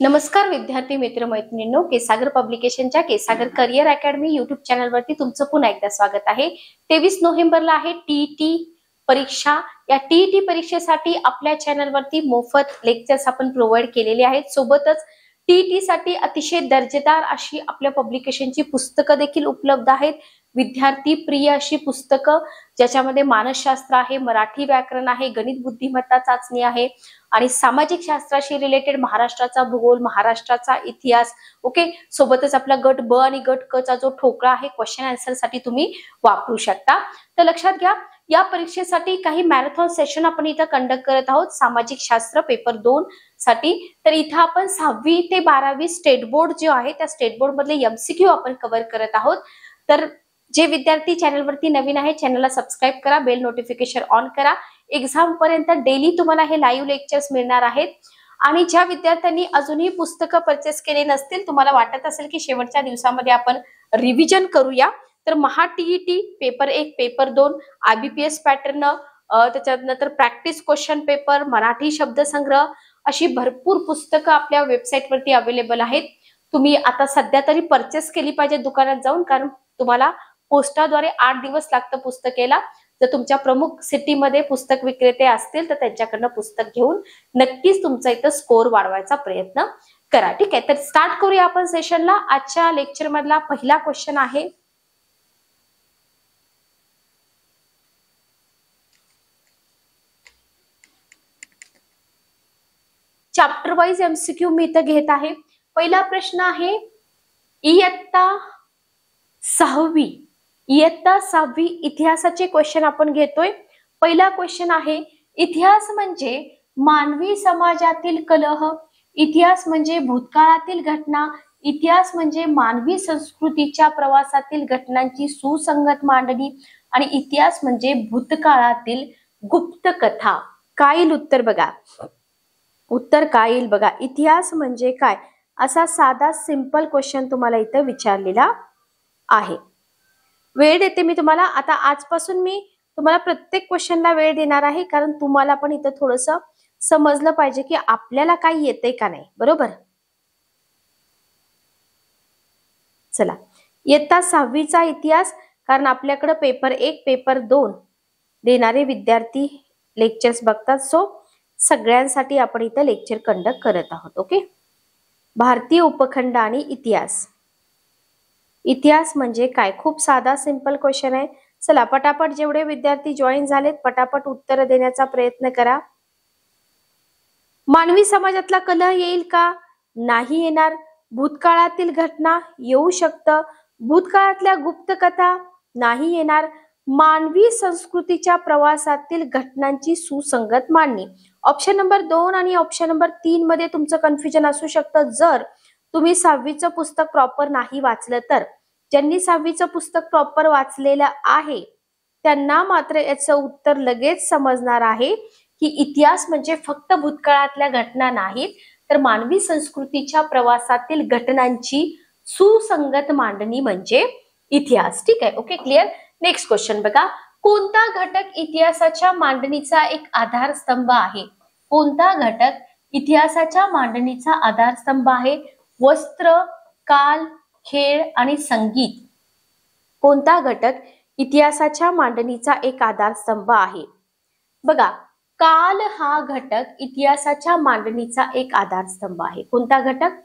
नमस्कार विद्यार्थी मित्र मैत्रिणींनो, केसागर पब्लिकेशनच्या केसागर करिअर अकॅडमी युट्यूब चॅनलवरती तुमचं पुन्हा एकदा स्वागत आहे। 23 नोव्हेंबरला आहे टीईटी परीक्षा। या टीईटी परीक्षेसाठी आपल्या चॅनलवरती मोफत लेक्चर्स आपण प्रोव्हाइड केलेले आहेत। सोबतच टीईटी साठी अतिशय दर्जेदार अशी आपल्या पब्लिकेशनची पुस्तकं देखील उपलब्ध आहेत। विद्यार्थी प्रिय अशी पुस्तकं ज्याच्यामध्ये मानसशास्त्र आहे, मराठी व्याकरण आहे, गणित बुद्धिमत्ता चाचणी आहे आणि सामाजिक शास्त्राशी रिलेटेड महाराष्ट्राचा भूगोल, महाराष्ट्राचा इतिहास, ओके। सोबतच आपला गट ब आणि गट क चा जो ठोकळा आहे क्वेश्चन आन्सर साठी तुम्ही वापरू शकता। तर लक्षात घ्या, या परीक्षेसाठी काही मॅरेथॉन सेशन आपण इथं कंडक्ट करत आहोत। सामाजिक शास्त्र पेपर 2 साठी तर इथं आपण 6वी ते 12वी स्टेट बोर्ड जे आहे त्या स्टेट बोर्ड मधले एमसीक्यू आपण कव्हर करत आहोत। तर जे विद्यार्थी चॅनलवरती नवीन आहे चॅनलला सबस्क्राइब करा, बेल नोटिफिकेशन ऑन करा। एक्झाम पर्यंत डेली तुम्हाला हे लाईव्ह लेक्चर्स मिळणार आहेत। आणि ज्या विद्यार्थ्यांनी अजूनही पुस्तकं परचेस केले नसतील, तुम्हाला वाटत असेल की शेवटच्या दिवसामध्ये आपण रिव्हिजन करूया, तर Maha TET paper 1 paper 2 IBPS pattern, त्याच्यानंतर प्रॅक्टिस क्वेश्चन पेपर, मराठी शब्दसंग्रह अशी भरपूर पुस्तकं आपल्या वेबसाईटवरती अवेलेबल आहेत। तुम्ही आता सध्या तरी परचेस केली पाहिजे दुकानात जाऊन, कारण तुम्हाला पोस्टाद्वारे 8 दिवस लागतं पुस्तकेला। जर तुमच्या प्रमुख सिटीमध्ये पुस्तक विक्रेते असतील तर त्यांच्याकडनं पुस्तक घेऊन नक्कीच तुमचा इथं स्कोर वाढवायचा प्रयत्न करा, ठीक आहे। तर स्टार्ट करूया आपण सेशनला। आजच्या लेक्चर मधला पहिला क्वेश्चन आहे, चॅप्टर वाइज एमसीक्यू मी इथं घेत आहे। पहिला प्रश्न आहे, इयत्ता 6वी इतिहासाचे क्वेश्चन आपण घेतोय। पहिला क्वेश्चन आहे, इतिहास म्हणजे मानवी समाजातील कलह, इतिहास म्हणजे भूतकाळातील घटना, इतिहास म्हणजे मानवी संस्कृतीच्या प्रवासातील घटनांची सुसंगत मांडणी आणि इतिहास म्हणजे भूतकाळातील गुप्त कथा। काय येईल उत्तर बघा, उत्तर काय येईल बघा। इतिहास म्हणजे काय असा साधा सिंपल क्वेश्चन तुम्हाला इथं विचारलेला आहे। वेळ देते मी तुम्हाला। आता आजपासून मी तुम्हाला प्रत्येक क्वेश्चनला वेळ देणार आहे, कारण तुम्हाला पण इथं थोडंसं समजलं पाहिजे की आपल्याला काय येतंय का नाही, बरोबर। चला, इयत्ता 6वीचा इतिहास, कारण आपल्याकडे पेपर 1 पेपर 2 देणारे विद्यार्थी लेक्चर्स बघतात, सो सगळ्यांसाठी आपण इथं लेक्चर कंडक्ट करत आहोत, ओके। भारतीय उपखंड आणि इतिहास। इतिहास म्हणजे काय, खूप साधा सिंपल क्वेश्चन आहे। चला पटापट जेवढे विद्यार्थी जॉईन झालेत पटापट उत्तर देण्याचा प्रयत्न करा। मानवी समाजातला कलह येईल का, नाही येणार। भूतकाळातील घटना येऊ शकतं, भूतकाळातल्या गुप्त कथा नाही येणार। मानवी संस्कृतीच्या प्रवासातील घटनांची सुसंगत मांडणी। ऑप्शन नंबर 2 आणि ऑप्शन नंबर 3 मध्ये तुमचं कन्फ्युजन असू शकतं जर तुम्ही 6वीचं पुस्तक प्रॉपर नाही वाचलं तर। ज्यांनी 6वीचं पुस्तक प्रॉपर वाचलेलं आहे त्यांना मात्र याचं उत्तर लगेच समजणार आहे की इतिहास म्हणजे फक्त भूतकाळातल्या घटना नाहीत, तर मानवी संस्कृतीच्या प्रवासातील घटनांची सुसंगत मांडणी म्हणजे इतिहास, ठीक आहे, ओके, क्लिअर। नेक्स्ट क्वेश्चन बघा, कोणता घटक इतिहासाच्या मांडणीचा एक आधारस्तंभ आहे? कोणता घटक इतिहासाच्या मांडणीचा आधारस्तंभ आहे? वस्त्र, काल, खेळ आणि संगीत। कोणता घटक इतिहासाच्या मांडणीचा एक आधारस्तंभ आहे? बघा, काल हा घटक इतिहासाच्या मांडणीचा एक आधारस्तंभ आहे। कोणता घटक?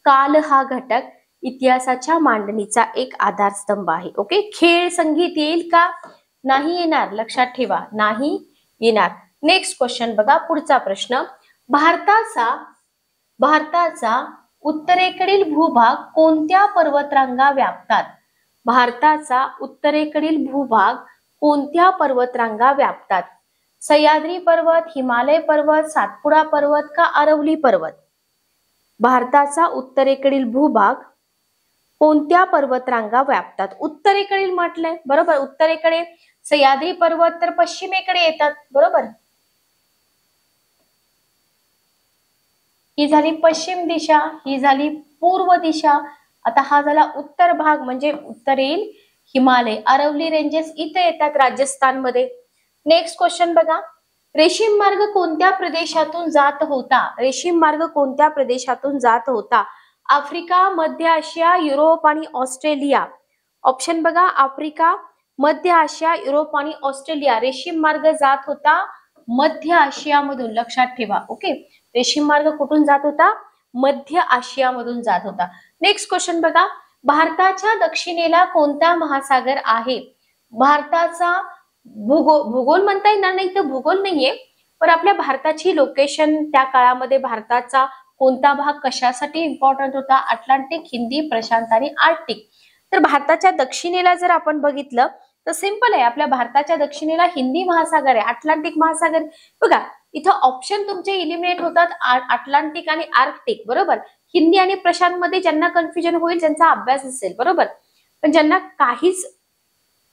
काल हा घटक इतिहासाच्या मांडणीचा एक आधारस्तंभ आहे, ओके। खेळ संगीत येईल का? नाही येणार, लक्षात ठेवा, नाही येणार। नेक्स्ट क्वेश्चन बघा, पुढचा प्रश्न, भारताचा उत्तरेकडील भूभाग कोणत्या पर्वतरांगा व्यापतात? भारताचा उत्तरेकडील भूभाग कोणत्या पर्वतरांगा व्यापतात? सह्याद्री पर्वत, हिमालय पर्वत, सातपुडा पर्वत का अरवली पर्वत? भारताचा उत्तरेकडील भूभाग कोणत्या पर्वतरांगा व्यापतात? उत्तरेकडील म्हटलंय, बरोबर। उत्तरेकडे सह्याद्री पर्वत तर पश्चिमेकडे येतात, बरोबर। ही झाली पश्चिम दिशा, ही झाली पूर्व दिशा। आता हा झाला उत्तर भाग, म्हणजे उत्तर येईल हिमालय। अरवली रेंजेस इथे येतात राजस्थान मध्ये। नेक्स्ट क्वेश्चन बघा, रेशीम मार्ग कोणत्या प्रदेशातून जात होता? रेशीम मार्ग कोणत्या प्रदेशातून जात होता? आफ्रिका, मध्य आशिया, युरोप आणि ऑस्ट्रेलिया. ऑप्शन बघा, आफ्रिका, मध्य आशिया, युरोप आणि ऑस्ट्रेलिया. रेशीम मार्ग जात होता मध्य आशियामधून, लक्षात ठेवा. ओके, रेशीम मार्ग कुठून जात होता? मध्य आशियामधून जात होता. नेक्स्ट क्वेश्चन बघा, भारताच्या दक्षिणेला कोणता महासागर आहे? भारताचा भूगोल म्हणता येणार नाही, तर भूगोल नाहीये, पण आपल्या भारताची लोकेशन त्या काळामध्ये भारताचा कोणता भाग कशासाठी इम्पॉर्टंट होता? अटलांटिक, हिंदी, प्रशांत आणि आर्क्टिक. तर भारताच्या दक्षिणेला जर आपण बघितलं तर सिंपल आहे, आपल्या भारताच्या दक्षिणेला हिंदी महासागर आहे, अटलांटिक महासागर. बघा इथं ऑप्शन तुमचे इलिमिनेट होतात, अटलांटिक आणि आर्क्टिक, बरोबर. हिंदी आणि प्रशांत मध्ये ज्यांना कन्फ्युजन होईल, ज्यांचा अभ्यास असेल, बरोबर, पण ज्यांना काहीच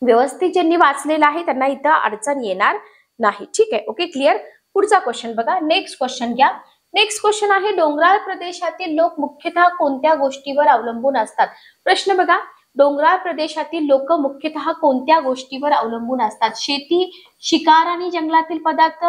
व्यवस्थित ज्यांनी वाचलेलं आहे त्यांना इथं अडचण येणार नाही. ठीक आहे, ओके, क्लिअर. पुढचा क्वेश्चन बघा, नेक्स्ट क्वेश्चन घ्या. नेक्स्ट क्वेश्चन आहे, डोंगराळ प्रदेशातील लोक मुख्यतः कोणत्या गोष्टीवर अवलंबून असतात? प्रश्न बघा, डोंगराळ प्रदेशातील लोक मुख्यतः कोणत्या गोष्टीवर अवलंबून असतात? शेती, शिकार आणि जंगलातील पदार्थ,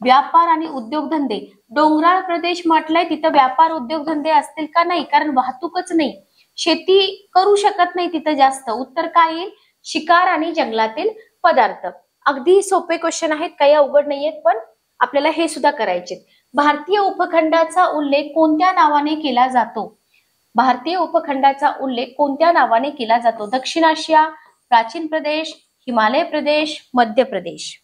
व्यापार आणि उद्योगधंदे. डोंगराळ प्रदेश म्हटलंय, तिथं व्यापार उद्योगधंदे असतील का? नाही, कारण वाहतूकच नाही, शेती करू शकत नाही तिथं जास्त. उत्तर काय येईल? शिकार आणि जंगलातील पदार्थ. अगदी सोपे क्वेश्चन आहेत, काही अवघड नाहीयेत, पण आपल्याला हे सुद्धा करायचे. भारतीय उपखंडाचा उल्लेख कोणत्या नावाने केला जातो? भारतीय उपखंडाचा उल्लेख कोणत्या नावाने केला जातो? दक्षिण आशिया, प्राचीन प्रदेश, हिमालय प्रदेश, मध्य प्रदेश.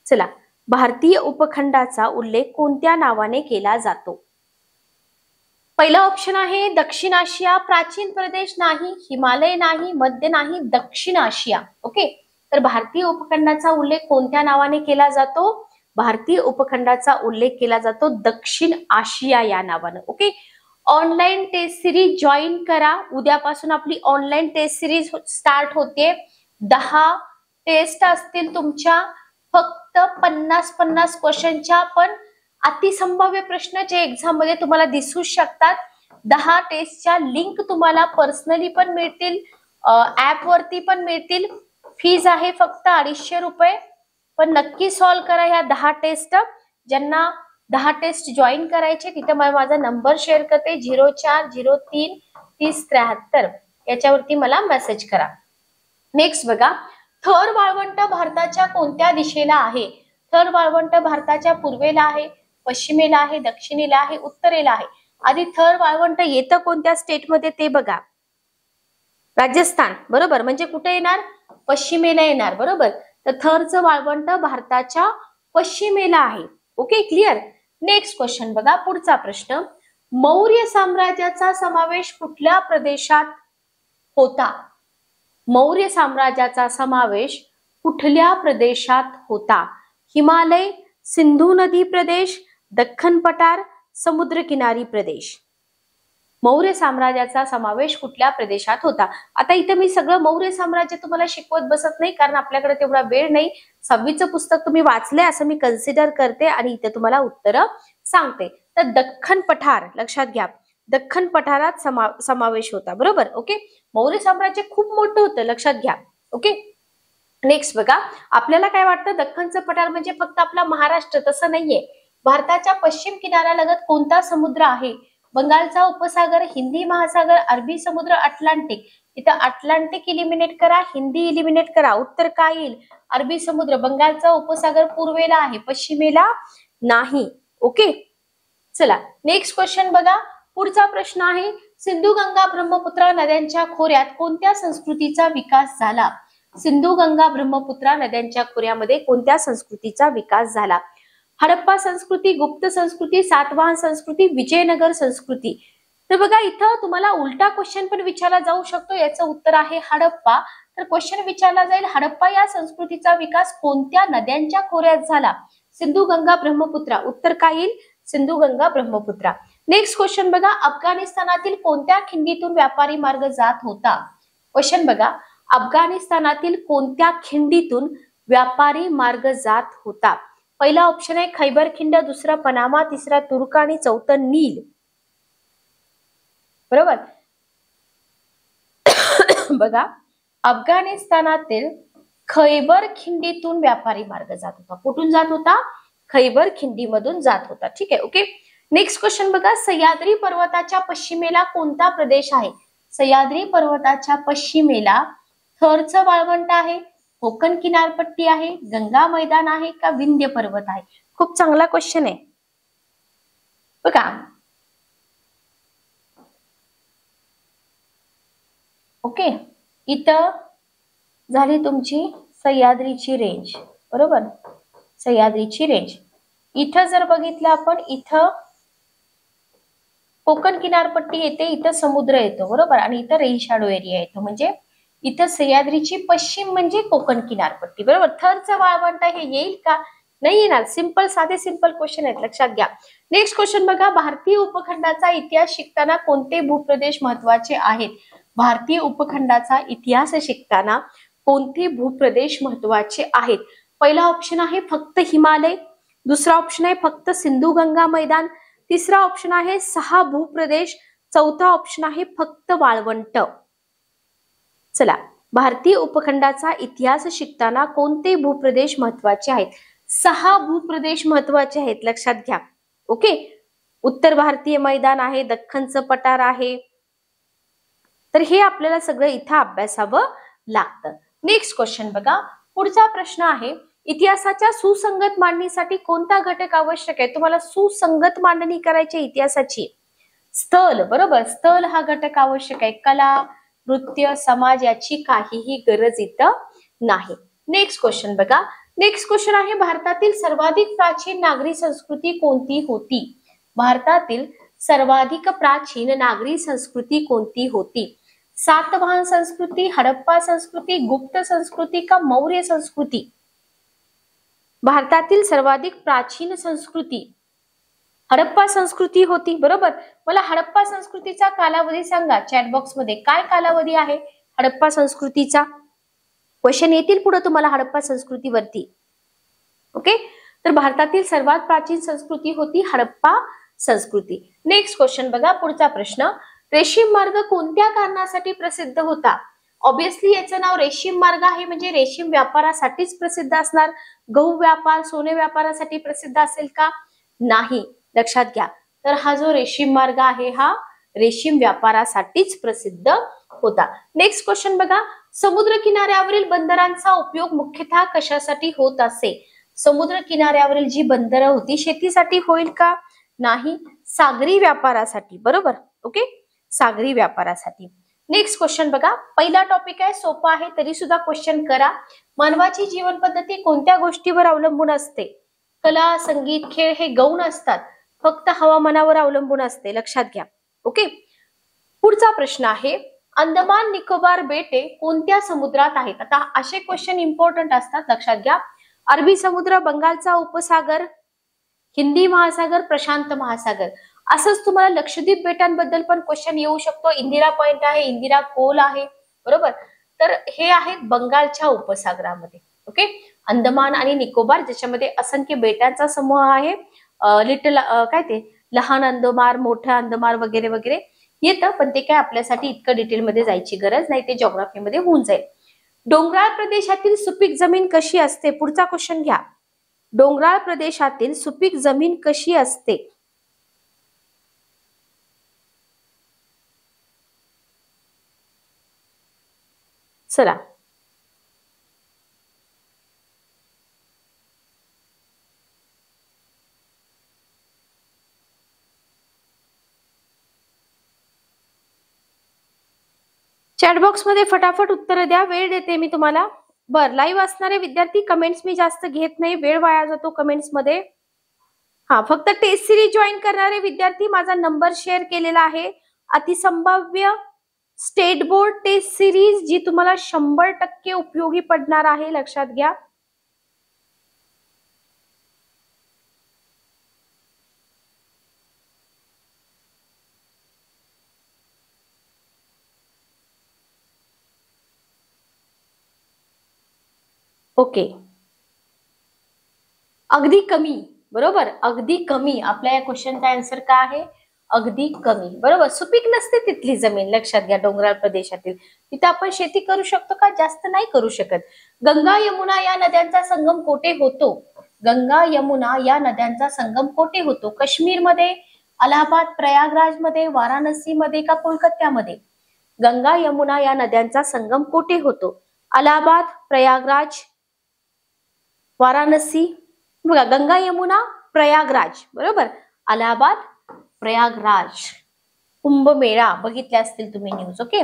चला, भारतीय उपखंडाचा उल्लेख कोणत्या नावाने केला जातो? पहिला ऑप्शन आहे दक्षिण आशिया, प्राचीन प्रदेश नाही, हिमालय नाही, मध्य नाही, दक्षिण आशिया. ओके, तर भारतीय उपखंडाचा उल्लेख कोणत्या नावाने केला जातो? भारतीय उपखंडाचा उल्लेख केला जातो दक्षिण आशिया या नावानं. Okay, online test series join करा. उद्यापासून आपली ऑनलाईन टेस्ट सिरीज स्टार्ट होते. 10 टेस्ट असतील तुमच्या, फक्त 50-50 क्वेश्चनच्या, पण अतिसंभाव्य प्रश्न जे एक्झाम मध्ये तुम्हाला दिसू शकतात. 10 टेस्टच्या लिंक तुम्हाला पर्सनली पण मिळतील, ऍप वरती पण मिळतील. फीज आहे फक्त 250 रुपये, पण नक्की सॉल्व करा ह्या 10 टेस्ट. ज्यांना 10 टेस्ट जॉईन करायचे, तिथे माझा नंबर शेअर करते, 04033073. याच्यावरती मला मेसेज करा. नेक्स्ट बघा, थर वाळवंट भारताच्या कोणत्या दिशेला आहे? थर वाळवंट भारताच्या पूर्वेला आहे, पश्चिमेला आहे, दक्षिणेला आहे, उत्तरेला आहे. आधी थर वाळवंट येतं कोणत्या स्टेटमध्ये ते बघा. राजस्थान, बरोबर, म्हणजे कुठे येणार? पश्चिमेला येणार, बरोबर. तर थरचं वाळवंट भारताच्या पश्चिमेला आहे. Okay, clear. नेक्स्ट क्वेश्चन बघा, पुढचा प्रश्न, मौर्य साम्राज्याचा समावेश कुठल्या प्रदेशात होता? मौर्य साम्राज्याचा समावेश कुठल्या प्रदेशात होता? हिमालय, सिंधू नदी प्रदेश, दख्खन पठार, समुद्रकिनारी प्रदेश. मौर्य साम्राज्याचा समावेश कुठल्या प्रदेशात होता? आता इथे मी सगळं मौर्य साम्राज्य तुम्हाला शिकवत बसत नाही, कारण आपल्याकडे तेवढा वेळ नाही. 6वीचं पुस्तक तुम्ही वाचलंय असं मी कन्सिडर करते आणि इथे तुम्हाला उत्तरं सांगते. तर दख्खन पठार लक्षात घ्या, दख्खन पठारात समावेश होता, बरोबर. ओके, मौर्य साम्राज्य खूप मोठं होतं, लक्षात घ्या. ओके, नेक्स्ट बघा, आपल्याला काय वाटतं दख्खनचं पठार म्हणजे फक्त आपला महाराष्ट्र? तसं नाहीये. भारताच्या पश्चिम किनाऱ्यालगत कोणता समुद्र आहे? बंगालचा उपसागर, हिंदी महासागर, अरबी समुद्र, अटलांटिक. इथं अटलांटिक इलिमिनेट करा, हिंदी इलिमिनेट करा. उत्तर काय येईल? अरबी समुद्र. बंगालचा उपसागर पूर्वेला आहे, पश्चिमेला नाही. ओके, चला नेक्स्ट क्वेश्चन बघा. पुढचा प्रश्न आहे, सिंधू गंगा ब्रह्मपुत्रा नद्यांच्या खोऱ्यात कोणत्या संस्कृतीचा विकास झाला? सिंधू गंगा ब्रह्मपुत्रा नद्यांच्या खोऱ्यामध्ये कोणत्या संस्कृतीचा विकास झाला? हडप्पा संस्कृती, गुप्त संस्कृती, सातवाहन संस्कृती, विजयनगर संस्कृती. तर बघा इथं तुम्हाला उलटा क्वेश्चन पण विचारला जाऊ शकतो. याचं उत्तर आहे हडप्पा. तर क्वेश्चन विचारला जाईल, हडप्पा या संस्कृतीचा विकास कोणत्या नद्यांच्या खोऱ्यात झाला? सिंधू गंगा ब्रह्मपुत्रा. उत्तर काय येईल? सिंधू गंगा ब्रह्मपुत्रा. नेक्स्ट क्वेश्चन बघा, अफगाणिस्तानातील कोणत्या खिंडीतून व्यापारी मार्ग जात होता? क्वेश्चन बघा, अफगाणिस्तानातील कोणत्या खिंडीतून व्यापारी मार्ग जात होता? पहिला ऑप्शन आहे खैबर खिंड, दुसरा पनामा, तिसरा तुर्क आणि चौथं नील. बरोबर. बघा, अफगाणिस्तानातील खैबर खिंडीतून व्यापारी मार्ग जात होता. कुठून जात होता? खैबर खिंडीमधून जात होता. ठीक आहे, ओके. नेक्स्ट क्वेश्चन बघा, सह्याद्री पर्वताच्या पश्चिमेला कोणता प्रदेश आहे? सह्याद्री पर्वताच्या पश्चिमेला थरचं वाळवंट आहे, कोकण किनारपट्टी आहे, गंगा मैदान आहे का विंध्य पर्वत आहे? खूप चांगला क्वेश्चन आहे बघा. ओके, इथं झाली तुमची सह्याद्रीची रेंज, बरोबर, सह्याद्रीची रेंज. इथं जर बघितलं आपण, इथं कोकण किनारपट्टी येते, इथं समुद्र येतो, बरोबर, आणि इथं रेन शॅडो एरिया येतो. म्हणजे इथं सह्याद्रीची पश्चिम म्हणजे कोकण किनारपट्टी, बरोबर. थरचं वाळवंट हे येईल का? नाही येणार. सिंपल, साधे सिंपल क्वेश्चन आहेत, लक्षात घ्या. नेक्स्ट क्वेश्चन बघा, भारतीय उपखंडाचा इतिहास शिकताना कोणते भूप्रदेश महत्वाचे आहेत? भारतीय उपखंडाचा इतिहास शिकताना कोणते भूप्रदेश महत्वाचे आहेत? पहिला ऑप्शन आहे फक्त हिमालय, दुसरा ऑप्शन आहे फक्त सिंधू गंगा मैदान, तिसरा ऑप्शन आहे 6 भूप्रदेश, चौथा ऑप्शन आहे फक्त वाळवंट. चला, भारतीय उपखंडाचा इतिहास शिकताना कोणते भूप्रदेश महत्वाचे आहेत? 6 भूप्रदेश महत्वाचे आहेत, लक्षात घ्या. ओके, उत्तर भारतीय मैदान आहे, दख्खनचं पठार आहे. तर हे आपल्याला सगळं इथं अभ्यासावं लागतं. नेक्स्ट क्वेश्चन बघा, पुढचा प्रश्न आहे, इतिहासाच्या सुसंगत मांडणीसाठी कोणता घटक आवश्यक आहे? तुम्हाला सुसंगत मांडणी करायची इतिहासाची. स्थल, बरोबर, स्थल हा घटक आवश्यक आहे. कला, नृत्य, समाज याची काहीही गरज इथं नाही. नेक्स्ट क्वेश्चन बघा, नेक्स्ट क्वेश्चन आहे, भारतातील सर्वाधिक प्राचीन नागरी संस्कृती कोणती होती? भारतातील सर्वाधिक प्राचीन नागरी संस्कृती कोणती होती? सातवाहन संस्कृती, हडप्पा संस्कृती, गुप्त संस्कृती का मौर्य संस्कृती? भारतातील सर्वाधिक प्राचीन संस्कृती हडप्पा संस्कृती होती, बरोबर. मला हडप्पा संस्कृतीचा कालावधी सांगा चॅट बॉक्स मध्ये. काय कालावधी आहे हडप्पा संस्कृतीचा? क्वेश्चन येतील पुढे तुम्हाला हडप्पा संस्कृतीवरती. ओके, तर भारतातील सर्वात प्राचीन संस्कृती होती हडप्पा संस्कृती. नेक्स्ट क्वेश्चन बघा, पुढचा प्रश्न, रेशीम मार्ग कोणत्या कारणासाठी प्रसिद्ध होता? ऑब्विसली याचं नाव रेशीम मार्ग आहे म्हणजे रेशीम व्यापारासाठीच प्रसिद्ध असणार. गहू व्यापार, सोने व्यापारासाठी प्रसिद्ध असेल का? नाही, लक्षात घ्या. तर हा जो रेशीम मार्ग आहे हा रेशीम व्यापारासाठीच प्रसिद्ध होता. नेक्स्ट क्वेश्चन बघा, समुद्र किनाऱ्यावरील बंदरांचा उपयोग मुख्यतः कशासाठी होत असे? समुद्र किनाऱ्यावरील जी बंदरं होती शेतीसाठी होईल का? नाही, सागरी व्यापारासाठी, बरोबर. ओके, सागरी व्यापारासाठी. नेक्स्ट क्वेश्चन बघा, पहिला टॉपिक आहे, सोपा आहे तरी सुद्धा क्वेश्चन करा. मानवाची जीवन पद्धती कोणत्या गोष्टीवर अवलंबून असते? कला, संगीत, खेळ हे गौण असतात, फक्त हवामानावर अवलंबून असते, लक्षात घ्या. ओके, पुढचा प्रश्न आहे, अंदमान निकोबार बेटे कोणत्या समुद्रात आहेत? आता असे क्वेश्चन इम्पॉर्टंट असतात, लक्षात घ्या. अरबी समुद्र, बंगालचा उपसागर, हिंदी महासागर, प्रशांत महासागर. असंच तुम्हाला लक्षद्वीप बेटांबद्दल पण क्वेश्चन येऊ शकतो. इंदिरा पॉइंट आहे, इंदिरा कोल आहे, बरोबर. तर हे आहेत बंगालच्या उपसागरामध्ये. ओके, अंदमान आणि निकोबार ज्याच्यामध्ये असंख्य बेटांचा समूह आहे. लिटल काय ते लहान अंदमान, मोठा अंदमान वगैरे वगैरे येतं, पण ते काय आपल्यासाठी इतकं डिटेलमध्ये जायची गरज नाही, ते जिओग्राफीमध्ये होऊन जाईल. डोंगराळ प्रदेशातील सुपीक जमीन कशी असते? पुढचा क्वेश्चन घ्या. डोंगराळ प्रदेशातील सुपीक जमीन कशी असते? चला, चॅटबॉक्स मध्ये फटाफट उत्तर द्या, वेळ देते मी तुम्हाला. बर, लाईव्ह असणारे विद्यार्थी कमेंट्स मी जास्त घेत नाही, वेळ वाया जातो कमेंट्स मध्ये. हा, फक्त टेस्ट सिरीज जॉईन करणारे विद्यार्थी माझा नंबर शेअर केलेला आहे. अतिसंभाव्य स्टेट बोर्ड टेस्ट सिरीज जी तुम्हाला 100% उपयोगी पडणार आहे, लक्षात घ्या. ओके, अगदी कमी, बरोबर, अगदी कमी. आपल्या या क्वेश्चनचा आन्सर काय आहे? अगदी कमी, बरोबर. सुपीक नसते तिथली जमीन, लक्षात घ्या. डोंगराळ प्रदेशातील तिथे आपण शेती करू शकतो का? जास्त नाही करू शकत. गंगा यमुना या नद्यांचा संगम कोठे होतो? गंगा यमुना या नद्यांचा संगम कोठे होतो? काश्मीरमध्ये, अलाहाबाद, प्रयागराजमध्ये, वाराणसीमध्ये का कोलकात्यामध्ये? गंगा यमुना या नद्यांचा संगम कोठे होतो? अलाहाबाद, प्रयागराज, वाराणसी. बघा, गंगा यमुना प्रयागराज, बरोबर. अलाहाबाद, प्रयागराज. कुंभमेळा बघितले असतील तुम्ही न्यूज. ओके.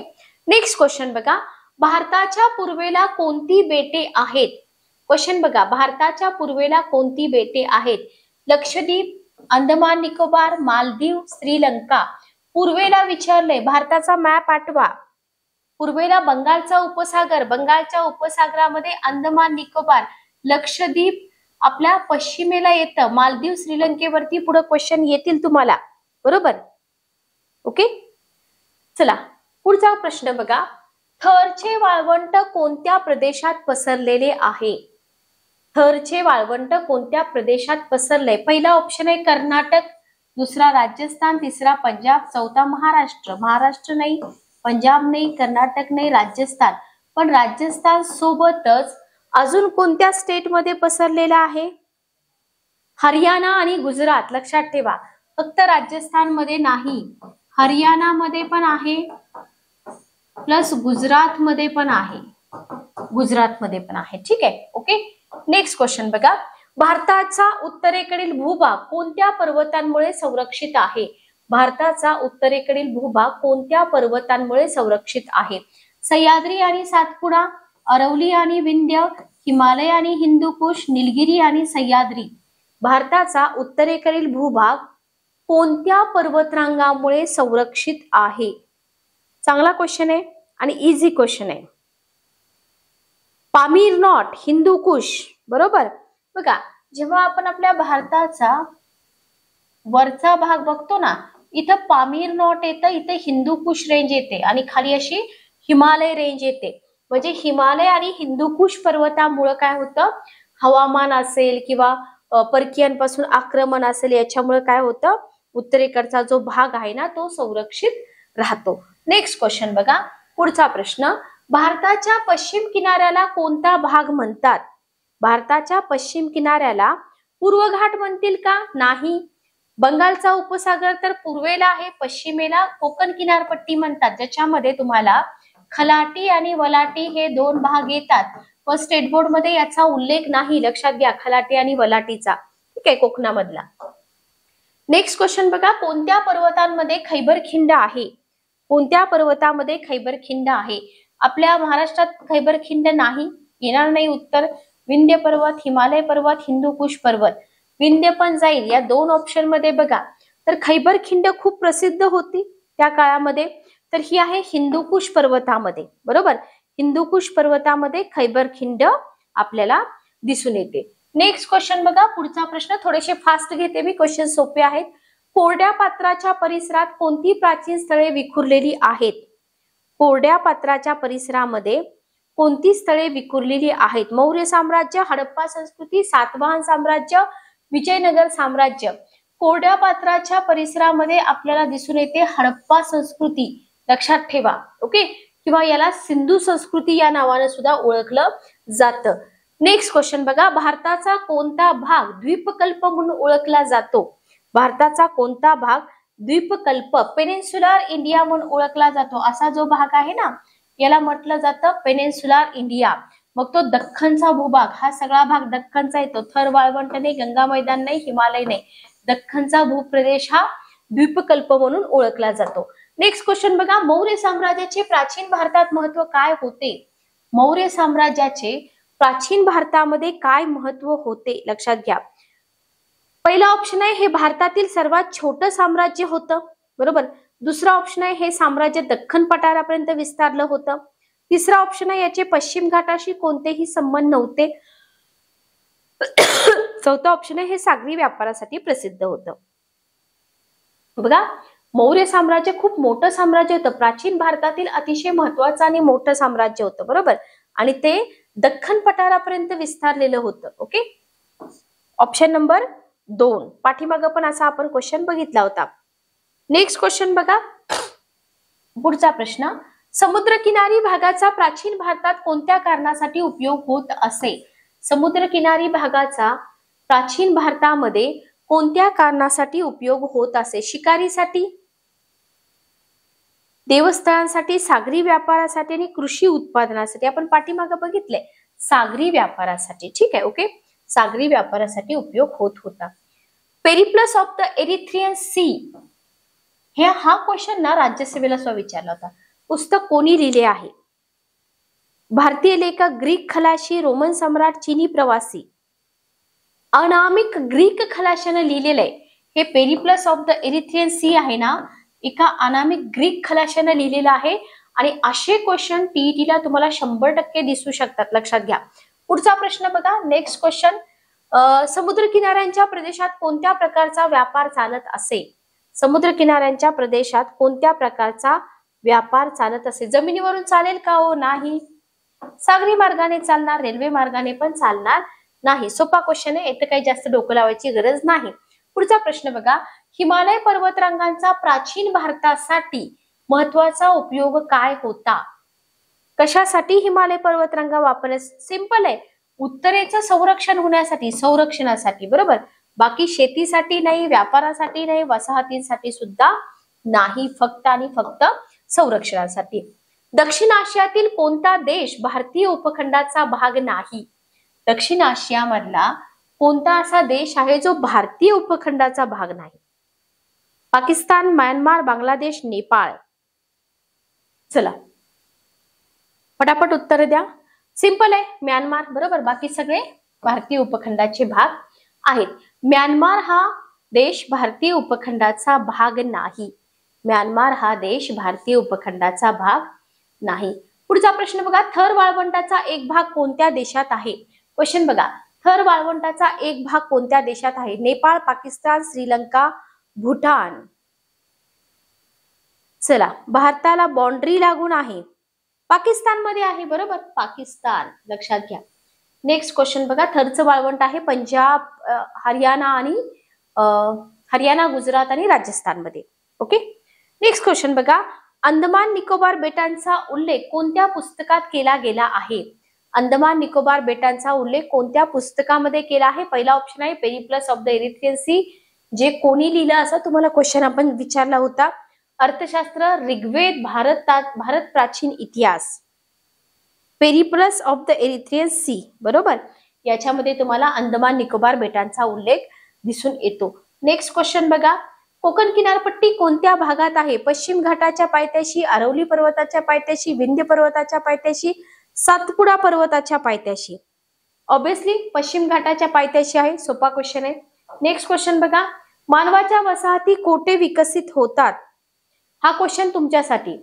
नेक्स्ट क्वेश्चन बघा, भारताच्या पूर्वेला कोणती बेटे आहेत? क्वेश्चन बघा, भारताच्या पूर्वेला कोणती बेटे आहेत? लक्षद्वीप, अंदमान निकोबार, मालदीव, श्रीलंका. पूर्वेला विचारलंय, भारताचा मॅप आठवा. पूर्वेला बंगालचा उपसागर, बंगालच्या उपसागरामध्ये अंदमान निकोबार, लक्षद्वीप आपल्या पश्चिमेला येतं, मालदीव श्रीलंकेवरती पुढे क्वेश्चन येतील तुम्हाला, बरोबर. ओके. चला पुढचा प्रश्न बघा, थरचे वाळवंट कोणत्या प्रदेशात पसरलेले आहे? थरचे वाळवंट कोणत्या प्रदेशात पसरले? पहिला ऑप्शन आहे कर्नाटक, दुसरा राजस्थान, तिसरा पंजाब, चौथा महाराष्ट्र. महाराष्ट्र नाही, पंजाब नाही, कर्नाटक नाही, राजस्थान. पण राजस्थान सोबतच अजून कोणत्या स्टेट मध्ये पसरलेला आहे? हरियाणा आणि गुजरात. लक्षात ठेवा, फक्त राजस्थान मध्ये नाही, हरियाणा मध्ये पण आहे, प्लस गुजरात मध्ये पण आहे, गुजरात मध्ये पण आहे. ठीक आहे. ओके. नेक्स्ट क्वेश्चन बघा, भारताचा उत्तरेकडील भूभाग कोणत्या पर्वतांमुळे संरक्षित आहे? भारताचा उत्तरेकडील भूभाग कोणत्या पर्वतांमुळे संरक्षित आहे? सह्याद्री आणि सातपुडा, अरवली आणि विंध्य, हिमालय आणि हिंदुकुश, निलगिरी आणि सह्याद्री. भारताचा उत्तरेकडील भूभाग कोणत्या पर्वतरांगामुळे संरक्षित आहे? चांगला क्वेश्चन आहे आणि इझी क्वेश्चन आहे. पामीर नॉट, हिंदुकुश, बरोबर. बघा, जेव्हा आपण आपल्या भारताचा वरचा भाग बघतो ना, इथं पामीर नॉट येतं, इथं हिंदुकुश रेंज येते आणि खाली अशी हिमालय रेंज येते. म्हणजे हिमालय आणि हिंदुकुश पर्वतामुळे काय होतं, हवामान असेल किंवा परकीयांपासून आक्रमण असेल, याच्यामुळे काय होतं, उत्तरेकडचा जो भाग आहे ना तो संरक्षित राहतो. नेक्स्ट क्वेश्चन बघा, पुढचा प्रश्न, भारताच्या पश्चिम किनाऱ्याला कोणता भाग म्हणतात? भारताच्या पश्चिम किनाऱ्याला पूर्व घाट म्हणतील का? नाही. बंगालचा उपसागर तर पूर्वेला आहे, पश्चिमेला कोकण किनारपट्टी म्हणतात, ज्याच्यामध्ये तुम्हाला खलाटी आणि वलाटी हे दोन भाग येतात. पण स्टेट बोर्ड मध्ये याचा उल्लेख नाही, लक्षात घ्या, खलाटी आणि वलाटीचा. ठीक आहे, कोकणामधला. नेक्स्ट क्वेश्चन बघा, कोणत्या पर्वतांमध्ये खैबर खिंड आहे? कोणत्या पर्वतामध्ये खैबर खिंड आहे? आपल्या महाराष्ट्रात खैबर खिंड नाही, येणार नाही उत्तर. विंध्य पर्वत, हिमालय पर्वत, हिंदुकुश पर्वत. विंध्य पण जाईल या दोन ऑप्शन मध्ये बघा. तर खैबर खिंड खूप प्रसिद्ध होती त्या काळामध्ये, तर ही आहे हिंदुकुश पर्वतामध्ये, बरोबर. हिंदुकुश पर्वतामध्ये खैबर खिंड आपल्याला दिसून येते. नेक्स्ट क्वेश्चन बघा, पुढचा प्रश्न थोडेसे फास्ट घेते मी, क्वेश्चन सोपे आहेत. कोरड्या पात्राच्या परिसरात कोणती प्राचीन स्थळे विखुरलेली आहेत? कोरड्या पात्राच्या परिसरामध्ये कोणती स्थळे विखुरलेली आहेत? मौर्य साम्राज्य, हडप्पा संस्कृती, सातवाहन साम्राज्य, विजयनगर साम्राज्य. कोरड्या पात्राच्या परिसरामध्ये आपल्याला दिसून येते हडप्पा संस्कृती, लक्षात ठेवा. ओके. किंवा याला सिंधू संस्कृती या नावाने सुद्धा ओळखलं जातं. नेक्स्ट क्वेश्चन बघा, भारताचा कोणता भाग द्वीपकल्प म्हणून ओळखला जातो? भारताचा कोणता भाग द्वीपकल्प, पेनिन्सुलर इंडिया म्हणून ओळखला जातो? असा जो भाग आहे ना, याला म्हटलं जातं पेनिन्सुलर इंडिया. मग तो दख्खनचा भूभाग, हा सगळा भाग दख्खनचा येतो. थर वाळवंट नाही, गंगा मैदान नाही, हिमालय नाही, दख्खनचा भूप्रदेश हा द्वीपकल्प म्हणून ओळखला जातो. नेक्स्ट क्वेश्चन बघा, मौर्य साम्राज्याचे प्राचीन भारतात महत्व काय होते? मौर्य साम्राज्याचे प्राचीन भारतामध्ये काय महत्व होते? लक्षात घ्या. पहिला ऑप्शन आहे हे भारतातील सर्वात छोटं साम्राज्य होतं, बरोबर. दुसरा ऑप्शन आहे हे साम्राज्य दख्खन पठारापर्यंत विस्तारलं होतं. तिसरा ऑप्शन आहे याचे पश्चिम घाटाशी कोणतेही संबंध नव्हते. चौथा ऑप्शन आहे हे सागरी व्यापारासाठी प्रसिद्ध होतं. बघा, मौर्य साम्राज्य खूप मोठं साम्राज्य होतं, प्राचीन भारतातील अतिशय महत्वाचं आणि मोठं साम्राज्य होतं, बरोबर. आणि ते दख्खन पठारापर्यंत विस्तारलेलं होतं. ओके. Option number 2. पाठीमागं पण असा आपण क्वेश्चन बघितला होता. नेक्स्ट क्वेश्चन बघा, पुढचा प्रश्न, समुद्रकिनारी भागाचा प्राचीन भारतात कोणत्या कारणासाठी उपयोग होत असे? समुद्रकिनारी भागाचा प्राचीन भारतामध्ये कोणत्या कारणासाठी उपयोग होत असे? शिकारीसाठी, देवस्थळांसाठी, सागरी व्यापारासाठी आणि कृषी उत्पादनासाठी. आपण पाठीमागे बघितले सागरी व्यापारासाठी. ठीक आहे, ओके. सागरी व्यापारासाठी उपयोग होत होता. Periplus of the Erythraean Sea, हा क्वेश्चन ना राज्यसभेला सुद्धा विचारला होता. पुस्तक कोणी लिहिले आहे? भारतीय लेखक, ग्रीक खलाशी, रोमन सम्राट, चीनी प्रवासी. अनामिक ग्रीक खलाशाने लिहिलेलं आहे हे Periplus of the Erythraean Sea आहे ना, एका अनामिक ग्रीक खलाशाने लिहिलेलं आहे. आणि असे क्वेश्चन टीईटीला तुम्हाला 100% दिसू शकतात, लक्षात घ्या. पुढचा प्रश्न बघा, नेक्स्ट क्वेश्चन. समुद्र किनाऱ्यांच्या प्रदेशात कोणत्या प्रकारचा व्यापार चालत असे? समुद्र किनाऱ्यांच्या प्रदेशात कोणत्या प्रकारचा व्यापार चालत असे? जमिनीवरून चालेल का? हो नाही. सागरी मार्गाने चालणार, रेल्वे मार्गाने पण चालणार नाही. सोपा क्वेश्चन आहे, इथे काही जास्त डोकं लावायची गरज नाही. पुढचा प्रश्न बघा, हिमालय पर्वतरांगांचा प्राचीन भारतासाठी महत्वाचा उपयोग काय होता? कशासाठी हिमालय पर्वतरांगा वापरल्या? सिंपल आहे, उत्तरेचं संरक्षण होण्यासाठी, संरक्षणासाठी, बरोबर. बाकी शेतीसाठी नाही, व्यापारासाठी नाही, वसाहतींसाठी सुद्धा नाही, फक्त आणि फक्त संरक्षणासाठी. दक्षिण आशियातील कोणता देश भारतीय उपखंडाचा भाग नाही? दक्षिण आशियामधला कोणता असा देश आहे जो भारतीय उपखंडाचा भाग नाही? पाकिस्तान, म्यानमार, बांगलादेश, नेपाळ. चला फटाफट उत्तर द्या. सिंपल आहे, म्यानमार, बरोबर. बाकी सगळे भारतीय उपखंडाचे भाग आहेत. म्यानमार हा देश भारतीय उपखंडाचा भाग नाही. म्यानमार हा देश भारतीय उपखंडाचा भाग नाही. पुढचा प्रश्न बघा, थर वाळवंटाचा एक भाग कोणत्या देशात आहे? क्वेश्चन बघा, थर वाळवंटाचा एक भाग कोणत्या देशात आहे? नेपाळ, पाकिस्तान, श्रीलंका, भूटान. चला, भारताला बाउंड्री लागून आहे, पाकिस्तान मध्ये आहे, बरोबर, पाकिस्तान, लक्षात घ्या. नेक्स्ट क्वेश्चन बघा, थरचं वाळवंट आहे पंजाब, हरियाणा, गुजरात आणि राजस्थान मध्ये. ओके. नेक्स्ट क्वेश्चन बघा, अंदमान निकोबार बेटांचा उल्लेख कोणत्या पुस्तकात केला गेला आहे? अंदमान निकोबार बेटांचा उल्लेख कोणत्या पुस्तकामध्ये केला आहे? पहिला ऑप्शन आहे Periplus of the Erythraean Sea, जे कोणी लिहिलं असं तुम्हाला क्वेश्चन आपण विचारला होता. अर्थशास्त्र, ऋग्वेद, भारत प्राचीन इतिहास. Periplus of the Erythraean Sea, बरोबर. याच्यामध्ये तुम्हाला अंदमान निकोबार बेटांचा उल्लेख दिसून येतो. नेक्स्ट क्वेश्चन बघा, कोकण किनारपट्टी कोणत्या भागात आहे? पश्चिम घाटाच्या पायथ्याशी, अरवली पर्वताच्या पायथ्याशी, विंध्य पर्वताच्या पायथ्याशी, सातपुडा पर्वताच्या पायथ्याशी. ऑब्विसली पश्चिम घाटाच्या पायथ्याशी आहे. सोपा क्वेश्चन आहे. नेक्स्ट क्वेश्चन बघा, मानवाच्या वसाहती कोठे विकसित होतात? हा क्वेश्चन तुमच्यासाठी.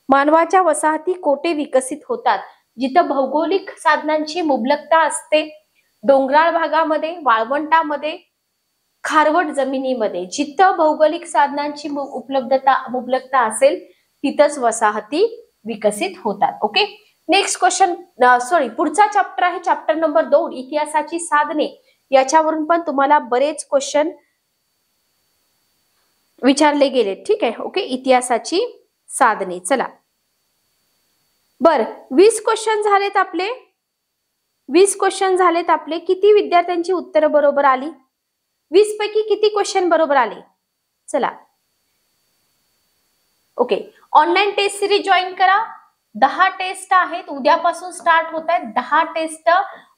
मानवाच्या वसाहती कोठे विकसित होतात? जिथं भौगोलिक साधनांची मुबलकता असते, डोंगराळ भागामध्ये, वाळवंटामध्ये, खारवट जमिनीमध्ये, जिथं भौगोलिक साधनांची मुबलकता असेल तिथंच वसाहती विकसित होतात. ओके. नेक्स्ट क्वेश्चन, पुढचा चॅप्टर आहे चॅप्टर नंबर 2, इतिहासाची साधने. याच्यावरून पण तुम्हाला बरेच क्वेश्चन विचारले गेले. ठीक आहे, ओके. इतिहासाची साधने. चला बर, 20 क्वेश्चन झालेत आपले. 20 क्वेश्चन झालेत आपले. किती विद्यार्थ्यांची उत्तरं बरोबर आली? 20 पैकी किती क्वेश्चन बरोबर आले? चला, okay. Online test series join करा. 10 टेस्ट आहेत, उद्यापासून स्टार्ट होत आहेत. 10 टेस्ट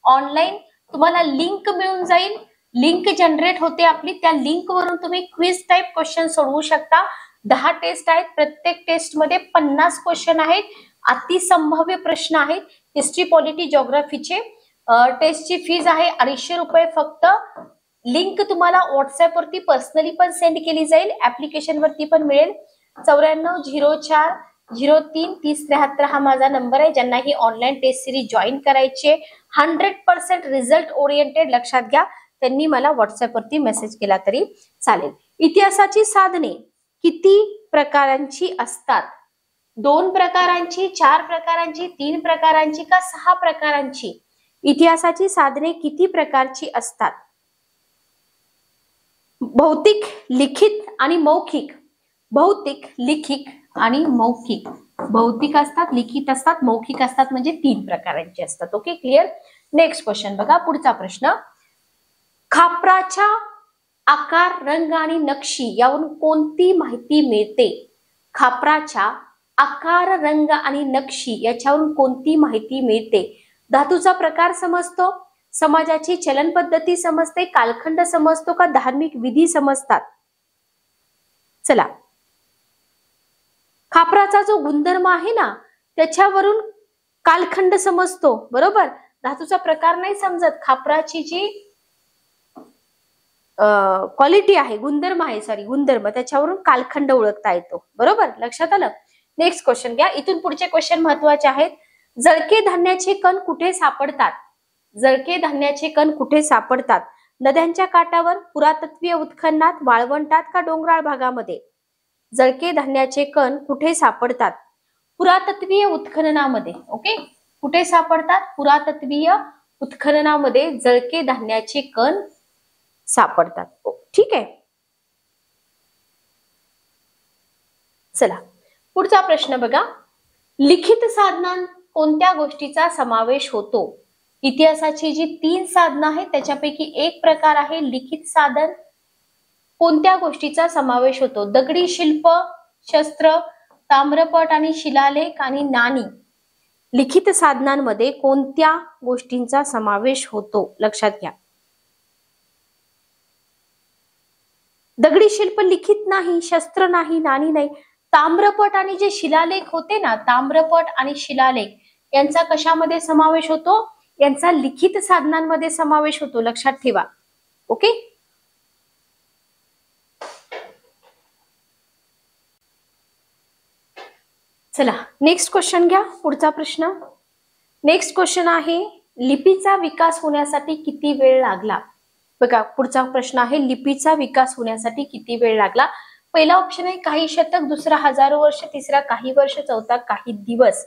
ऑनलाईन. तुम्हाला लिंक मिळून जाईल, लिंक जनरेट होते आपली, त्या लिंक वरून तुम्ही क्विज टाइप क्वेश्चन सोडवू शकता. 10 टेस्ट आहेत, प्रत्येक टेस्ट मध्ये 50 क्वेश्चन आहेत, अतिसंभाव्य प्रश्न आहेत. हिस्ट्री, पॉलिटी, जिओग्राफीचे. टेस्टची फीज आहे 250 रुपये फक्त. लिंक तुम्हाला व्हॉट्सअप वरती पर्सनली पण सेंड केली जाईल, ऍप्लिकेशन वरती पण मिळेल. 9404033073 हा माझा नंबर आहे. ज्यांना ही ऑनलाईन टेस्ट सिरीज जॉईन करायची आहे, 100% रिझल्ट ओरिएंटेड, लक्षात घ्या, त्यांनी मला व्हॉट्सअप वरती मेसेज केला तरी चालेल. इतिहासाची साधने किती प्रकारांची असतात? 2 प्रकारांची, 4 प्रकारांची, 3 प्रकारांची का 6 प्रकारांची? इतिहासाची साधने किती प्रकारची असतात? भौतिक, लिखित आणि मौखिक. भौतिक, लिखित आणि मौखिक. भौतिक असतात, लिखित असतात, मौखिक असतात, म्हणजे 3 प्रकारांचे असतात. Okay, clear. नेक्स्ट क्वेश्चन बघा, पुढचा प्रश्न. खापराच्या आकार, रंग आणि नक्षी यावरून कोणती माहिती मिळते? खापराच्या आकार, रंग आणि नक्षी याच्यावरून कोणती माहिती मिळते? धातूचा प्रकार समजतो, समाजाची चलन पद्धती समजते, कालखंड समजतो का धार्मिक विधी समजतात? चला, खापराचा जो गुणधर्म आहे ना त्याच्यावरून कालखंड समजतो, बरोबर. धातूचा प्रकार नाही समजत, खापराची जी क्वालिटी आहे, गुणधर्म आहे, गुणधर्म, त्याच्यावरून कालखंड ओळखता येतो, बरोबर. लक्षात आलं. नेक्स्ट क्वेश्चन घ्या. इथून पुढचे क्वेश्चन महत्वाचे आहेत. जळके धान्याचे कण कुठे सापडतात? जळके धान्याचे कण कुठे सापडतात? नद्यांच्या काठावर, पुरातत्वीय उत्खननात, वाळवंटात का डोंगराळ भागामध्ये? जळके धान्याचे कण कुठे सापडतात? पुरातत्वीय उत्खननामध्ये. ओके, कुठे सापडतात? पुरातत्वीय उत्खननामध्ये जळके धान्याचे कण सापडतात. ठीक आहे. चला, पुढचा प्रश्न बघा. लिखित साधनांत कोणत्या गोष्टीचा समावेश होतो? इतिहासाची जी 3 साधनं आहेत त्याच्यापैकी एक प्रकार आहे लिखित साधन. कोणत्या गोष्टीचा समावेश होतो? दगडी शिल्प, शस्त्र, ताम्रपट आणि शिलालेख आणि नाणी. लिखित साधनांमध्ये कोणत्या गोष्टींचा समावेश होतो? लक्षात घ्या. दगडी शिल्प लिखित नाही, शस्त्र नाही, नाणी नाही. ताम्रपट आणि जे शिलालेख होते ना, ताम्रपट आणि शिलालेख यांचा कशामध्ये समावेश होतो? यांचा लिखित साधनांमध्ये समावेश होतो, लक्षात ठेवा. ओके, चला नेक्स्ट क्वेश्चन घ्या. पुढचा प्रश्न. नेक्स्ट क्वेश्चन आहे, लिपीचा विकास होण्यासाठी किती वेळ लागला? बघा, पुढचा प्रश्न आहे, लिपीचा विकास होण्यासाठी किती वेळ लागला? पहिला ऑप्शन आहे काही शतक, दुसरा हजारो वर्ष, तिसरा काही वर्ष, चौथा काही दिवस.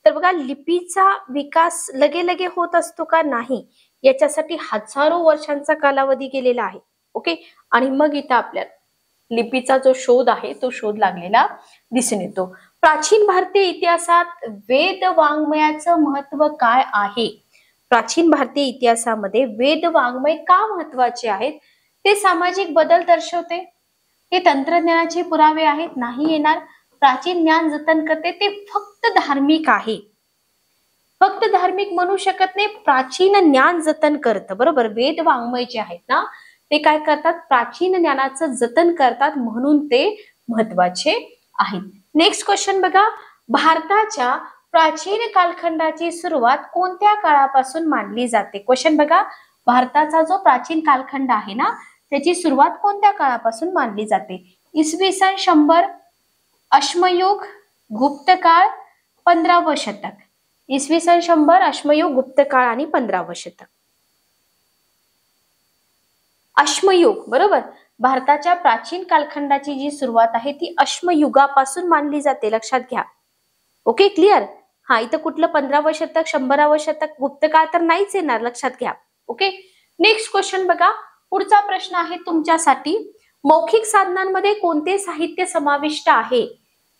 तर बघा, लिपीचा विकास लगे होत असतो का? नाही, याच्यासाठी हजारो वर्षांचा कालावधी गेलेला आहे. ओके, आणि मग इथं आपल्याला लिपीचा जो शोध आहे तो शोध लागलेला दिसून येतो. प्राचीन भारतीय इतिहासात वेद वाङ्मयाचं महत्व काय आहे? प्राचीन भारतीय इतिहासामध्ये वेद वाङ्मय का महत्वाचे आहेत? ते सामाजिक बदल दर्शवते, ते तंत्रज्ञानाचे पुरावे आहेत, नाही येणार. प्राचीन ज्ञान जतन करते, ते फक्त धार्मिक आहे. फक्त धार्मिक म्हणू शकत नाही, प्राचीन ज्ञान जतन करतं, बरोबर. वेद वाङ्मय जे आहेत ना ते काय करतात? प्राचीन ज्ञानाचं जतन करतात, म्हणून ते महत्वाचे आहेत. नेक्स्ट क्वेश्चन बघा. भारताच्या प्राचीन कालखंडाची सुरुवात कोणत्या काळापासून मानली जाते? क्वेश्चन बघा, भारताचा जो प्राचीन कालखंड आहे ना त्याची सुरुवात कोणत्या काळापासून मानली जाते? इसवी सन 100, अश्मयुग, गुप्तकाळ, 15वे शतक. इसवी सन 100, अश्मयुग, गुप्तकाळ आणि 15वे शतक. अश्मयुग, बरोबर. भारताच्या प्राचीन कालखंडाची जी सुरुवात आहे ती अश्मयुगापासून मानली जाते, लक्षात घ्या. Okay, clear. हा, इथं कुठलं 15वे शतक, 100वे शतक, गुप्तकाळ तर नाहीच येणार, लक्षात घ्या. ओके, नेक्स्ट क्वेश्चन बघा. पुढचा प्रश्न आहे तुमच्यासाठी, मौखिक साधनांमध्ये कोणते साहित्य समाविष्ट आहे?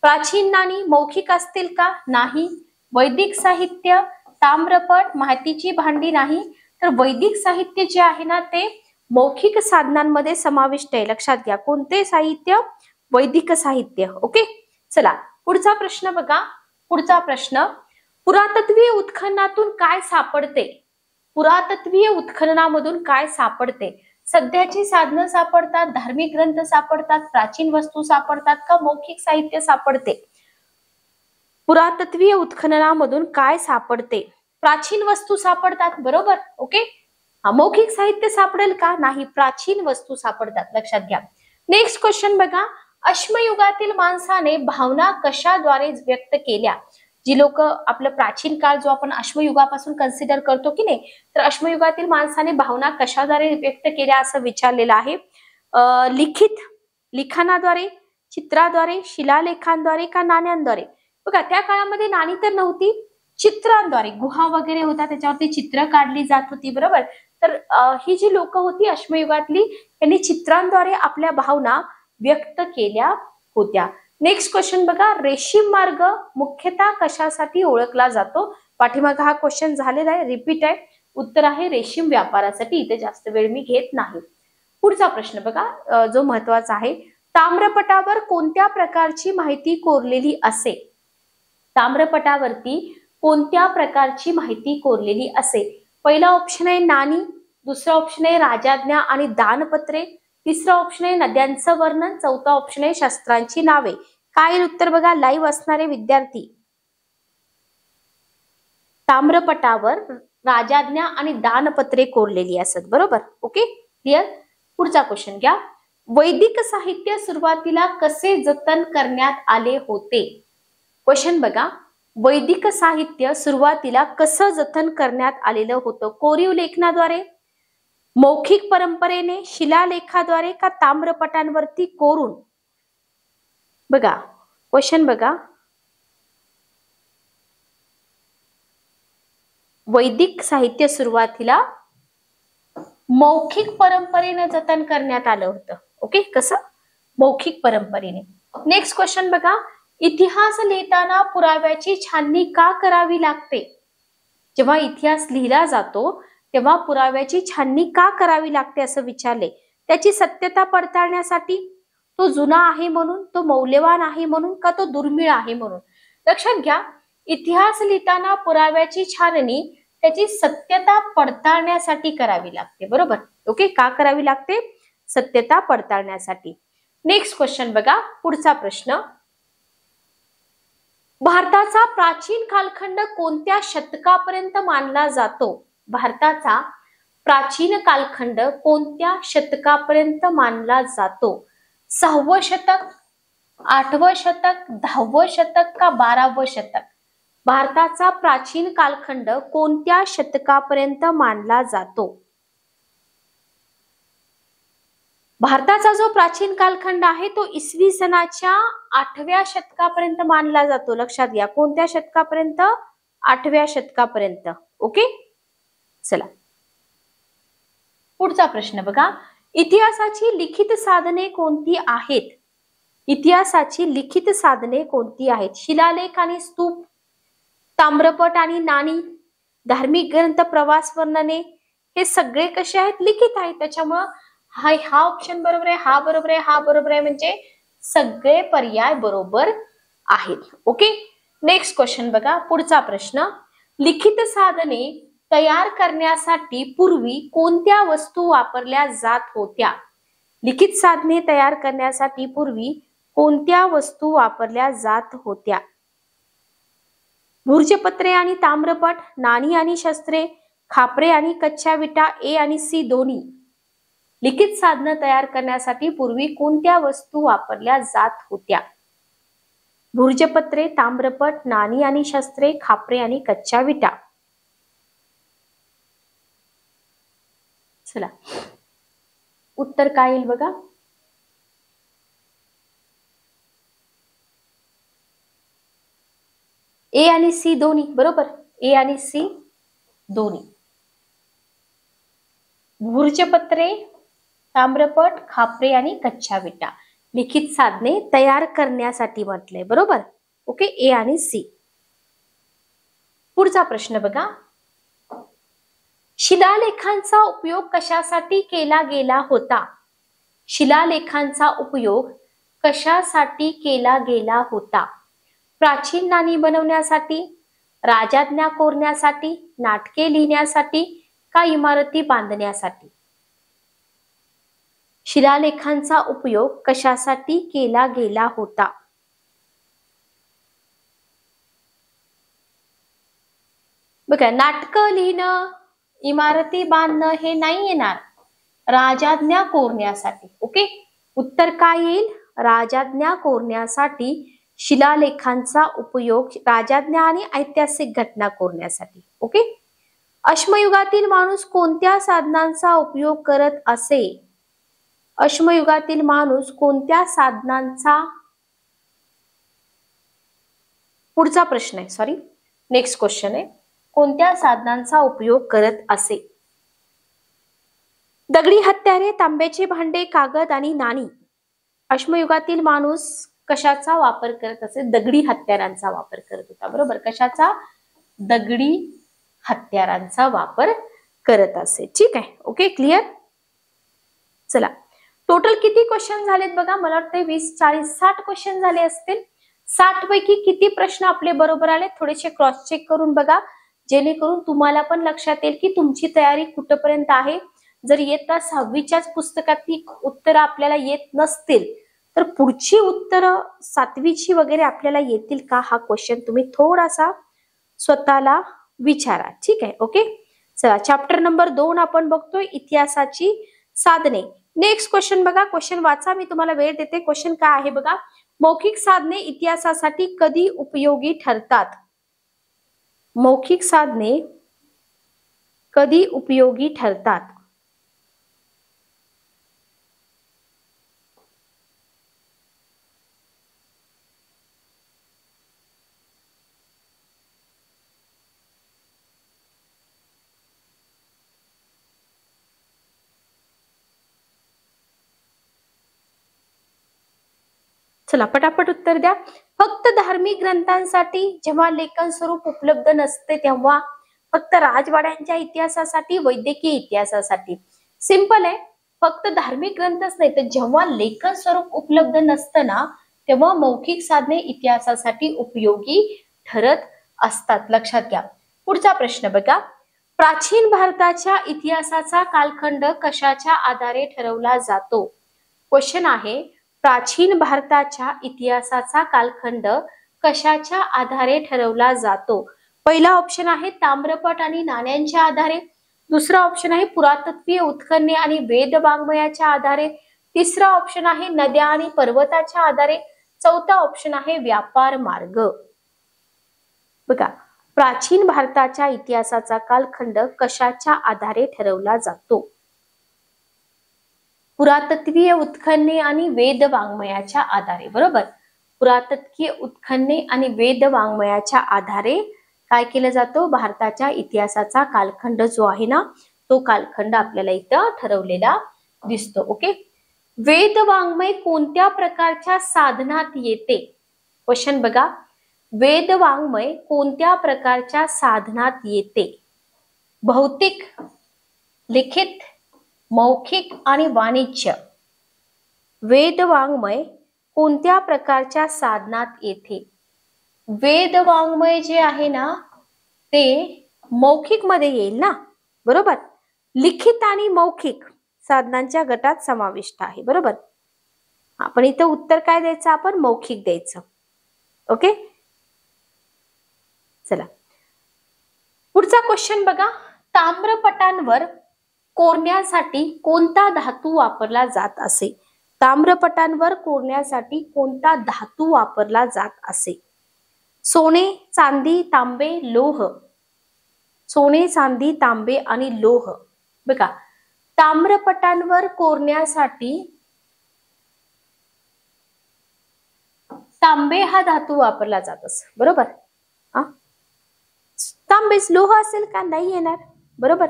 प्राचीन नाणी मौखिक असतील का? नाही. वैदिक साहित्य, ताम्रपट, मातीची भांडी नाही. तर वैदिक साहित्य जे आहे ना ते मौखिक साधनांमध्ये समाविष्ट आहे, लक्षात घ्या. कोणते साहित्य? वैदिक साहित्य. ओके, चला पुढचा प्रश्न बघा. पुढचा प्रश्न, पुरातत्वीय उत्खननातून काय सापडते? पुरातत्वीय उत्खननामधून काय सापडते? सध्याची साधनं सापडतात, धार्मिक ग्रंथ सापडतात, प्राचीन वस्तू सापडतात का मौखिक साहित्य सापडते? पुरातत्वीय उत्खननामधून काय सापडते? प्राचीन वस्तू सापडतात, बरोबर. ओके, मौखिक साहित्य सापडेल का? नाही, प्राचीन वस्तू सापडतात, लक्षात घ्या. नेक्स्ट क्वेश्चन बघा. अश्मयुगातील माणसाने भावना कशाद्वारे व्यक्त केल्या? जी लोक आपलं प्राचीन काळ जो आपण अश्मयुगापासून कन्सिडर करतो की नाही, तर अश्मयुगातील माणसाने भावना कशाद्वारे व्यक्त केल्या असं विचारलेलं आहे. लिखाणाद्वारे, चित्राद्वारे, शिलालेखांद्वारे का नाण्यांद्वारे? बघा, त्या काळामध्ये नाणी तर नव्हती, चित्रांद्वारे, गुहा वगैरे होता त्याच्यावरती चित्र काढली जात होती, बरोबर. तर ही जी लोक होती अश्मयुगातली, त्यांनी चित्रांद्वारे आपल्या भावना व्यक्त केल्या होत्या. नेक्स्ट क्वेश्चन बघा. रेशीम मार्ग मुख्यतः कशासाठी ओळखला जातो? पाठीमागे हा क्वेश्चन झालेला आहे, रिपीट आहे. उत्तर आहे रेशीम व्यापारासाठी. इथे जास्त वेळ मी घेत नाही. पुढचा प्रश्न बघा, जो महत्वाचा आहे. ताम्रपटावर कोणत्या प्रकारची माहिती कोरलेली असे? ताम्रपटावरती कोणत्या प्रकारची माहिती कोरलेली असे? पहिला ऑप्शन आहे नाणी, दुसरा ऑप्शन आहे राजाज्ञा आणि दानपत्रे, तिसरा ऑप्शन आहे नद्यांचं वर्णन, चौथा ऑप्शन आहे शस्त्रांची नावे. काय उत्तर बघा लाईव्ह असणारे विद्यार्थी. ताम्रपटावर राजाज्ञा आणि दानपत्रे कोरलेली असत. बरोबर. Okay, clear. पुढचा क्वेश्चन घ्या. वैदिक साहित्य सुरुवातीला कसे जतन करण्यात आले होते? क्वेश्चन बघा, वैदिक साहित्य सुरुवातीला कसं जतन करण्यात आलेलं होतं? कोरीव लेखनाद्वारे, मौखिक परंपरेने, शिलालेखाद्वारे का ताम्रपटांवरती कोरून? बघा क्वेश्चन बघा, वैदिक साहित्य सुरुवातीला मौखिक परंपरेने जतन करण्यात आलं होतं. ओके, कसं? मौखिक परंपरेने. नेक्स्ट क्वेश्चन बघा, इतिहास लिहिताना पुराव्याची छाननी का करावी लागते? जेव्हा इतिहास लिहिला जातो तेव्हा पुराव्याची छाननी का करावी लागते असं विचारले. त्याची सत्यता पडताळण्यासाठी, तो जुना आहे म्हणून, तो मौल्यवान आहे म्हणून, का तो दुर्मिळ आहे म्हणून? लक्षात घ्या, इतिहास लिहिताना पुराव्याची छाननी त्याची सत्यता पडताळण्यासाठी करावी लागते. बरोबर. ओके, का करावी लागते? सत्यता पडताळण्यासाठी. नेक्स्ट क्वेश्चन बघा, पुढचा प्रश्न. भारताचा प्राचीन कालखंड कोणत्या शतकापर्यंत मानला जातो? भारताचा प्राचीन कालखंड कोणत्या शतकापर्यंत मानला जातो? 6वं शतक, 8वं शतक, 10वं शतक का 12वं शतक? भारताचा प्राचीन कालखंड कोणत्या शतकापर्यंत मानला जातो? भारताचा जो प्राचीन कालखंड आहे तो इसवी सनाच्या 8व्या शतकापर्यंत मानला जातो. लक्षात घ्या, कोणत्या शतकापर्यंत? 8व्या शतकापर्यंत. ओके, चला पुढचा प्रश्न बघा. इतिहासाची लिखित साधने कोणती आहेत? इतिहासाची लिखित साधने कोणती आहेत? शिलालेख आणि स्तूप, ताम्रपट आणि नाणी, धार्मिक ग्रंथ, प्रवास वर्णने, हे सगळे कसे आहेत? लिखित आहेत. त्याच्यामुळं हा ऑप्शन बरोबर आहे, हा बरोबर आहे, हा बरोबर आहे, म्हणजे सगळे पर्याय बरोबर आहेत. ओके, नेक्स्ट क्वेश्चन बघा, पुढचा प्रश्न. लिखित साधने तयार करण्यासाठी पूर्वी कोणत्या वस्तू वापरल्या जात होत्या? लिखित साधने तयार करण्यासाठी पूर्वी कोणत्या वस्तू वापरल्या जात होत्या? भूर्जपत्रे आणि ताम्रपट, नाणी आणि शस्त्रे, खापरे आणि कच्च्या विटा, ए आणि सी दोन्ही. लिखित साधनं तयार करण्यासाठी पूर्वी कोणत्या वस्तू वापरल्या जात होत्या? भूर्जपत्रे, ताम्रपट, नाणी आणि शस्त्रे, खापरे आणि कच्च्या विटा. चला उत्तर काय येईल बघा. ए आणि सी दोन्ही. बरोबर, ए आणि सी दोन्ही. भूर्जपत्रे, ताम्रपट, खापरे आणि कच्च्या विटा लिखित साधने तयार करण्यासाठी म्हटले. बरोबर. ओके, ए आणि सी. पुढचा प्रश्न बघा. शिलालेखांचा उपयोग कशासाठी केला गेला होता? शिलालेखांचा उपयोग कशासाठी केला गेला होता? प्राचीन नाणी बनवण्यासाठी, राजाज्ञा कोरण्यासाठी, नाटके लिहिण्यासाठी का इमारती बांधण्यासाठी? शिलालेखांचा उपयोग कशासाठी केला गेला होता? बघा, नाटकं लिहिणं, इमारती बांधणं हे नाही येणार. राजाज्ञा कोरण्यासाठी. ओके, उत्तर काय येईल? राजाज्ञा कोरण्यासाठी शिलालेखांचा उपयोग, राजाज्ञा आणि ऐतिहासिक घटना कोरण्यासाठी. ओके. अश्मयुगातील माणूस कोणत्या साधनांचा उपयोग करत असे? अश्मयुगातील माणूस कोणत्या साधनांचा, पुढचा प्रश्न आहे, सॉरी नेक्स्ट क्वेश्चन आहे, कोणत्या साधनांचा उपयोग करत असे? दगडी हत्यारे, तांब्याचे भांडे, कागद आणि नाणी. अश्मयुगातील माणूस कशाचा वापर करत असे? दगडी हत्यारांचा वापर करत होता. बरोबर. कशाचा? दगडी हत्यारांचा वापर करत असे. ठीक आहे, ओके, क्लिअर. चला, टोटल किती क्वेश्चन झालेत बघा. मला वाटतं 20, 40, 60 क्वेश्चन झाले असतील. 60 पैकी किती प्रश्न आपले बरोबर आले थोडेसे क्रॉस चेक करून बघा, जेणेकरून तुम्हाला पण लक्षात येईल की तुमची तयारी कुठपर्यंत आहे. जर इयत्ता 6वीच्याच पुस्तकातली उत्तरं आपल्याला येत नसतील तर पुढची उत्तरं 7वीची वगैरे आपल्याला येतील का, हा क्वेश्चन तुम्ही थोडासा स्वतःला विचारा. ठीक आहे, ओके. चला, चॅप्टर नंबर 2 आपण बघतोय, इतिहासाची साधने. नेक्स्ट क्वेश्चन बघा, क्वेश्चन वाचा, मी तुम्हाला वेळ देते. क्वेश्चन काय आहे बघा, मौखिक साधने इतिहासासाठी कधी उपयोगी ठरतात. मौखिक साधने कधी उपयोगी ठरतात. चला, पटापट उत्तर द्या. फक्त धार्मिक ग्रंथांसाठी जेव्हा लेखन स्वरूप उपलब्ध नसते तेव्हा, फक्त राजवाड्यांच्या इतिहासासाठी, वैद्यकीय इतिहासासाठी. सिंपल आहे, फक्त धार्मिक ग्रंथच नाही तर जेव्हा लेखन स्वरूप उपलब्ध नसतं ना तेव्हा मौखिक साधने इतिहासासाठी उपयोगी ठरत असतात. लक्षात घ्या. पुढचा प्रश्न बघा, प्राचीन भारताच्या इतिहासाचा कालखंड कशाच्या आधारे ठरवला जातो. क्वेश्चन आहे, प्राचीन भारताच्या इतिहासाचा कालखंड कशाच्या आधारे ठरवला जातो. पहिला ऑप्शन आहे ताम्रपट आणि नाण्यांच्या आधारे. दुसरा ऑप्शन आहे पुरातत्वीय उत्खनने आणि वेद वाङ्मयाच्या आधारे. तिसरा ऑप्शन आहे नद्या आणि पर्वताच्या आधारे. चौथा ऑप्शन आहे व्यापार मार्ग. बघा, प्राचीन भारताच्या इतिहासाचा कालखंड कशाच्या आधारे ठरवला जातो. पुरातत्वीय उत्खनने आणि वेद वाङ्मयाच्या आधारे. बरोबर, पुरातत्वीय उत्खनने आणि वेद वाङ्मयाच्या आधारे काय केलं जातं, भारताच्या इतिहासाचा कालखंड जो आहे ना तो कालखंड आपल्याला इथं ठरवलेला दिसतो. ओके. वेद वाङ्मय कोणत्या प्रकारच्या साधनात येते. क्वेश्चन बघा, वेद वाङ्मय कोणत्या प्रकारच्या साधनात येते. भौतिक, लिखित, मौखिक आणि वाणिज्य. वेद वाङ्मय कोणत्या प्रकारच्या साधनात येते. वेद वाङ्मय जे आहे ना ते मौखिक मध्ये येईल ना. बरोबर, लिखित आणि मौखिक साधनांच्या गटात समाविष्ट आहे. बरोबर, आपण इथं उत्तर काय द्यायचं, आपण मौखिक द्यायचं. ओके. चला, पुढचा क्वेश्चन बघा, ताम्रपटांवर कोरण्यासाठी कोणता धातू वापरला जात असे. ताम्रपटांवर कोरण्यासाठी कोणता धातू वापरला जात असे. सोने, चांदी, तांबे, लोह. सोने, चांदी, तांबे आणि लोह. बघा, ताम्रपटांवर कोरण्यासाठी तांबे हा धातू वापरला जात असे. बरोबर, तांबेच लोह असेल का, नाही येणार. बरोबर.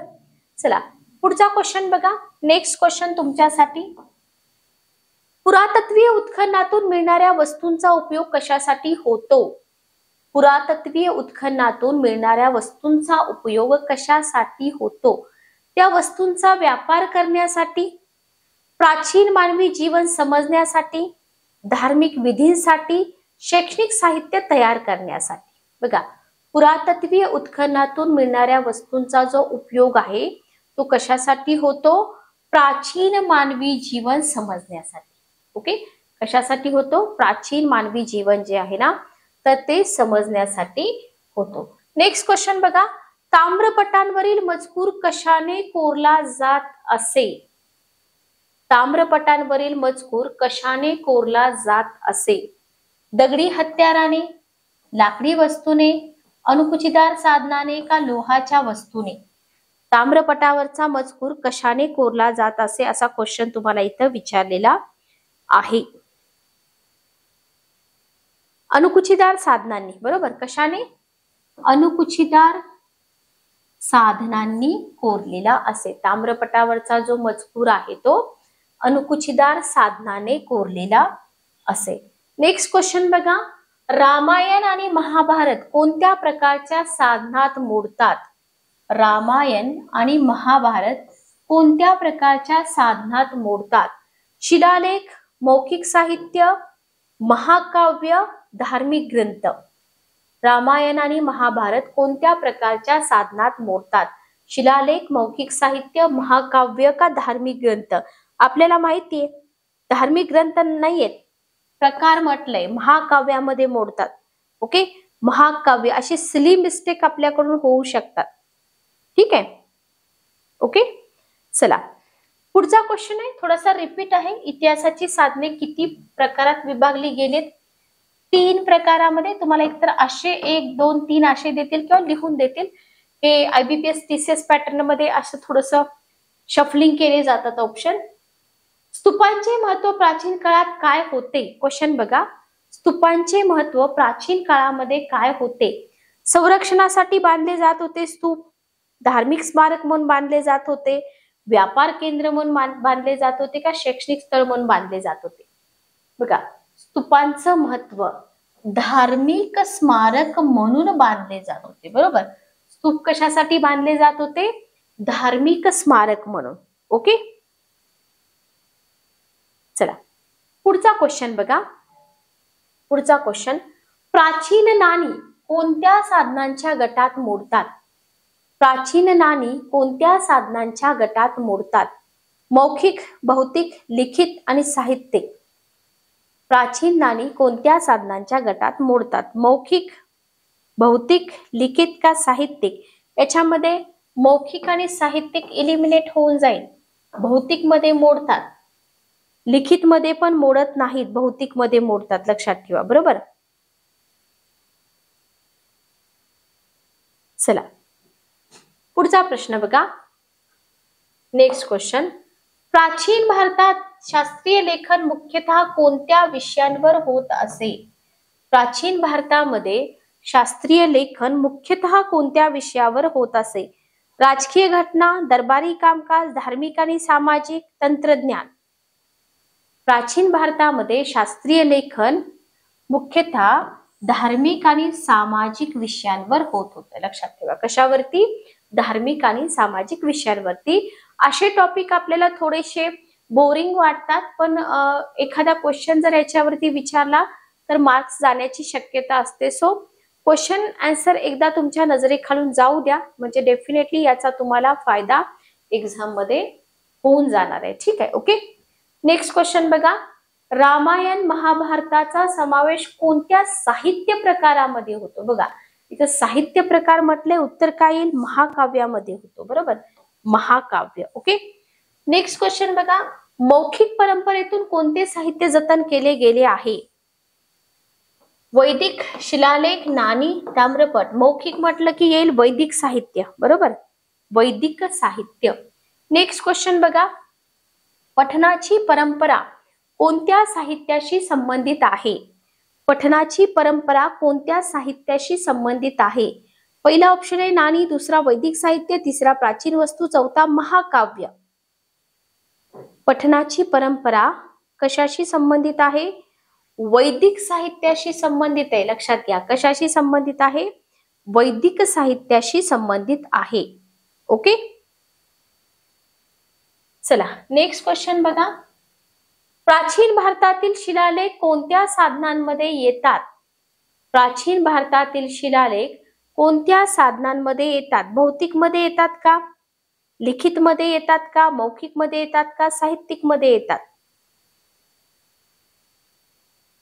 चला, पुढचा क्वेश्चन बघा. नेक्स्ट क्वेश्चन तुमच्यासाठी, पुरातत्वीय उत्खननातून मिळणाऱ्या वस्तूंचा उपयोग कशासाठी होतो. पुरातत्वीय उत्खननातून मिळणाऱ्या वस्तूंचा उपयोग कशासाठी होतो. त्या वस्तूंचा व्यापार करण्यासाठी, प्राचीन मानवी जीवन समजण्यासाठी, धार्मिक विधींसाठी, शैक्षणिक साहित्य तयार करण्यासाठी. बघा, पुरातत्वीय उत्खननातून मिळणाऱ्या वस्तूंचा जो उपयोग आहे तो कशासाठी होतो. प्राचीन मानवी जीवन समजण्यासाठी. ओके, कशासाठी होतो, प्राचीन मानवी जीवन जे आहे ना तर ते समजण्यासाठी होतो. नेक्स्ट क्वेश्चन बघा, ताम्रपटांवरील मजकूर कशाने कोरला जात असे. ताम्रपटांवरील मजकूर कशाने कोरला जात असे. दगडी हत्याराने, लाकडी वस्तूने, अणुकुचीदार साधनाने का लोहाच्या वस्तूने. ताम्रपटावरचा मजकूर कशाने कोरला जात असे असा क्वेश्चन तुम्हाला इथं विचारलेला आहे. अणुकुचीदार साधनांनी. बरोबर, कशाने, अणुकुचीदार साधनांनी कोरलेला असे. ताम्रपटावरचा जो मजकूर आहे तो अणुकुचीदार साधनाने कोरलेला असे. नेक्स्ट क्वेश्चन बघा, रामायण आणि महाभारत कोणत्या प्रकारच्या साधनात मोडतात. रामायण आणि महाभारत कोणत्या प्रकारच्या साधनात मोडतात? शिलालेख, मौखिक साहित्य, महाकाव्य, धार्मिक ग्रंथ. रामायण आणि महाभारत कोणत्या प्रकारच्या साधनात मोडतात? शिलालेख, मौखिक साहित्य, महाकाव्य का धार्मिक ग्रंथ? आपल्याला माहितीये धार्मिक ग्रंथ नाहीयेत, प्रकार म्हटलंय महाकाव्यामध्ये मोडतात. ओके, महाकाव्य. अशी सिली मिस्टेक आपल्याकडून होऊ शकतात. ठीक आहे, ओके. चला पुढचा क्वेश्चन आहे, थोडासा रिपीट आहे. इतिहासाची साधने किती प्रकारात विभागली गेलीत? 3 प्रकारामध्ये. तुम्हाला एकतर असे 1, 2, 3 असे देतील किंवा लिहून देतील. हे IBPS TCS पॅटर्न मध्ये असं थोडस शफलिंग केले जातात ऑप्शन. स्तूपांचे महत्व प्राचीन काळात काय होते? क्वेश्चन बघा, स्तूपांचे महत्व प्राचीन काळामध्ये काय होते? संरक्षणासाठी बांधले जात होते स्तूप, धार्मिक स्मारक म्हणून बांधले जात होते, व्यापार केंद्र म्हणून बांधले जात होते का शैक्षणिक स्थळ म्हणून बांधले जात होते? बघा, स्तूपांचं महत्व धार्मिक स्मारक म्हणून बांधले जात होते. बरोबर, स्तूप कशासाठी बांधले जात होते? धार्मिक स्मारक म्हणून. ओके, चला पुढचा क्वेश्चन बघा. पुढचा क्वेश्चन, प्राचीन नाणी कोणत्या साधनांच्या गटात मोडतात? प्राचीन नाणी कोणत्या साधनांच्या गटात मोडतात? मौखिक, भौतिक, लिखित आणि साहित्यिक. प्राचीन नाणी कोणत्या साधनांच्या गटात मोडतात? मौखिक, भौतिक, लिखित का साहित्यिक? याच्यामध्ये मौखिक आणि साहित्यिक इलिमिनेट होऊन जाईल. भौतिक मध्ये मोडतात, लिखित मध्ये पण मोडत नाहीत, भौतिक मध्ये मोडतात. लक्षात ठेवा. बरोबर, चला पुढचा प्रश्न बघा. नेक्स्ट क्वेश्चन, प्राचीन भारतात शास्त्रीय लेखन मुख्यतः कोणत्या विषयांवर होत असे? प्राचीन भारतामध्ये शास्त्रीय लेखन मुख्यतः कोणत्या विषयावर होत असे? राजकीय घटना, दरबारी कामकाज, धार्मिक आणि सामाजिक, तंत्रज्ञान. प्राचीन भारतामध्ये शास्त्रीय लेखन मुख्यतः धार्मिक आणि सामाजिक विषयांवर होत होते. लक्षात ठेवा. कशावरती? धार्मिक आणि सामाजिक विषयांवरती. असे टॉपिक आपल्याला थोडेसे बोरिंग वाटतात, पण एखादा क्वेश्चन जर याच्यावरती विचारला तर मार्क्स जाण्याची शक्यता असते. सो क्वेश्चन आन्सर एकदा तुमच्या नजरेखालून जाऊ द्या, म्हणजे डेफिनेटली याचा तुम्हाला फायदा एक्झाम मध्ये होऊन जाणार आहे. ठीक आहे, ओके. नेक्स्ट क्वेश्चन बघा. रामायण महाभारताचा समावेश कोणत्या साहित्य प्रकारामध्ये होतो? बघा, इथं साहित्य प्रकार म्हटले, उत्तर काय येईल? महाकाव्यामध्ये होतो. बरोबर, महाकाव्य. ओके. नेक्स्ट क्वेश्चन बघा. मौखिक परंपरेतून कोणते साहित्य जतन केले गेले आहे? वैदिक, शिलालेख, नाणी, ताम्रपट. मौखिक म्हटलं की येईल वैदिक साहित्य. बरोबर, वैदिक साहित्य. नेक्स्ट क्वेश्चन बघा. पठणाची परंपरा कोणत्या साहित्याशी संबंधित आहे? पठणाची परंपरा कोणत्या साहित्याशी संबंधित आहे? पहिला ऑप्शन आहे नाणी, दुसरा वैदिक साहित्य, तिसरा प्राचीन वस्तू, चौथा महाकाव्य. पठणाची परंपरा कशाशी संबंधित आहे? वैदिक साहित्याशी संबंधित आहे. लक्षात घ्या, कशाशी संबंधित आहे? वैदिक साहित्याशी संबंधित आहे. ओके, चला नेक्स्ट क्वेश्चन बघा. प्राचीन भारतातील शिलालेख कोणत्या साधनांमध्ये येतात? प्राचीन भारतातील शिलालेख कोणत्या साधनांमध्ये येतात? भौतिक मध्ये येतात का, लिखित मध्ये येतात का, मौखिक मध्ये येतात का, साहित्यिक मध्ये येतात?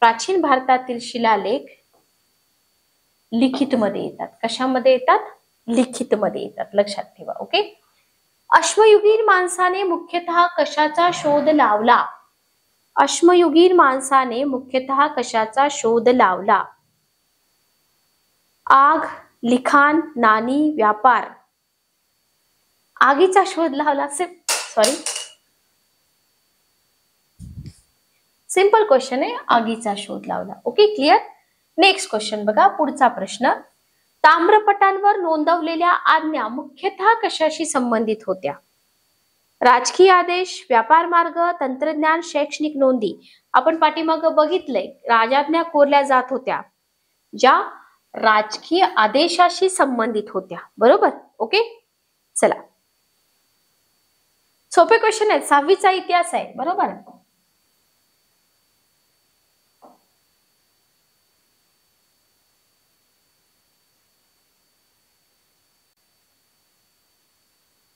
प्राचीन भारतातील शिलालेख लिखित मध्ये येतात. कशामध्ये येतात? लिखित मध्ये येतात. लक्षात ठेवा. ओके. अश्मयुगीन माणसाने मुख्यतः कशाचा शोध लावला? अश्मयुगीन माणसाने मुख्यतः कशाचा शोध लावला? आग, लिखाण, नाणी, व्यापार. आगीचा शोध लावला. सिंपल क्वेश्चन आहे, आगीचा शोध लावला. Okay, clear. नेक्स्ट क्वेश्चन बघा. पुढचा प्रश्न. ताम्रपटांवर नोंदवलेल्या आज्ञा मुख्यतः कशाशी संबंधित होत्या? राजकीय आदेश, व्यापार मार्ग, तंत्रज्ञान, शैक्षणिक नोंदी. आपण पाठीमागे बघितलंय राजाज्ञा कोरल्या जात होत्या ज्या राजकीय आदेशाशी संबंधित होत्या. बरोबर. ओके, चला, सोपे क्वेश्चन आहेत, 6वीचा इतिहास आहे, बरोबर.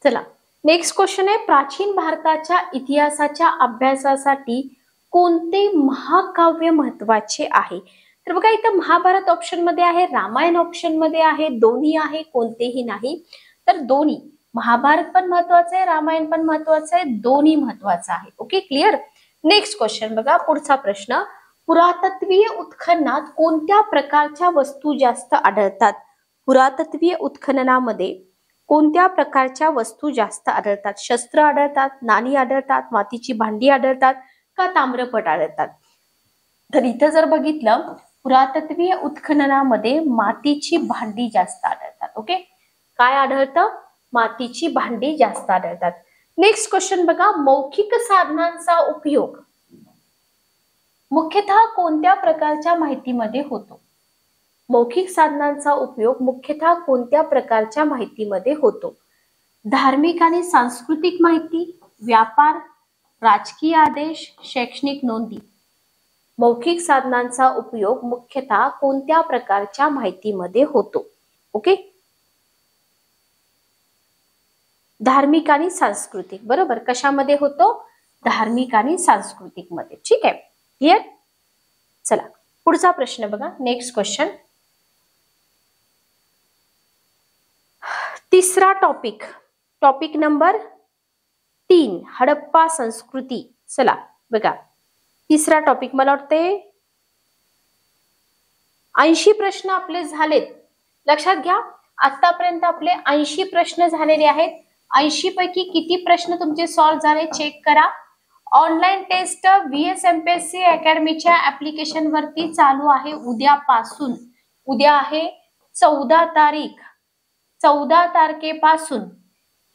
चला, नेक्स्ट क्वेश्चन आहे, प्राचीन भारताच्या इतिहासाच्या अभ्यासासाठी कोणते महाकाव्य महत्वाचे आहे? तर बघा, इथं महाभारत ऑप्शन मध्ये आहे, रामायण ऑप्शन मध्ये आहे, दोन्ही आहे, कोणतेही नाही. तर दोन्ही, महाभारत पण महत्वाचं आहे, रामायण पण महत्वाचं आहे, दोन्ही महत्वाचं आहे. Okay, clear. नेक्स्ट क्वेश्चन बघा, पुढचा प्रश्न, पुरातत्वीय उत्खननात कोणत्या प्रकारच्या वस्तू जास्त आढळतात? पुरातत्वीय उत्खननामध्ये कोणत्या प्रकारच्या वस्तू जास्त आढळतात? शस्त्र आढळतात, नाणी आढळतात, मातीची भांडी आढळतात का ताम्रपट आढळतात? तर इथं जर बघितलं, पुरातत्वीय उत्खननामध्ये मातीची भांडी जास्त आढळतात. ओके, काय आढळतं? मातीची भांडी जास्त आढळतात. नेक्स्ट क्वेश्चन बघा, मौखिक साधनांचा उपयोग मुख्यतः कोणत्या प्रकारच्या माहितीमध्ये होतो? मौखिक साधनांचा उपयोग मुख्यतः कोणत्या प्रकारच्या माहितीमध्ये होतो? धार्मिक आणि सांस्कृतिक माहिती, व्यापार, राजकीय आदेश, शैक्षणिक नोंदी. मौखिक साधनांचा उपयोग मुख्यतः कोणत्या प्रकारच्या माहितीमध्ये होतो? ओके, धार्मिक आणि सांस्कृतिक, बरोबर. कशामध्ये होतो? धार्मिक आणि सांस्कृतिक मध्ये. ठीक आहे, क्लिअर. चला, पुढचा प्रश्न बघा, नेक्स्ट क्वेश्चन, तिसरा टॉपिक, टॉपिक नंबर 3, हडप्पा संस्कृती. चला बघा, तिसरा टॉपिक, मला वाटते 80 प्रश्न आपले झालेत. लक्षात घ्या, आतापर्यंत आपले 80 प्रश्न झालेले आहेत. 80 पैकी किती प्रश्न तुमचे सॉल्व्ह झाले चेक करा. ऑनलाईन टेस्ट VSMPSC अकॅडमीच्या ऍप्लिकेशन वरती चालू आहे उद्यापासून. उद्या आहे 14 तारीख. 14 तारखेपासून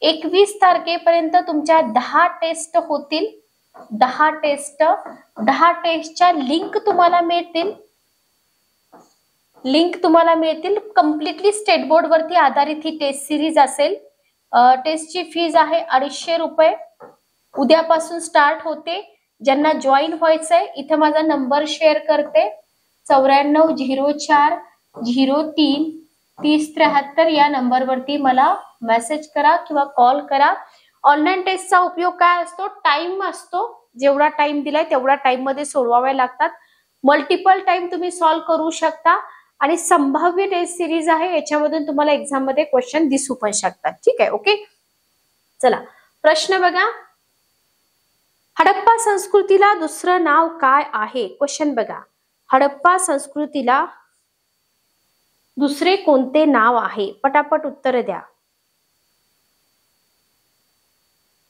21 तारखेपर्यंत तुमच्या 10 टेस्ट होतील. 10 टेस्टच्या लिंक तुम्हाला मिळतील. कम्प्लिटली स्टेट बोर्ड वरती आधारित ही टेस्ट सिरीज असेल. टेस्टची फीज आहे 250 रुपये. उद्यापासून स्टार्ट होते. ज्यांना जॉईन व्हायचंय, इथं माझा नंबर शेअर करते, 9404033073 या नंबरवरती मला मेसेज करा किंवा कॉल करा. ऑनलाईन टेस्टचा उपयोग काय असतो? टाइम असतो. जेवढा टाइम दिलाय तेवढा टाइम मध्ये सोडवावे लागतात. मल्टिपल टाइम तुम्ही सॉल्व्ह करू शकता आणि संभाव्य टेस्ट सिरीज आहे, याच्यामधून तुम्हाला एक्झाम मध्ये क्वेश्चन दिसू पण शकतात. ठीक आहे, ओके. चला, प्रश्न बघा, हडप्पा संस्कृतीला दुसरं नाव काय आहे? क्वेश्चन बघा, हडप्पा संस्कृतीला दुसरे कोणते नाव आहे? पटापट उत्तर द्या.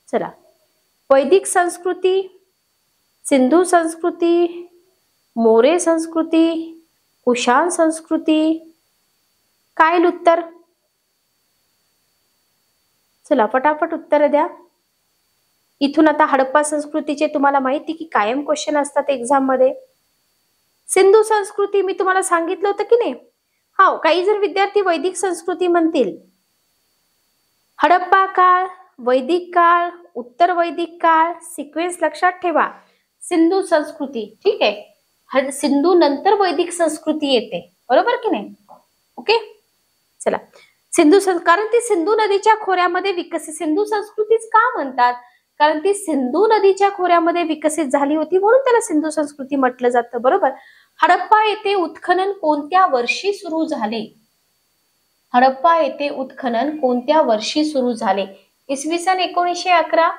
चला, वैदिक संस्कृती, सिंधू संस्कृती, मोरे संस्कृती, कुशाण संस्कृती, काय येईल उत्तर? चला, फटाफट उत्तर द्या. इथून आता हडप्पा संस्कृतीचे तुम्हाला माहिती की कायम क्वेश्चन असतात एक्झाम मध्ये. सिंधू संस्कृती मी तुम्हाला सांगितलं होतं की नाही. हा, काही जर विद्यार्थी वैदिक संस्कृती म्हणतील. हडप्पा काळ, वैदिक काळ, उत्तर वैदिक काळ, सिक्वेन्स लक्षात ठेवा. सिंधू संस्कृती, ठीक आहे. सिंधू नंतर वैदिक संस्कृती येते, बरोबर की नाही? ओके, चला. कारण ती सिंधू नदीच्या खोऱ्यामध्ये विकसित, सिंधू संस्कृतीच का म्हणतात? कारण ती सिंधू नदीच्या खोऱ्यामध्ये विकसित झाली होती, म्हणून त्याला सिंधू संस्कृती म्हटलं जातं, बरोबर. हडप्पा येथे उत्खनन कोणत्या वर्षी सुरू झाले? हडप्पा येथे उत्खनन कोणत्या वर्षी सुरू झाले? इसवी सन 1911,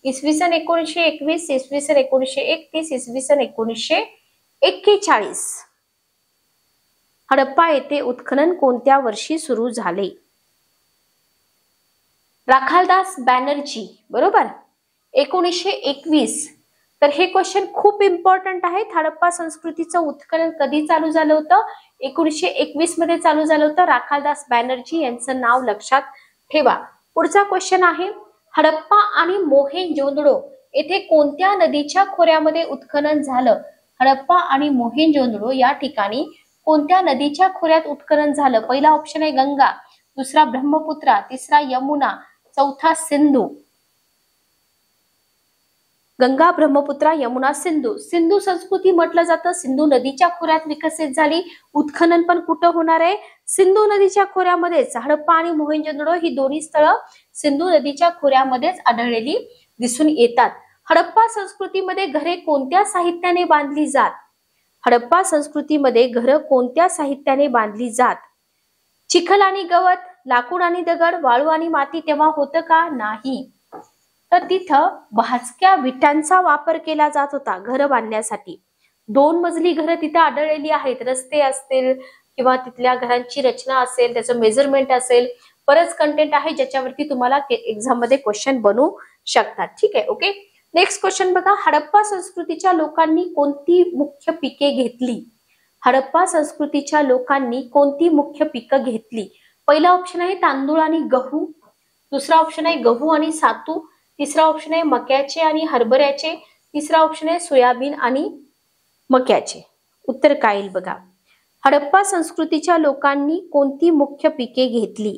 इसवी सन 1921, इसवी सन 1931, इसवी सन 1941. हडप्पा येथे उत्खनन कोणत्या वर्षी सुरू झाले? राखालदास बॅनर्जी, बरोबर, 1921. तर हे क्वेश्चन खूप इम्पॉर्टंट आहे. हडप्पा संस्कृतीचं उत्खनन कधी चालू झालं होतं? 1921 मध्ये चालू झालं होतं. राखालदास बॅनर्जी यांचं नाव लक्षात ठेवा. पुढचा क्वेश्चन आहे, हडप्पा आणि मोहेंजोदडो येथे कोणत्या नदीच्या खोऱ्यामध्ये उत्खनन झालं? हडप्पा आणि मोहेंजोदडो या ठिकाणी कोणत्या नदीच्या खोऱ्यात उत्खनन झालं? पहिला ऑप्शन आहे गंगा, दुसरा ब्रह्मपुत्रा, तिसरा यमुना, चौथा सिंधू, गंगा, ब्रह्मपुत्रा, यमुना, सिंधू. सिंधू संस्कृती म्हटलं जातं. सिंधू नदीच्या खोऱ्यात विकसित झाली. उत्खनन पण कुठं होणार आहे? सिंधू नदीच्या खोऱ्यामध्येच. हडप्पा आणि मोहेंजोदडो ही दोन्ही स्थळं सिंधू नदीच्या खोऱ्यामध्येच आढळलेली दिसून येतात. हडप्पा संस्कृतीमध्ये घरे कोणत्या साहित्याने बांधली जात? हडप्पा संस्कृतीमध्ये घरं कोणत्या साहित्याने बांधली जात? चिखल आणि गवत, लाकूड आणि दगड, वाळू आणि माती तेव्हा होतं का? नाही. तर तिथं भाजक्या विटांचा वापर केला जात होता घरं बांधण्यासाठी. 2 मजली घरं तिथं आढळलेली आहेत. रस्ते असतील किंवा तिथल्या घरांची रचना असेल, त्याचं मेजरमेंट असेल, बरंच कंटेंट आहे ज्याच्यावरती तुम्हाला एक्झाम मध्ये क्वेश्चन बनवू शकतात. ठीक आहे, ओके. नेक्स्ट क्वेश्चन बघा. हडप्पा संस्कृतीच्या लोकांनी कोणती मुख्य पिके घेतली? हडप्पा संस्कृतीच्या लोकांनी कोणती मुख्य पिकं घेतली? पहिला ऑप्शन आहे तांदूळ आणि गहू, दुसरा ऑप्शन आहे गहू आणि सातू, तिसरा ऑप्शन आहे मक्याचे आणि हरभऱ्याचे, तिसरा ऑप्शन आहे सोयाबीन आणि मक्याचे. उत्तर काय येईल बघा. हडप्पा संस्कृतीच्या लोकांनी कोणती मुख्य पिके घेतली?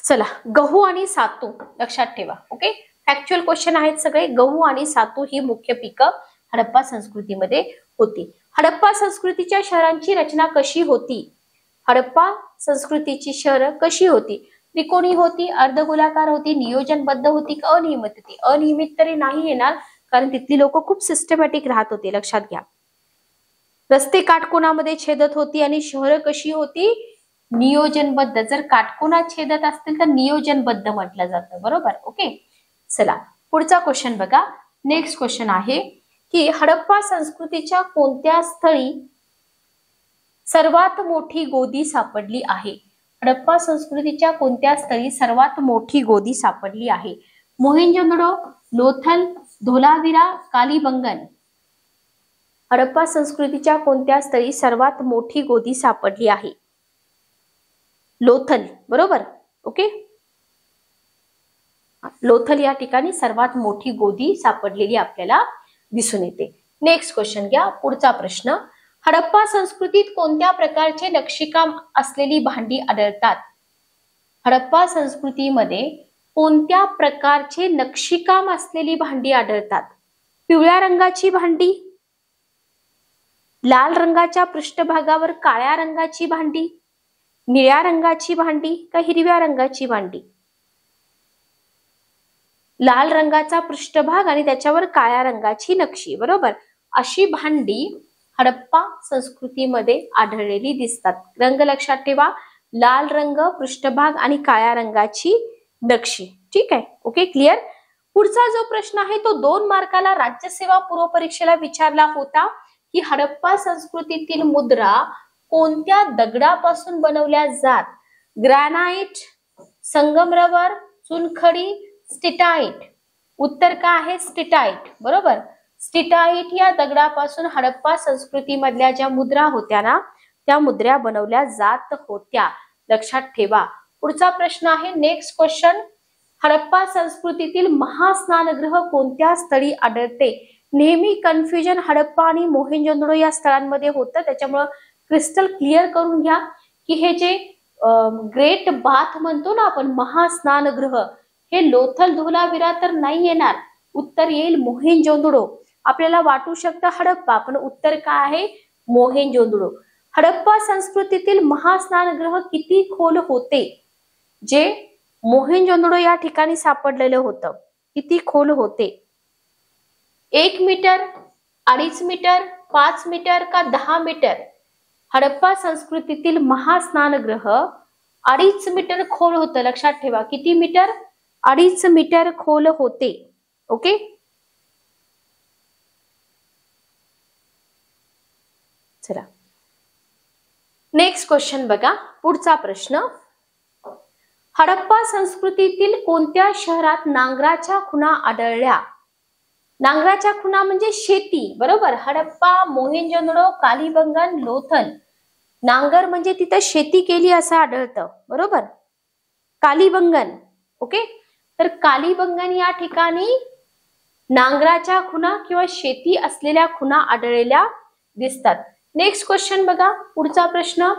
चला, गहू आणि सातू लक्षात ठेवा. ओके, फॅक्च्युअल क्वेश्चन आहेत सगळे. गहू आणि सातू ही मुख्य पिकं हडप्पा संस्कृतीमध्ये होती. हडप्पा संस्कृतीच्या शहरांची रचना कशी होती? हडप्पा संस्कृतीची शहरं कशी होती? त्रिकोणी होती, अर्धगोलाकार होती, नियोजनबद्ध होती का अनियमित होती? अनियमित तरी नाही येणार, कारण तिथली लोक खूप सिस्टमॅटिक राहत होते. लक्षात घ्या. रस्ते काटकोनामध्ये छेदत होती आणि शहरं कशी होती? नियोजनबद्ध. जर काटकोनात छेदत असतील तर नियोजनबद्ध म्हटलं जातं. बरोबर, ओके. चला, पुढचा क्वेश्चन बघा. नेक्स्ट क्वेश्चन आहे की हडप्पा संस्कृतीच्या कोणत्या स्थळी सर्वात मोठी गोदी सापडली आहे? हडप्पा संस्कृतीच्या कोणत्या स्थळी सर्वात मोठी गोदी सापडली आहे? मोहेंजोदडो, लोथल, धोलावीरा, कालीबंगन. हडप्पा संस्कृतीच्या कोणत्या स्थळी सर्वात मोठी गोदी सापडली आहे? लोथल, बरोबर, ओके. लोथल या ठिकाणी सर्वात मोठी गोदी सापडलेली आपल्याला दिसून येते. नेक्स्ट क्वेश्चन घ्या. पुढचा प्रश्न. हडप्पा संस्कृतीत कोणत्या प्रकारचे नक्षीकाम असलेली भांडी आढळतात? हडप्पा संस्कृतीमध्ये कोणत्या प्रकारचे नक्षीकाम असलेली भांडी आढळतात? पिवळ्या रंगाची भांडी, लाल रंगाच्या पृष्ठभागावर काळ्या रंगाची भांडी, निळ्या रंगाची भांडी का हिरव्या रंगाची भांडी? लाल रंगाचा पृष्ठभाग आणि त्याच्यावर काळ्या रंगाची नक्षी, बरोबर. अशी भांडी हडप्पा संस्कृतीमध्ये आढळलेली दिसतात. रंग लक्षात ठेवा. लाल रंग पृष्ठभाग आणि काळ्या रंगाची नक्षी. ठीक आहे, ओके, क्लिअर. पुढचा जो प्रश्न आहे तो 2 मार्काला राज्यसेवा पूर्व परीक्षेला विचारला होता की हडप्पा संस्कृतीतील मुद्रा कोणत्या दगडापासून बनवल्या जात? ग्रॅनाइट, संगमरवर, चुनखडी, स्टिटाईट. उत्तर काय आहे? स्टिटाईट, बरोबर. स्टिटाईट या दगडापासून हडप्पा संस्कृतीमधल्या ज्या मुद्रा होत्या ना, त्या मुद्रा बनवल्या जात होत्या. लक्षात ठेवा. पुढचा प्रश्न आहे नेक्स्ट क्वेश्चन. हडप्पा संस्कृतीतील महास्नानगृह कोणत्या स्थळी आढळते? नेहमी कन्फ्युजन हडप्पा आणि मोहेंजोदडो या स्थळांमध्ये होतं, त्याच्यामुळे क्रिस्टल क्लिअर करून घ्या की हे जे ग्रेट बाथ म्हणतो ना आपण, महास्नानगृह, हे लोथल, धोलावीरा तर नाही येणार. उत्तर येईल मोहेंजोदडो. आपल्याला वाटू शकतं हडप्पा, पण उत्तर काय आहे? मोहेंजोदडो. हडप्पा संस्कृतीतील महास्नानगृह किती खोल होते? जे मोहेंजोदडो या ठिकाणी सापडलेलं होतं, किती खोल होते? 1 मीटर, 2.5 मीटर, 5 मीटर का 10 मीटर? हडप्पा संस्कृतीतील महास्नानगृह 2.5 मीटर खोल होतं. लक्षात ठेवा. किती मीटर? 2.5 मीटर खोल होते. ओके. चला, नेक्स्ट क्वेश्चन बघा. पुढचा प्रश्न. हडप्पा संस्कृतीतील कोणत्या शहरात नांगराच्या खुणा आढळल्या? नांगराच्या खुणा म्हणजे शेती, बरोबर. हडप्पा, मोहेंजोदडो, कालीबंगन, लोथल. नांगर म्हणजे तिथं शेती केली असं आढळतं, बरोबर. कालीबंगन, ओके. तर कालीबंगन या ठिकाणी नांगराच्या खुणा किंवा शेती असलेल्या खुणा आढळलेल्या दिसतात. नेक्स्ट क्वेश्चन बघा. पुढचा प्रश्न.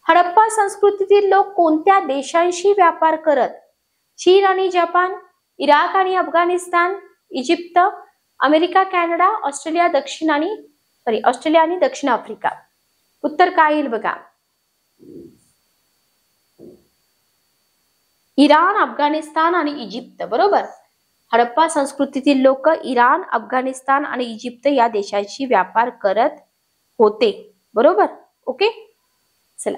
हडप्पा संस्कृतीतील लोक कोणत्या देशांशी व्यापार करत? चीन आणि जपान, इराक आणि Afghanistan, Egypt, America, Canada, Australia आणि दक्षिण आफ्रिका. उत्तर काय येईल बघा. इराण, अफगाणिस्तान आणि इजिप्त. बरोबर. हडप्पा संस्कृतीतील लोक इराण, अफगाणिस्तान आणि इजिप्त या देशांशी व्यापार करत होते. बरोबर. ओके. चला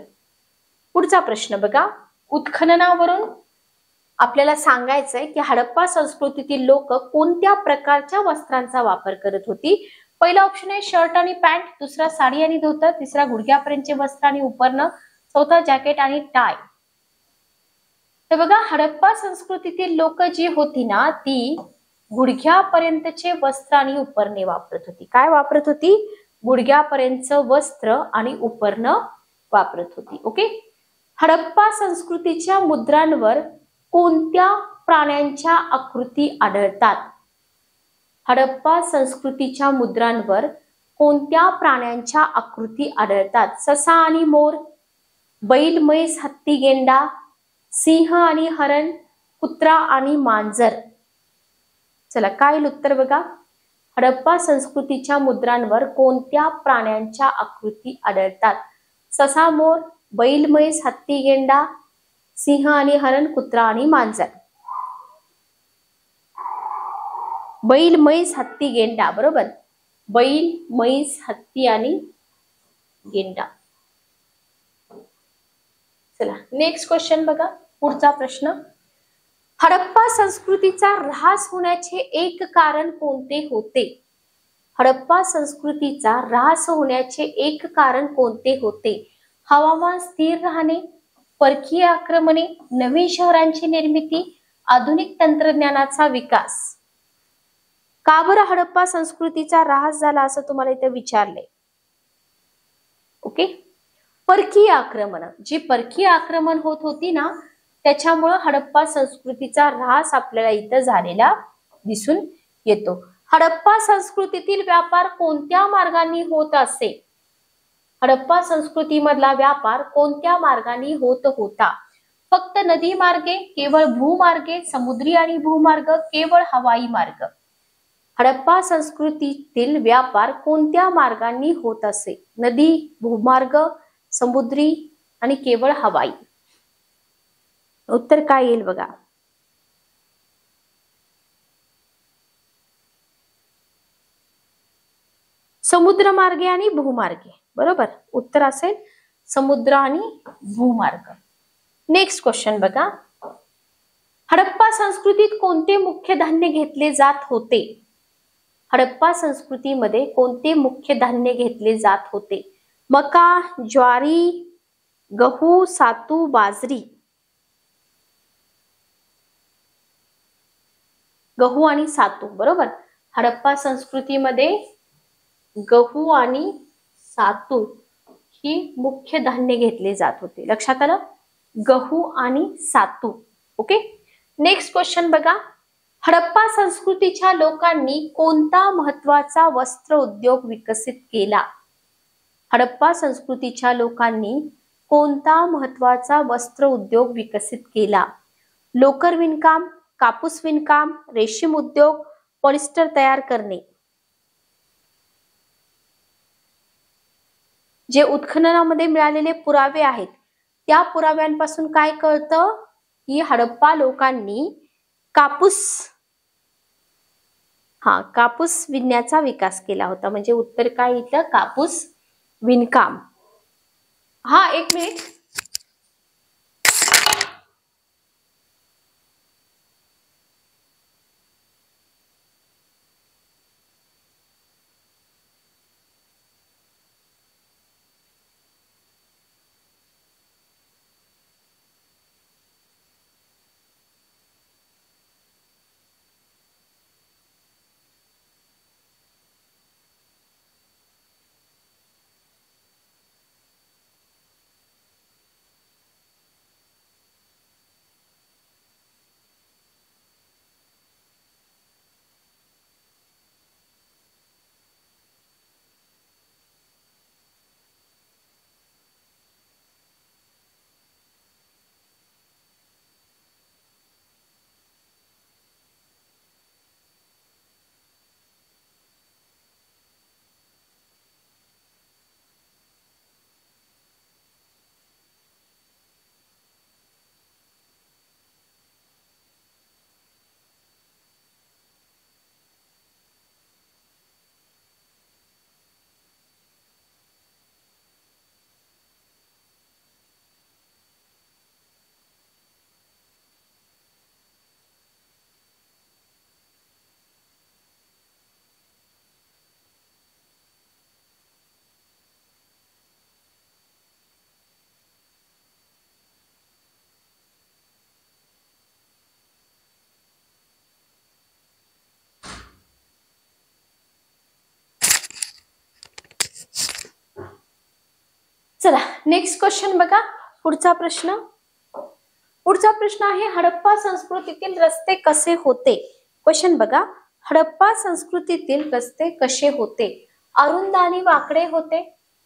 पुढचा प्रश्न बघा. उत्खननावरून आपल्याला सांगायचंय की हडप्पा संस्कृतीतील लोक कोणत्या प्रकारच्या वस्त्रांचा वापर करत होती. पहिला ऑप्शन आहे शर्ट आणि पॅन्ट, दुसरा साडी आणि धोतर, तिसरा गुडघ्यापर्यंतचे वस्त्र आणि उपरणं, चौथा जॅकेट आणि टाय. तर बघा हडप्पा संस्कृतीतील लोक जी होती ना ती गुडघ्यापर्यंतचे वस्त्र आणि उपरणे वापरत होती. काय वापरत होती? गुडघ्यापर्यंतचं वस्त्र आणि उपरणं वापरत होती. ओके. हडप्पा संस्कृतीच्या मुद्रांवर कोणत्या प्राण्यांच्या आकृती आढळतात? हडप्पा संस्कृतीच्या मुद्रांवर कोणत्या प्राण्यांच्या आकृती आढळतात? ससा आणि मोर, बैल, म्हैस, हत्ती, गेंडा, सिंह आणि हरण, कुत्रा आणि मांजर. चला काय उत्तर बघा. हडप्पा संस्कृतीच्या मुद्रांवर कोणत्या प्राण्यांच्या आकृती आढळतात? ससा, मोर, बैल, म्हैस, हत्ती, गेंडा, सिंह आणि हरण, कुत्रा आणि मांजर. बैल, म्हैस, हत्ती, गेंडा. बरोबर. बैल, म्हैस, हत्ती आणि गेंडा. चला नेक्स्ट क्वेश्चन बघा. पुढचा प्रश्न. हडप्पा संस्कृतीचा ऱ्हास होण्याचे एक कारण कोणते होते? हडप्पा संस्कृतीचा ऱ्हास होण्याचे एक कारण कोणते होते? हवामान स्थिर राहणे, परकीय आक्रमणे, नवीन शहरांची निर्मिती, आधुनिक तंत्रज्ञानाचा विकास. का बरं हडप्पा संस्कृतीचा ऱ्हास झाला असं तुम्हाला इथे विचारले. ओके. परकीय आक्रमण, जी परकीय आक्रमण होत होती ना त्याच्यामुळे हडप्पा संस्कृतीचा ऱ्हास आपल्याला इथं झालेला दिसून येतो. हडप्पा संस्कृतीतील व्यापार कोणत्या मार्गाने होत असे? हडप्पा संस्कृतीमधला व्यापार कोणत्या मार्गाने होत होता? फक्त नदी मार्गे, केवळ भूमार्गे, समुद्री आणि भूमार्ग, केवळ हवाई मार्ग. हडप्पा संस्कृतीतील व्यापार कोणत्या मार्गाने होत असे? नदी, भूमार्ग, समुद्री आणि केवळ हवाई. उत्तर काय येईल बघा. समुद्रमार्गे आणि भूमार्गे. बरोबर. उत्तर असेल समुद्र आणि भूमार्ग. नेक्स्ट क्वेश्चन बघा. हडप्पा संस्कृतीत कोणते मुख्य धान्य घेतले जात होते? हडप्पा संस्कृतीमध्ये कोणते मुख्य धान्य घेतले जात होते? मका, ज्वारी, गहू, सातू, बाजरी. गहू आणि सातू. बरोबर. हडप्पा संस्कृतीमध्ये गहू आणि सातू ही मुख्य धान्य घेतले जात होते. लक्षात आलं. गहू आणि सातू. ओके. नेक्स्ट क्वेश्चन बघा. हडप्पा संस्कृतीच्या लोकांनी कोणता महत्वाचा वस्त्र उद्योग विकसित केला? हडप्पा संस्कृतीच्या लोकांनी कोणता महत्वाचा वस्त्र उद्योग विकसित केला? लोकर विणकाम, कापूस विणकाम, रेशीम उद्योग, पॉलिस्टर तयार करणे. जे उत्खननामध्ये मिळालेले पुरावे आहेत त्या पुराव्यांपासून काय कळतं की हडप्पा लोकांनी कापूस विणण्याचा विकास केला होता. म्हणजे उत्तर काय इथं? कापूस विणकाम. एक मिनिट. चला नेक्स्ट क्वेश्चन बघा. पुढचा प्रश्न आहे हडप्पा संस्कृतीतील रस्ते कसे होते. क्वेश्चन बघा. हडप्पा संस्कृतीतील रस्ते कसे होते. अरुंद आणि वाकडे होते,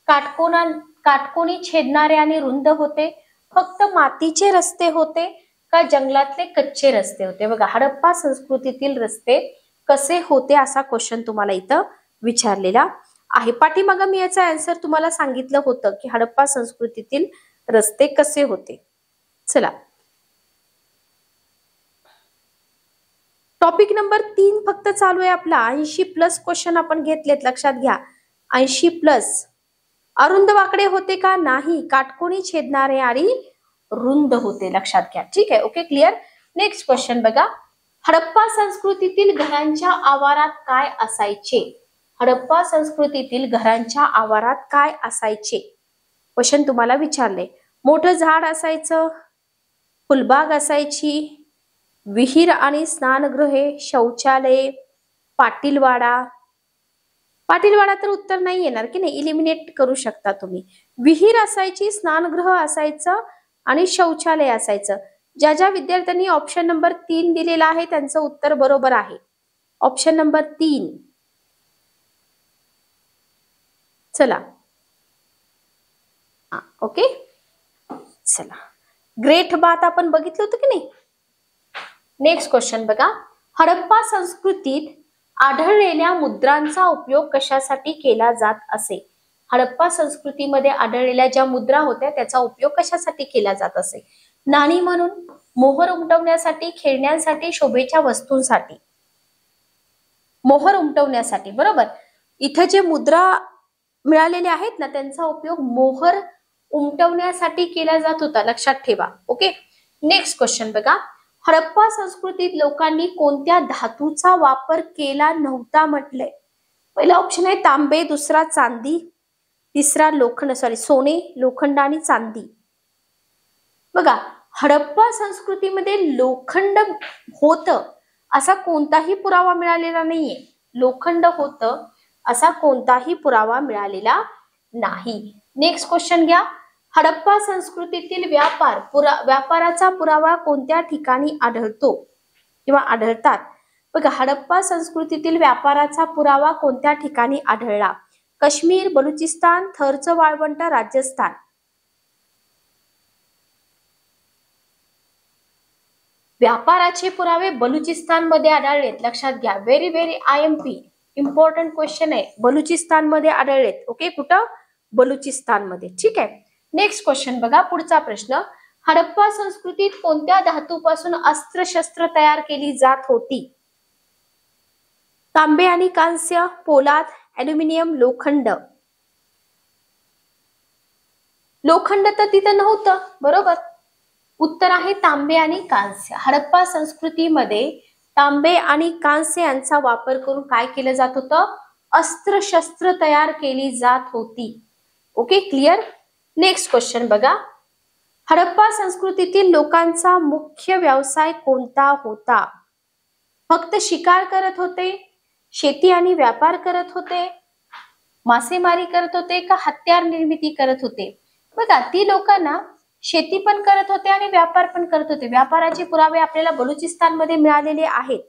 काटकोनी छेदणारे आणि रुंद होते, फक्त मातीचे रस्ते होते का जंगलातले कच्चे रस्ते होते. बघा हडप्पा संस्कृतीतील रस्ते कसे होते असा क्वेश्चन तुम्हाला इथं विचारलेला आहे. पाठीमागे मी याचा आन्सर तुम्हाला सांगितलं होतं की हडप्पा संस्कृतीतील रस्ते कसे होते. चला टॉपिक नंबर 3 फक्त चालू आहे आपला. 80+ क्वेश्चन आपण घेतलेत, लक्षात घ्या. 80+. अरुंद वाकडे होते का. नाही. काटकोनी छेदणारे आणि रुंद होते, लक्षात घ्या. ठीक आहे. Okay clear. नेक्स्ट क्वेश्चन बघा. हडप्पा संस्कृतीतील घरांच्या आवारात काय असायचे. हडप्पा संस्कृतीतील घरांच्या आवारात काय असायचे. क्वेश्चन तुम्हाला विचारले. मोठं झाड असायचं, फुलबाग असायची, विहीर आणि स्नानगृहे, शौचालय, पाटीलवाडा तर उत्तर नाही येणार की नाही, इलिमिनेट करू शकता तुम्ही. विहीर असायची, स्नानगृह असायचं आणि शौचालय असायचं. ज्या ज्या विद्यार्थ्यांनी ऑप्शन नंबर 3 दिलेला आहे त्यांचं उत्तर बरोबर आहे. Option number 3. चला ओके. चला ग्रेट बात आपण बघितलं होतं की नाही. नेक्स्ट क्वेश्चन बघा. हडप्पा संस्कृतीत आढळलेल्या मुद्रांचा उपयोग कशासाठी केला जात असे. हडप्पा संस्कृतीमध्ये आढळलेल्या ज्या मुद्रा होत्या त्याचा उपयोग कशासाठी केला जात असे. नाणी म्हणून, मोहर उमटवण्यासाठी, खेळण्यासाठी, शोभेच्या वस्तूंसाठी. मोहर उमटवण्यासाठी, बरोबर. इथे जे मुद्रा मिळालेल्या आहेत ना त्यांचा उपयोग मोहर उमटवण्यासाठी केला जात होता, लक्षात ठेवा. ओके. नेक्स्ट क्वेश्चन बघा. हडप्पा संस्कृतीत लोकांनी कोणत्या धातूचा वापर केला नव्हता म्हटलंय. पहिला ऑप्शन आहे तांबे, दुसरा चांदी, तिसरा सोने, लोखंड आणि चांदी. बघा हडप्पा संस्कृतीमध्ये लोखंड होतं असा कोणताही पुरावा मिळालेला नाहीये. लोखंड होतं असा कोणताही पुरावा मिळालेला नाही. नेक्स्ट क्वेश्चन घ्या. हडप्पा संस्कृतीतील व्यापाराचा पुरावा कोणत्या ठिकाणी आढळतो किंवा आढळतात. बघा हडप्पा संस्कृतीतील व्यापाराचा पुरावा कोणत्या ठिकाणी आढळला. काश्मीर, बलुचिस्तान, थरचं वाळवंट, राजस्थान. व्यापाराचे पुरावे बलुचिस्तान मध्ये आढळलेत, लक्षात घ्या. Very very IMP important question आहे. बलुचिस्तान मध्ये आढळलेत. ओके. कुठं. बलुचिस्तान मध्ये. ठीक आहे. नेक्स्ट क्वेश्चन बघा. पुढचा प्रश्न. हडप्पा संस्कृतीत कोणत्या धातूपासून अस्त्रशस्त्र तयार केली जात होती. तांबे आणि कांस्य, पोलाद, ॲल्युमिनियम, लोखंड. लोखंड तर तिथं नव्हतं, बरोबर. उत्तर आहे तांबे आणि कांस्य. हडप्पा संस्कृतीमध्ये तांबे आणि कांस्य यांचा वापर करून काय केलं जात होतं. अस्त्रशस्त्र तयार केली जात होती. Okay clear. नेक्स्ट क्वेश्चन बघा. हडप्पा संस्कृतीतील लोकांचा मुख्य व्यवसाय कोणता होता. फक्त शिकार करत होते, शेती आणि व्यापार करत होते, मासेमारी करत होते का हत्यार निर्मिती करत होते. बघा ती लोकांना शेती पण करत होते आणि व्यापार पण करत होते. व्यापाराचे पुरावे आपल्याला बलुचिस्तान मध्ये मिळालेले आहेत.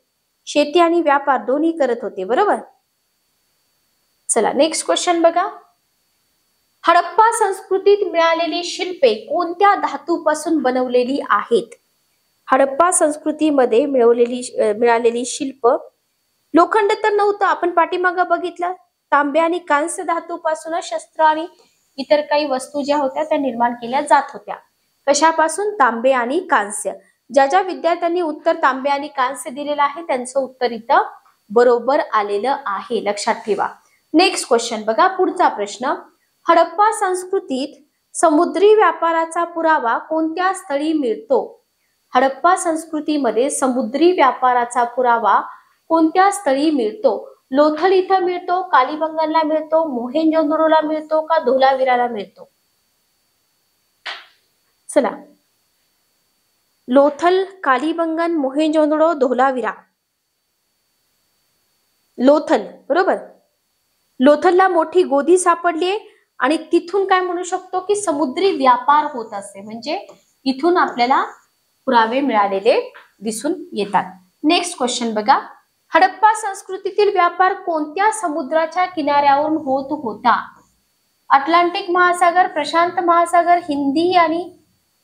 शेती आणि व्यापार दोन्ही करत होते, बरोबर. चला नेक्स्ट क्वेश्चन बघा. हडप्पा संस्कृतीत मिळालेली शिल्पे कोणत्या धातूपासून बनवलेली आहेत. हडप्पा संस्कृतीमध्ये मिळालेली शिल्प. लोखंड तर नव्हतं, आपण पाठीमागं बघितलं. तांबे आणि कांस्य धातूपासून शस्त्र आणि इतर काही वस्तू ज्या होत्या त्या निर्माण केल्या जात होत्या. कशापासून. तांबे आणि कांस्य. ज्या ज्या विद्यार्थ्यांनी उत्तर तांबे आणि कांस्य दिलेलं आहे त्यांचं उत्तर इथं बरोबर आलेलं आहे, लक्षात ठेवा. नेक्स्ट क्वेश्चन बघा. पुढचा प्रश्न. हडप्पा संस्कृतीत समुद्री व्यापाराचा पुरावा कोणत्या स्थळी मिळतो. हडप्पा संस्कृतीमध्ये समुद्री व्यापाराचा पुरावा कोणत्या स्थळी मिळतो. लोथल इथं मिळतो, कालीबंगनला मिळतो, मोहेंजोदडोला मिळतो का धोलावीराला मिळतो. चला लोथल, कालीबंगन, मोहेंजोदडो, धोलावीरा. लोथल, बरोबर. लोथलला मोठी गोदी सापडलीये आणि तिथून काय म्हणू शकतो की समुद्री व्यापार होत असते, म्हणजे इथून आपल्याला पुरावे मिळालेले दिसून येतात. नेक्स्ट क्वेश्चन बघा, हडप्पा संस्कृतीतील व्यापार कोणत्या समुद्राच्या किनाऱ्यावरून होत होता? अटलांटिक महासागर, प्रशांत महासागर, हिंदी आणि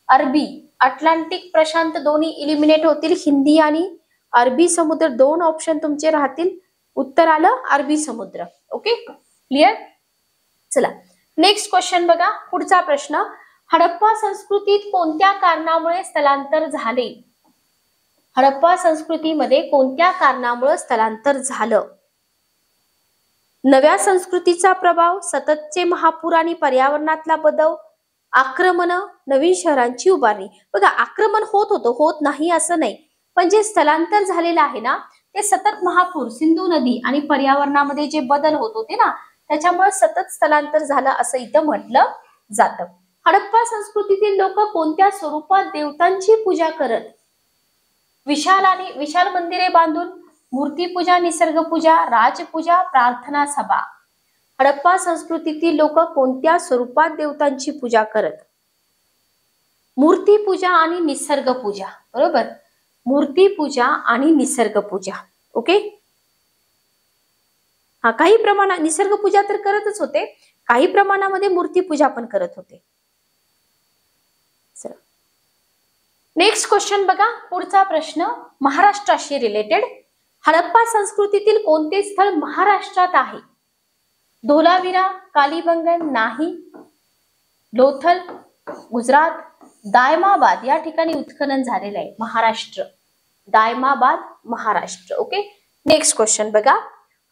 अरबी. अटलांटिक प्रशांत दोन्ही इलिमिनेट होतील, हिंदी आणि अरबी समुद्र दोन ऑप्शन तुमचे राहतील. उत्तर आलं अरबी समुद्र. Okay, clear. चला नेक्स्ट क्वेश्चन बघा, पुढचा प्रश्न, हडप्पा संस्कृतीत कोणत्या कारणामुळे स्थलांतर झाले? हडप्पा संस्कृतीमध्ये कोणत्या कारणामुळे स्थलांतर झालं? नव्या संस्कृतीचा प्रभाव, सततचे महापूर आणि पर्यावरणातला बदल, आक्रमण, नवीन शहरांची उभारणी. बघा आक्रमण होत होतं, होत नाही असं नाही, पण जे स्थलांतर झालेलं आहे ना ते सतत महापूर, सिंधू नदी आणि पर्यावरणामध्ये जे बदल होत होते ना त्याच्यामुळे सतत स्थलांतर झालं असं इथं म्हटलं जातं. हडप्पा संस्कृतीतील लोक कोणत्या स्वरूपात देवतांची पूजा करत? विशाल मंदिरे बांधून, मूर्तीपूजा, निसर्गपूजा, राजपूजा, प्रार्थना सभा. हडप्पा संस्कृतीतील लोक कोणत्या स्वरूपात देवतांची पूजा करत? मूर्तीपूजा आणि निसर्गपूजा. बरोबर, मूर्तीपूजा आणि निसर्गपूजा. ओके, हा काही प्रमाणात निसर्गपूजा तर करतच होते, काही प्रमाणामध्ये मूर्तीपूजा पण करत होते. नेक्स्ट क्वेश्चन बघा, पुढचा प्रश्न महाराष्ट्राशी रिलेटेड. हडप्पा संस्कृतीतील कोणते स्थळ महाराष्ट्रात आहे? धोलावीरा, कालीबंगन नाही, लोथल, गुजरात, दायमाबाद या ठिकाणी उत्खनन झालेलं आहे. Maharashtra, Daimabad Maharashtra. Okay, next question बघा,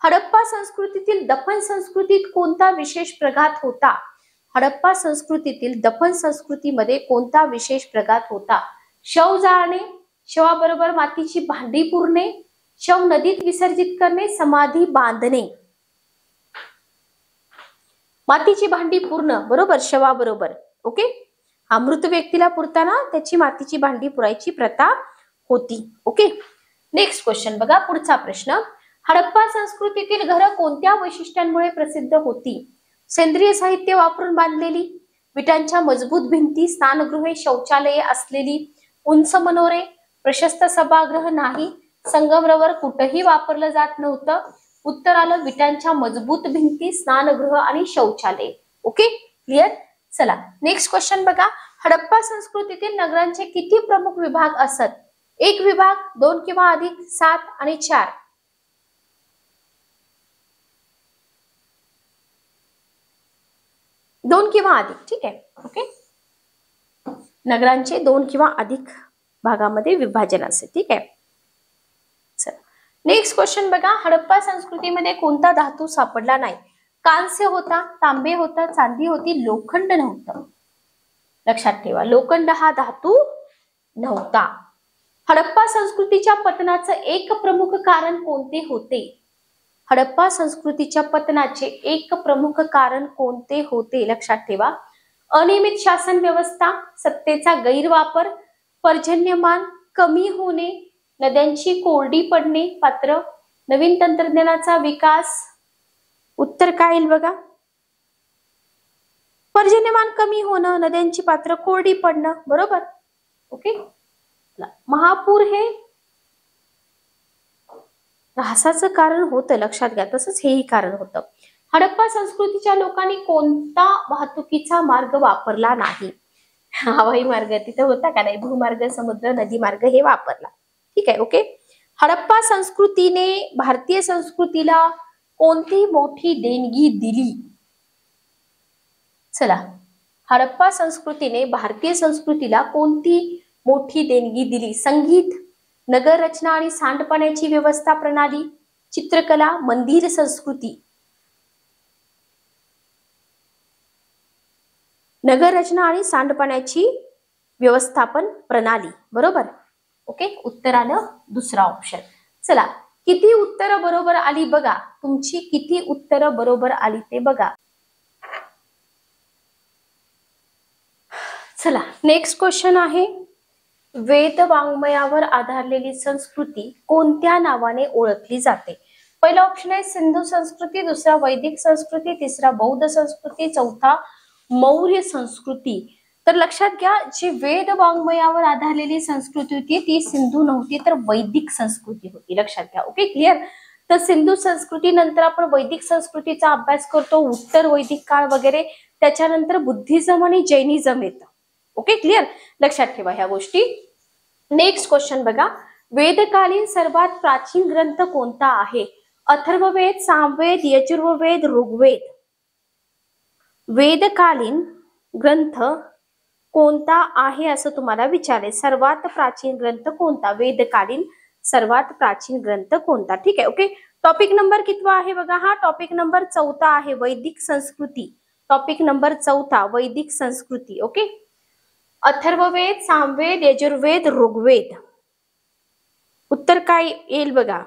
हडप्पा संस्कृतीतील दफन संस्कृतीत कोणता विशेष प्रघात होता? हडप्पा संस्कृतीतील दफन संस्कृतीमध्ये कोणता विशेष प्रघात होता? शव जाळणे, शवाबरोबर मातीची भांडी पुरणे, शव नदीत विसर्जित करणे, समाधी बांधणे. मातीची भांडी पूर्ण, बरोबर, शवाबरोबर. ओके, हा मृत व्यक्तीला पुरताना त्याची मातीची भांडी पुरायची प्रथा होती. ओके, नेक्स्ट क्वेश्चन बघा, पुढचा प्रश्न, हडप्पा संस्कृतीतील घरं कोणत्या वैशिष्ट्यांमुळे प्रसिद्ध होती? सेंद्रिय साहित्य वापरून बांधलेली, विटांच्या मजबूत भिंती, स्नानगृहे, शौचालये असलेली, उंच मनोरे, प्रशस्त सभागृह नाही, संगमरवर कुठेही वापरलं जात नव्हतं. उत्तर आलं विटांच्या मजबूत भिंती, स्नानगृह आणि शौचालय. Okay, clear. चला नेक्स्ट क्वेश्चन बघा, हडप्पा संस्कृतीतील नगरांचे किती प्रमुख विभाग असत? एक विभाग, दोन किंवा अधिक, 7 आणि 4. दोन किंवा अधिक, ठीक आहे. ओके, नगरांचे 2 किंवा अधिक भागामध्ये विभाजन असे, ठीक आहे. चला नेक्स्ट क्वेश्चन बघा, हडप्पा संस्कृतीमध्ये कोणता धातू सापडला नाही? कांस्य होता, तांबे होता, चांदी होती, लोखंड नव्हतं. लक्षात ठेवा, लोखंड हा धातू नव्हता. हडप्पा संस्कृतीच्या पतनाचं एक प्रमुख कारण कोणते होते? हडप्पा संस्कृतीच्या पतनाचे एक प्रमुख कारण कोणते होते? लक्षात ठेवा, अनियमित शासन व्यवस्था, सत्तेचा गैरवापर, पर्जन्यमान कमी होणे, नद्यांची कोरडी पडणे, पात्र, नवीन तंत्रज्ञानाचा विकास. उत्तर काय येईल बघा, पर्जन्यमान कमी होणं, नद्यांची पात्र कोरडी पडणं. बरोबर. ओके, महापूर हे ऱ्हासाचं कारण होतं, लक्षात घ्या. तसंच हेही कारण होतं. हडप्पा संस्कृतीच्या लोकांनी कोणता वाहतुकीचा मार्ग वापरला नाही? हवाई मार्ग तिथे होता का नाही? भूमार्ग, समुद्र, नदी मार्ग हे वापरला. ठीक आहे. ओके, हडप्पा संस्कृतीने भारतीय संस्कृतीला कोणती मोठी देणगी दिली? चला, हडप्पा संस्कृतीने भारतीय संस्कृतीला कोणती मोठी देणगी दिली? संगीत, नगर रचना आणि सांडपाण्याची व्यवस्था प्रणाली, चित्रकला, मंदिर संस्कृती. नगर रचना आणि सांडपाण्याची व्यवस्थापन प्रणाली. बरोबर. ओके, उत्तर आलं दुसरा ऑप्शन. चला, किती उत्तरं बरोबर आली बघा. तुमची किती उत्तरं बरोबर आली ते बघा. चला, नेक्स्ट क्वेश्चन आहे, वेद वाङ्मयावर आधारलेली संस्कृती कोणत्या नावाने ओळखली जाते? पहिला ऑप्शन आहे सिंधू संस्कृती, दुसरा वैदिक संस्कृती, तिसरा बौद्ध संस्कृती, चौथा मौर्य संस्कृती. तर लक्षात घ्या, जी वेद वाङ्मयावर आधारलेली संस्कृती होती ती सिंधू नव्हती तर वैदिक संस्कृती होती. लक्षात घ्या. Okay, clear. तर सिंधू संस्कृती नंतर आपण वैदिक संस्कृतीचा अभ्यास करतो, उत्तर वैदिक काळ वगैरे, त्याच्यानंतर बुद्धिझम आणि जैनिझम येतं. Okay, clear. लक्षात ठेवा ह्या गोष्टी. नेक्स्ट क्वेश्चन बघा, वेदकालीन सर्वात प्राचीन ग्रंथ कोणता आहे? अथर्ववेद, सामवेद, यजुर्वेद, ऋग्वेद. वेदकालीन ग्रंथ कोणता आहे असं तुम्हाला विचारेल. सर्वात प्राचीन ग्रंथ कोणता? वेदकालीन सर्वात प्राचीन ग्रंथ कोणता? ठीक आहे. ओके, टॉपिक नंबर कितवा आहे बघा हा? टॉपिक नंबर 14 आहे, वैदिक संस्कृती. टॉपिक नंबर 14 वैदिक संस्कृती. ओके, अथर्ववेद, सामवेद, यजुर्वेद, ऋग्वेद. उत्तर काय येईल बघा?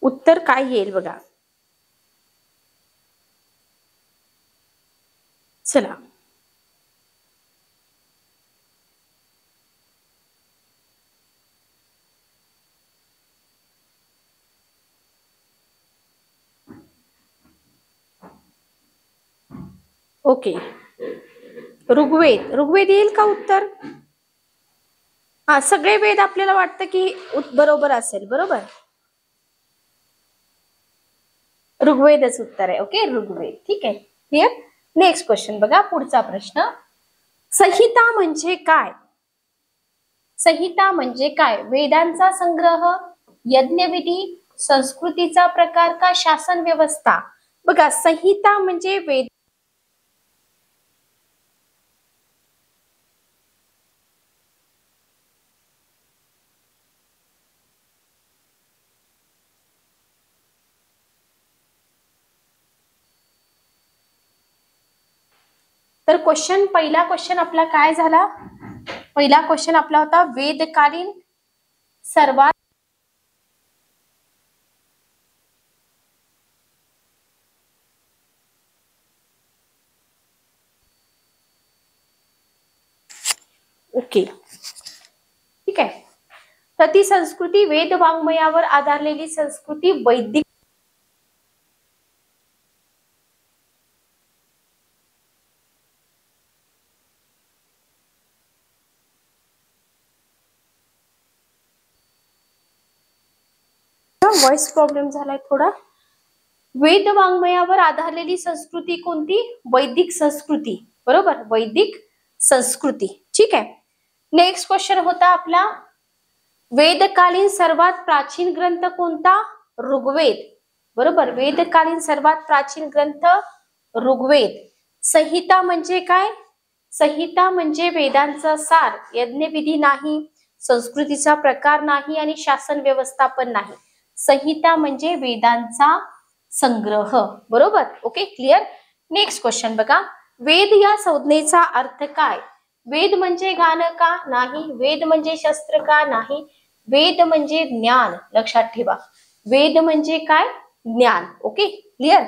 उत्तर काय येईल बघा? चला, ओके, ऋग्वेद. ऋग्वेद येईल का उत्तर? हा, सगळे वेद आपल्याला वाटतं की बरोबर असेल. बरोबर, ऋग्वेदच उत्तर आहे. ओके, ऋग्वेद. ठीक आहे, क्लिअर. नेक्स्ट क्वेश्चन बघा, पुढचा प्रश्न. संहिता म्हणजे काय? संहिता म्हणजे काय? वेदांचा संग्रह, यज्ञविधी, संस्कृतीचा प्रकार का शासन व्यवस्था? बघा, संहिता म्हणजे वेद. तर क्वेश्चन, पहिला क्वेश्चन आपला काय झाला? पहिला क्वेश्चन आपला होता वेदकालीन सर्वात ओके, ठीक आहे. तर ती संस्कृती वेद वाङ्मयावर आधारलेली संस्कृती वैदिक. व्हॉइस प्रॉब्लेम झालाय थोडा. वेद वाङ्मयावर आधारलेली संस्कृती कोणती? वैदिक संस्कृती. बरोबर, वैदिक संस्कृती. ठीक आहे. नेक्स्ट क्वेश्चन होता आपला, वेदकालीन सर्वात प्राचीन ग्रंथ कोणता? ऋग्वेद. बरोबर, वेदकालीन सर्वात प्राचीन ग्रंथ ऋग्वेद. संहिता म्हणजे काय? संहिता म्हणजे वेदांचा सार, यज्ञविधी नाही, संस्कृतीचा प्रकार नाही आणि शासन व्यवस्था पण नाही. संहिता म्हणजे वेदांचा संग्रह. बरोबर, ओके, क्लिअर. नेक्स्ट क्वेश्चन बघा, वेद या संज्ञेचा अर्थ काय? वेद म्हणजे गाण का? नाही. वेद म्हणजे शस्त्र का? नाही. वेद म्हणजे ज्ञान. लक्षात ठेवा, वेद म्हणजे काय? ज्ञान. Okay, clear.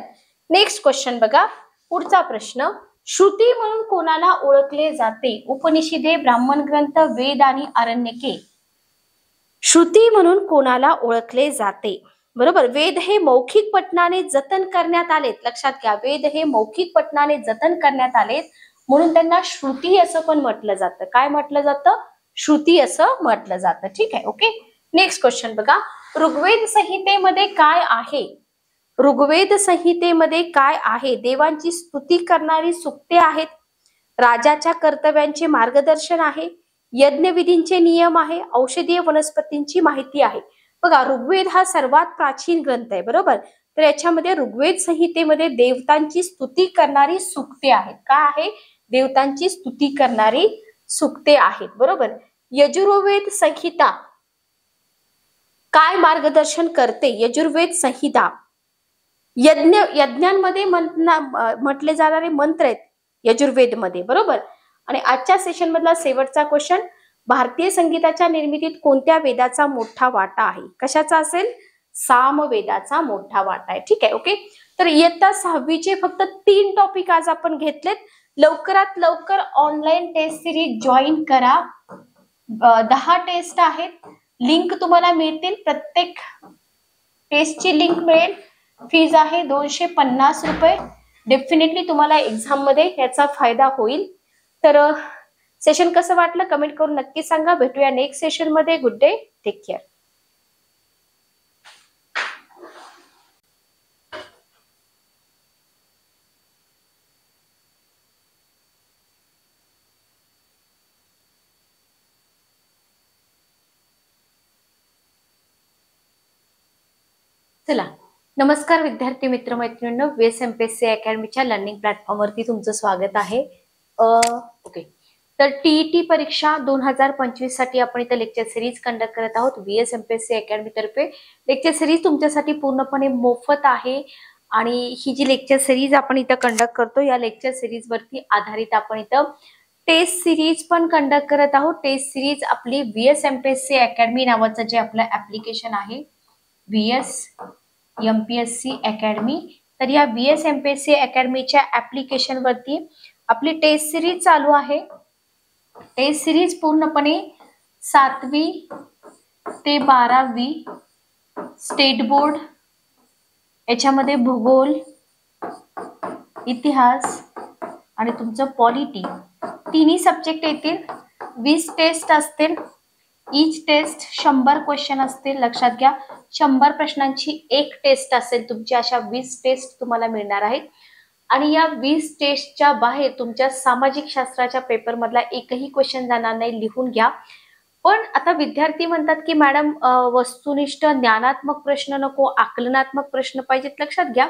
नेक्स्ट क्वेश्चन बघा, पुढचा प्रश्न. श्रुती म्हणून कोणाला ओळखले जाते? उपनिषदे, ब्राह्मण ग्रंथ, वेद आणि आरण्यके. श्रुती म्हणून कोणाला ओळखले जाते? बरोबर, वेद हे मौखिक पठणाने जतन करण्यात आलेत. लक्षात घ्या, वेद हे मौखिक पठणाने जतन करण्यात आलेत म्हणून त्यांना श्रुती असं पण म्हटलं जातं. काय म्हटलं जातं? श्रुती असं म्हटलं जातं. ठीक आहे, ओके. नेक्स्ट क्वेश्चन बघा, ऋग्वेद संहितेमध्ये काय आहे? ऋग्वेद संहितेमध्ये काय आहे? देवांची स्तुती करणारी सूक्ते आहेत, राजाच्या कर्तव्यांचे मार्गदर्शन आहे, यज्ञविधींचे नियम आहे, औषधीय वनस्पतींची माहिती आहे. बघा, ऋग्वेद हा सर्वात प्राचीन ग्रंथ आहे. बरोबर, तर याच्यामध्ये ऋग्वेद संहितेमध्ये देवतांची स्तुती करणारी सूक्ते आहेत. काय आहे? देवतांची स्तुती करणारी सूक्ते आहेत. बरोबर. यजुर्वेद संहिता काय मार्गदर्शन करते? यजुर्वेद संहिता यज्ञांमध्ये म्हटले जाणारे मंत्र आहेत यजुर्वेदमध्ये. बरोबर. आणि आजच्या सेशन मधला शेवटचा क्वेश्चन, भारतीय संगीताच्या निर्मितीत कोणत्या वेदाचा मोठा वाटा आहे? कशाचा असेल? सामवेदाचा मोठा वाटा आहे. ठीक आहे, ओके. तर इयत्ता 6वीचे फक्त 3 टॉपिक आज आपण घेतलेत. लवकरात लवकर ऑनलाईन टेस्ट सिरीज जॉईन करा. 10 टेस्ट आहेत. लिंक तुम्हाला मिळतील, प्रत्येक टेस्टची लिंक मिळेल. फीज आहे 250 रुपये. डेफिनेटली तुम्हाला एक्झाम मध्ये याचा फायदा होईल. तर सेशन कसं वाटलं कमेंट करून नक्की सांगा. भेटूया नेक्स्ट सेशन मध्ये. Good day, take care. चला, नमस्कार विद्यार्थी मित्र मैत्रिणींनो, VSMPSC अकॅडमीच्या लर्निंग प्लॅटफॉर्मवरती तुमचं स्वागत आहे. ओके, तर टीईटी परीक्षा 2025 साठी आपण इथे लेक्चर सिरीज कंडक्ट करत आहोत. VSMPSC अकॅडमी तर्फे लेक्चर सिरीज तुमच्यासाठी पूर्णपणे मोफत आहे. आणि ही जी लेक्चर सिरीज आपण इथं कंडक्ट करतो, या लेक्चर सिरीज वरती आधारित आपण इथं टेस्ट सिरीज पण कंडक्ट करत आहोत. टेस्ट सिरीज आपली VSMPSC अकॅडमी नावाचं जे आपलं ऍप्लिकेशन आहे, VSMPSC अकॅडमी, तर या VSMPSC अकॅडमीच्या ऍप्लिकेशन वरती आपली टेस्ट सिरीज चालू आहे. टेस्ट सिरीज पूर्णपणे 7वी ते 12वी स्टेट बोर्ड, याच्यामध्ये भूगोल, इतिहास आणि तुमचं पॉलिटी, तिन्ही सब्जेक्ट येतील. 20 टेस्ट असतील. ईच टेस्ट 100 क्वेश्चन असतील. लक्षात घ्या, 100 प्रश्नांची एक टेस्ट असेल तुमची. अशा 20 टेस्ट तुम्हाला मिळणार आहेत. आणि या 20 टेस्टच्या बाहेर तुमच्या सामाजिक शास्त्राच्या पेपर मधला एकही क्वेश्चन जाणार नाही, लिहून घ्या. पण आता विद्यार्थी म्हणतात की मॅडम वस्तुनिष्ठ ज्ञानात्मक प्रश्न नको, आकलनात्मक प्रश्न पाहिजेत. लक्षात घ्या,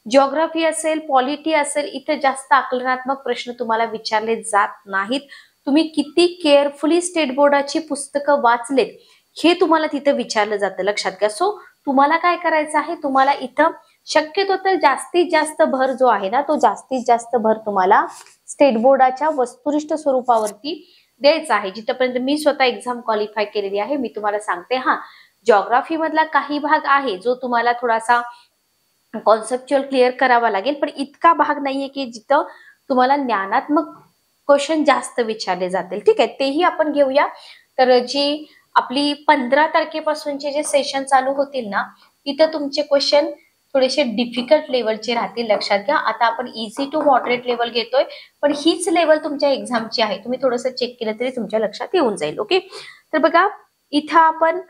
जिओग्राफी असेल, पॉलिटी असेल, इथे जास्त आकलनात्मक प्रश्न तुम्हाला विचारले जात नाहीत. तुम्ही किती केअरफुली स्टेट बोर्डाची पुस्तकं वाचलेत हे तुम्हाला तिथं विचारलं जातं. लक्षात घ्या. सो तुम्हाला काय करायचं आहे, तुम्हाला इथं शक्यतो तर जास्तीत जास्त भर जो आहे ना, तो जास्तीत जास्त भर तुम्हाला स्टेट बोर्डाच्या वस्तुनिष्ठ स्वरूपावरती द्यायचा आहे. जिथपर्यंत मी स्वतः एक्झाम क्वालिफाय केलेली आहे, मी तुम्हाला सांगते. हा, जिओग्राफी मधला काही भाग आहे जो तुम्हाला थोडासा कॉन्सेप्च्युअल क्लिअर करावा लागेल, पण इतका भाग नाहीये की जिथं तुम्हाला ज्ञानात्मक क्वेश्चन जास्त विचारले जातील. ठीक आहे, तेही आपण घेऊया. तर जी आपली 15 तारखेपासूनचे जे सेशन चालू होतील ना, तिथं तुमचे क्वेश्चन थोडेसे डिफिकल्ट लेवलचे राहतील. लक्षात घ्या, आता आपण इझी टू मॉडरेट लेवल घेतोय, पण हीच लेवल तुमच्या एक्झामची आहे. तुम्ही थोडंसं चेक केलं तरी तुमच्या लक्षात येऊन जाईल. ओके, तर बघा इथं आपण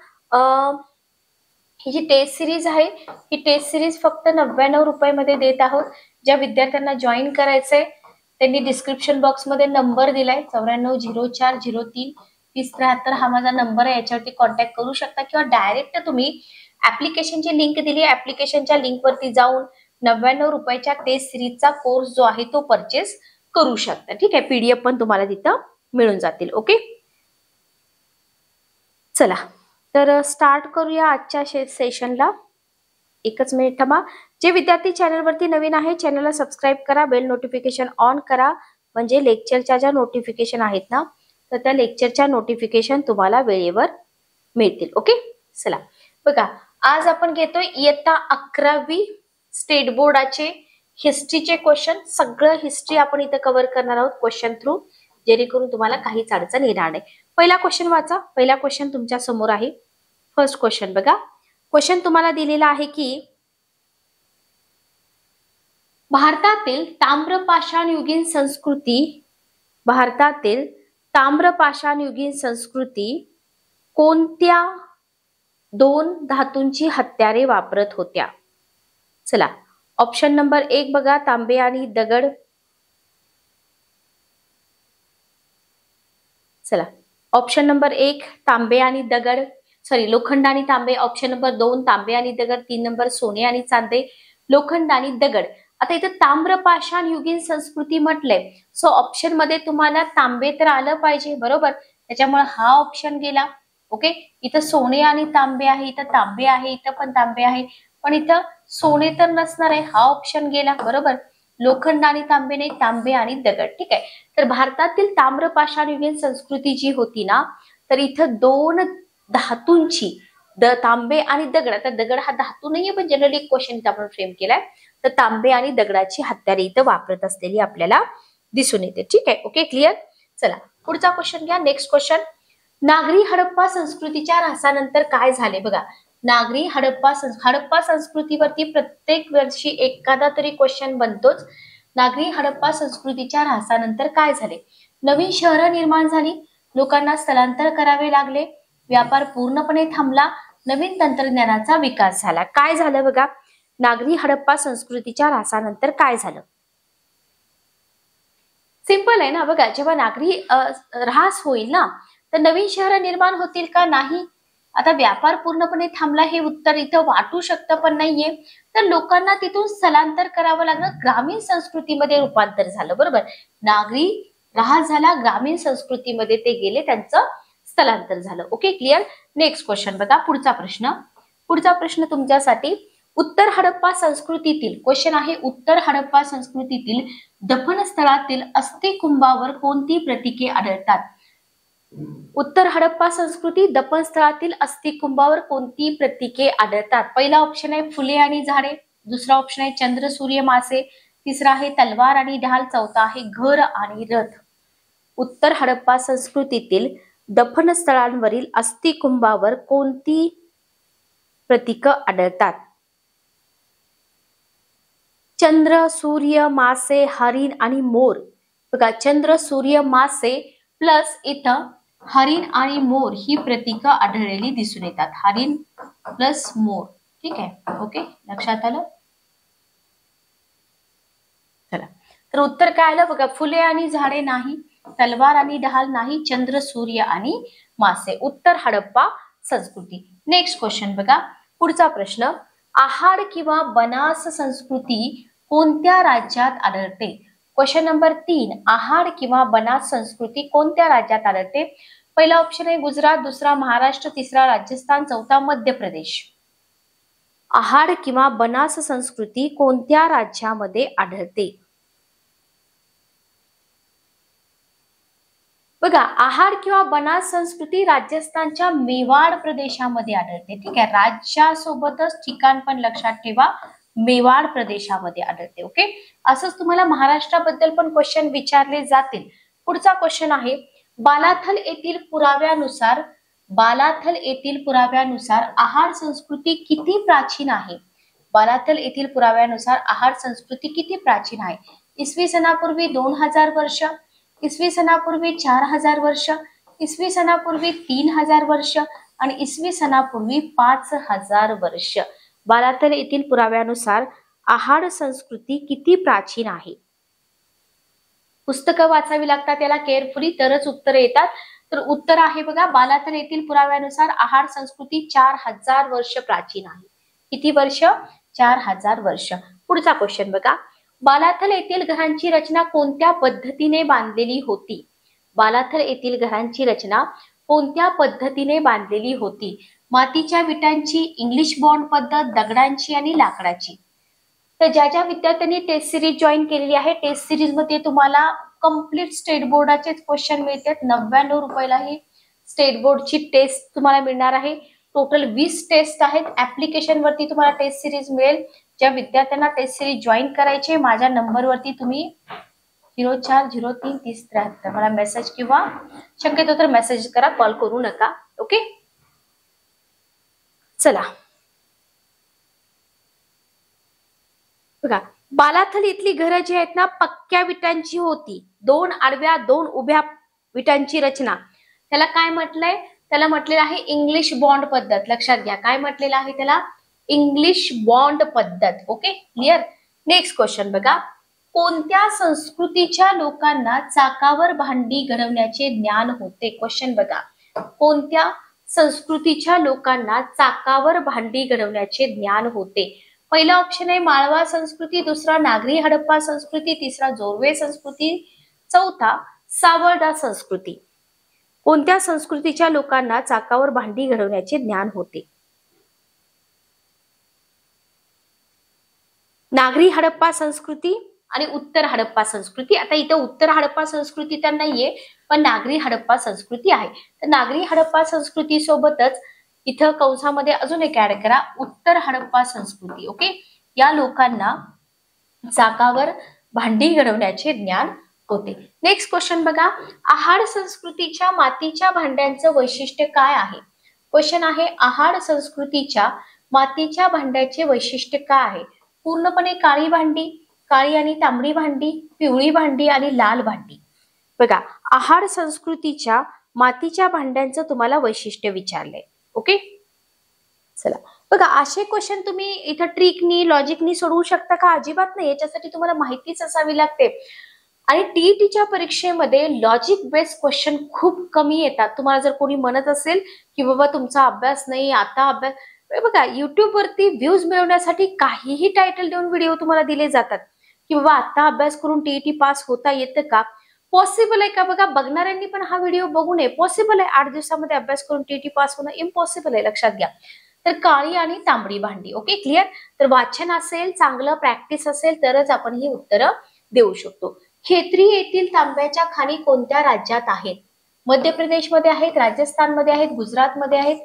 ही जी टेस्ट सिरीज आहे, ही टेस्ट सिरीज फक्त 99 रुपयामध्ये देत आहोत. ज्या विद्यार्थ्यांना जॉईन करायचंय त्यांनी डिस्क्रिप्शन बॉक्स मध्ये नंबर दिलाय, 9404033073 हा माझा नंबर आहे. याच्यावरती कॉन्टॅक्ट करू शकता, किंवा डायरेक्ट तुम्ही ऍप्लिकेशनची लिंक दिली, ऍप्लिकेशनच्या लिंक वरती जाऊन 99 रुपयाच्या टेस्ट सिरीजचा कोर्स जो आहे तो परचेस करू शकता. ठीक आहे, PDF पण तुम्हाला तिथं मिळून जातील. ओके, चला तर स्टार्ट करूया आजच्या सेशनला. एकच मिनिट थांबा. जे विद्यार्थी चॅनलवरती नवीन आहे, चॅनलला सबस्क्राईब करा, बेल नोटिफिकेशन ऑन करा, म्हणजे लेक्चरच्या ज्या नोटिफिकेशन आहेत ना, तर त्या लेक्चरच्या नोटिफिकेशन तुम्हाला वेळेवर मिळतील. ओके, चला बघा, आज आपण घेतोय इयत्ता 11वी स्टेट बोर्डाचे हिस्ट्रीचे क्वेश्चन. सगळं हिस्ट्री आपण इथं कव्हर करणार आहोत क्वेश्चन थ्रू, जेणेकरून तुम्हाला काहीच अडचण येणार नाही. पहिला क्वेश्चन वाचा. पहिला क्वेश्चन तुमच्या समोर आहे. फर्स्ट क्वेश्चन बघा. क्वेश्चन तुम्हाला दिलेला आहे की भारतातील ताम्रपाषाणयुगीन संस्कृती कोणत्या 2 धातूंची हत्यारे वापरत होत्या? चला, ऑप्शन नंबर 1 बघा, तांबे आणि दगड. चला, ऑप्शन नंबर 1 तांबे आणि दगड, लोखंड आणि तांबे. ऑप्शन नंबर 2 तांबे आणि दगड. 3 नंबर सोने आणि चांदे, लोखंड आणि दगड. आता इथं ताम्रपाषाण युगीन संस्कृती म्हटलंय, सो ऑप्शन मध्ये तुम्हाला तांबे तर आलं पाहिजे, बरोबर, त्याच्यामुळे हा ऑप्शन गेला. ओके, इथं सोने आणि तांबे आहे, इथं तांबे आहे, इथं पण तांबे आहे, पण इथं सोने तर नसणार आहे, हा ऑप्शन गेला. बरोबर, लोखंड आणि तांबे नाही, तांबे आणि दगड. ठीक आहे, तर भारतातील ताम्रपाषाण युगीन संस्कृती जी होती ना, तर इथं 2 धातूंची, तांबे आणि दगड. आता दगड हा धातू नाहीये, पण जनरली एक क्वेश्चन इथं आपण फ्रेम केलाय, तर तांबे आणि दगडाची हत्यारे इथं वापरत असलेली आपल्याला दिसून येते. ठीक आहे, ओके, क्लिअर. चला पुढचा क्वेश्चन घ्या. नेक्स्ट क्वेश्चन, नागरी हडप्पा संस्कृतीच्या ऱ्हासानंतर काय झाले बघा. नागरी हडप्पा संस्कृतीवरती प्रत्येक वर्षी एखादा तरी क्वेश्चन बनतोच. नागरी हडप्पा संस्कृतीच्या ऱ्हासानंतर काय झाले? नवीन शहरं निर्माण झाली, लोकांना स्थलांतर करावे लागले, व्यापार पूर्णपणे थांबला, नवीन तंत्रज्ञानाचा विकास झाला. काय झालं बघा, नागरी हडप्पा संस्कृतीच्या ऱ्हासानंतर काय झालं? सिंपल आहे ना बघा, जेव्हा नागरी ऱ्हास होईल ना तर नवीन शहरं निर्माण होतील का? नाही. आता व्यापार पूर्णपणे थांबला हे उत्तर इथं वाटू शकतं पण नाहीये. तर लोकांना तिथून स्थलांतर करावं लागलं, ग्रामीण संस्कृतीमध्ये रूपांतर झालं. बरोबर, नागरी ऱ्हास झाला, ग्रामीण संस्कृतीमध्ये ते गेले, त्यांचं स्थलांतर झालं. Okay, clear. नेक्स्ट क्वेश्चन बघा, पुढचा प्रश्न तुमच्यासाठी. उत्तर हडप्पा संस्कृतीतील क्वेश्चन आहे, उत्तर हडप्पा संस्कृतीतील दफनस्थळातील अस्थिकुंभावर कोणती प्रतीके आढळतात? उत्तर हडप्पा संस्कृती दफनस्थळातील अस्थिकुंभावर कोणती प्रतीके आढळतात? पहिला ऑप्शन आहे फुले आणि झाडे, दुसरा ऑप्शन आहे चंद्र सूर्य मासे, तिसरा आहे तलवार आणि ढाल, चौथा आहे घर आणि रथ. उत्तर हडप्पा संस्कृतीतील दफनस्थळांवरील अस्थिकुंभावर कोणती प्रतीक आढळतात? चंद्र, सूर्य, मासे, हरिण आणि मोर. बघा, चंद्र, सूर्य, मासे प्लस इथं हरिण आणि मोर ही प्रतीक आढळलेली दिसून येतात. हरिण प्लस मोर. ठीक आहे, ओके, लक्षात आलं. चला, तर उत्तर काय आलं बघा, फुले आणि झाडे नाही, तलवार आणि ढाल नाही, चंद्र, सूर्य आणि मासे. उत्तर हडप्पा संस्कृती. नेक्स्ट क्वेश्चन बघा, पुढचा प्रश्न. आहाड किंवा बनास संस्कृती कोणत्या राज्यात आढळते? क्वेश्चन नंबर 3, आहाड किंवा बनास संस्कृती कोणत्या राज्यात आढळते? पहिला ऑप्शन आहे गुजरात, दुसरा महाराष्ट्र, तिसरा राजस्थान, चौथा मध्य प्रदेश. आहाड किंवा बनास संस्कृती कोणत्या राज्यामध्ये आढळते? बघा, आहाड किंवा बनास संस्कृती राजस्थानच्या मेवाड प्रदेशामध्ये आढळते. ठीक आहे, राज्यासोबतच ठिकाण पण लक्षात ठेवा, मेवाड प्रदेशामध्ये आढळते. ओके, असंच तुम्हाला महाराष्ट्राबद्दल पण क्वेश्चन विचारले जातील. पुढचा क्वेश्चन आहे, बालाथल येथील पुराव्यानुसार आहार संस्कृती किती प्राचीन आहे? बालाथल येथील पुराव्यानुसार आहार संस्कृती किती प्राचीन आहे? इसवी सनापूर्वी 2000 वर्ष, इसवी सनापूर्वी 4000 वर्ष, इसवी सनापूर्वी 3000 वर्ष आणि इसवी सनापूर्वी 5000 वर्ष. बालाथल येथील पुराव्यानुसार आहार संस्कृती किती प्राचीन आहे? पुस्तकं वाचावी लागतात याला केअरफुली, तरच उत्तर येतात. तर उत्तर आहे बघा, बालाथल येथील पुराव्यानुसार आहार संस्कृती 4000 वर्ष प्राचीन आहे. किती वर्ष? 4000 वर्ष. पुढचा क्वेश्चन बघा, बालाथल येथील घरांची रचना कोणत्या पद्धतीने बांधलेली होती? बालाथल येथील घरांची रचना कोणत्या पद्धतीने बांधलेली होती? मातीच्या विटांची, इंग्लिश बॉन्ड पद्धत, दगडांची आणि लाकडाची. तर ज्या ज्या विद्यार्थ्यांनी टेस्ट सिरीज जॉईन केलेली आहे, टेस्ट सिरीज मध्ये तुम्हाला कम्प्लीट स्टेट बोर्डाचे क्वेश्चन मिळतात. 99 रुपयाला ही स्टेट बोर्डची टेस्ट तुम्हाला मिळणार आहे. टोटल 20 टेस्ट आहेत. ऍप्लिकेशन वरती तुम्हाला टेस्ट सिरीज मिळेल. ज्या विद्यार्थ्यांना टेस्ट सिरीज जॉईन करायचे, माझ्या नंबरवरती तुम्ही 04033073 मला मेसेज किंवा शक्यतो तर मेसेज करा, कॉल करू नका. ओके, चला बघा, बालाथल इथली घरं जी आहेत ना पक्क्या विटांची होती. 2 आडव्या 2 उभ्या विटांची रचना. त्याला काय म्हटलंय? त्याला म्हटलेलं आहे इंग्लिश बॉन्ड पद्धत. लक्षात घ्या, काय म्हटलेलं आहे त्याला? इंग्लिश बॉन्ड पद्धत. Okay, clear. नेक्स्ट क्वेश्चन बघा, कोणत्या संस्कृतीच्या लोकांना चाकावर भांडी घडवण्याचे ज्ञान होते? क्वेश्चन बघा, कोणत्या संस्कृतीच्या लोकांना चाकावर भांडी घडवण्याचे ज्ञान होते? पहिला ऑप्शन आहे माळवा संस्कृती, दुसरा नागरी हडप्पा संस्कृती, तिसरा जोरवे संस्कृती, चौथा सावर्डा संस्कृती. कोणत्या संस्कृतीच्या लोकांना चाकावर भांडी घडवण्याचे ज्ञान होते? नागरी हडप्पा संस्कृती आणि उत्तर हडप्पा संस्कृती. आता इथं उत्तर हडप्पा संस्कृती तर नाहीये, पण नागरी हडप्पा संस्कृती आहे. तर नागरी हडप्पा संस्कृती सोबतच इथं कंसामध्ये अजून एक ऍड करा, उत्तर हडप्पा संस्कृती. ओके, या लोकांना चाकावर भांडी घडवण्याचे ज्ञान होते. नेक्स्ट क्वेश्चन बघा, आहार संस्कृतीच्या मातीच्या भांड्यांचं वैशिष्ट्य काय आहे? क्वेश्चन आहे, आहार संस्कृतीच्या मातीच्या भांड्याचे वैशिष्ट्य काय आहे? पूर्णपणे काळी भांडी, काळी आणि तांबडी भांडी, पिवळी भांडी आणि लाल भांडी. बघा, आहार संस्कृतीच्या मातीच्या भांड्यांचं तुम्हाला वैशिष्ट्य विचारलंय. ओके, चला बघा, असे क्वेश्चन तुम्ही इथं ट्रिकनी लॉजिकनी सोडवू शकता का? अजिबात नाही. याच्यासाठी तुम्हाला माहितीच असावी लागते. आणि टीईटीच्या परीक्षेमध्ये लॉजिक बेस्ड क्वेश्चन खूप कमी येतात. तुम्हाला जर कोणी म्हणत असेल की बाबा तुमचा अभ्यास नाही, आता अभ्यास, बघा युट्यूब वरती व्ह्यूज मिळवण्यासाठी काहीही टायटल देऊन व्हिडिओ तुम्हाला दिले जातात की बाबा आता अभ्यास करून टीईटी पास होता येतं का? पॉसिबल आहे का? बघा, बघणाऱ्यांनी पण हा व्हिडिओ बघू नये. पॉसिबल आहे 8 दिवसामध्ये अभ्यास करून टीईटी पास होणं इम्पॉसिबल आहे, लक्षात घ्या. तर काळी आणि तांबडी भांडी. Okay, clear. तर वाचन असेल, चांगलं प्रॅक्टिस असेल तरच आपण ही उत्तरं देऊ शकतो. खेत्री येथील तांब्याच्या खाणी कोणत्या राज्यात आहेत? मध्य प्रदेशमध्ये आहेत, राजस्थानमध्ये आहेत, गुजरातमध्ये आहेत,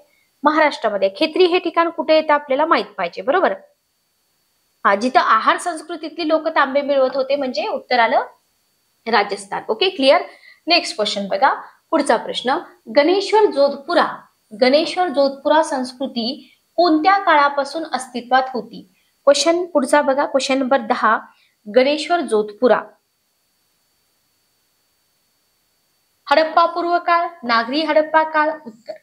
महाराष्ट्रामध्ये. खेत्री हे ठिकाण कुठे येतं आपल्याला माहित पाहिजे, बरोबर. हा, जिथं आहार संस्कृतीतली लोक तांबे मिळवत होते म्हणजे उत्तर आलं Rajasthan. Okay, clear. Next question बघा, पुढचा प्रश्न, गणेश्वर जोधपुरा संस्कृती कोणत्या काळापासून अस्तित्वात होती? क्वेश्चन पुढचा बघा, क्वेश्चन नंबर 10, गणेश्वर जोधपुरा. हडप्पा पूर्व काळ, नागरी हडप्पा काळ, उत्तर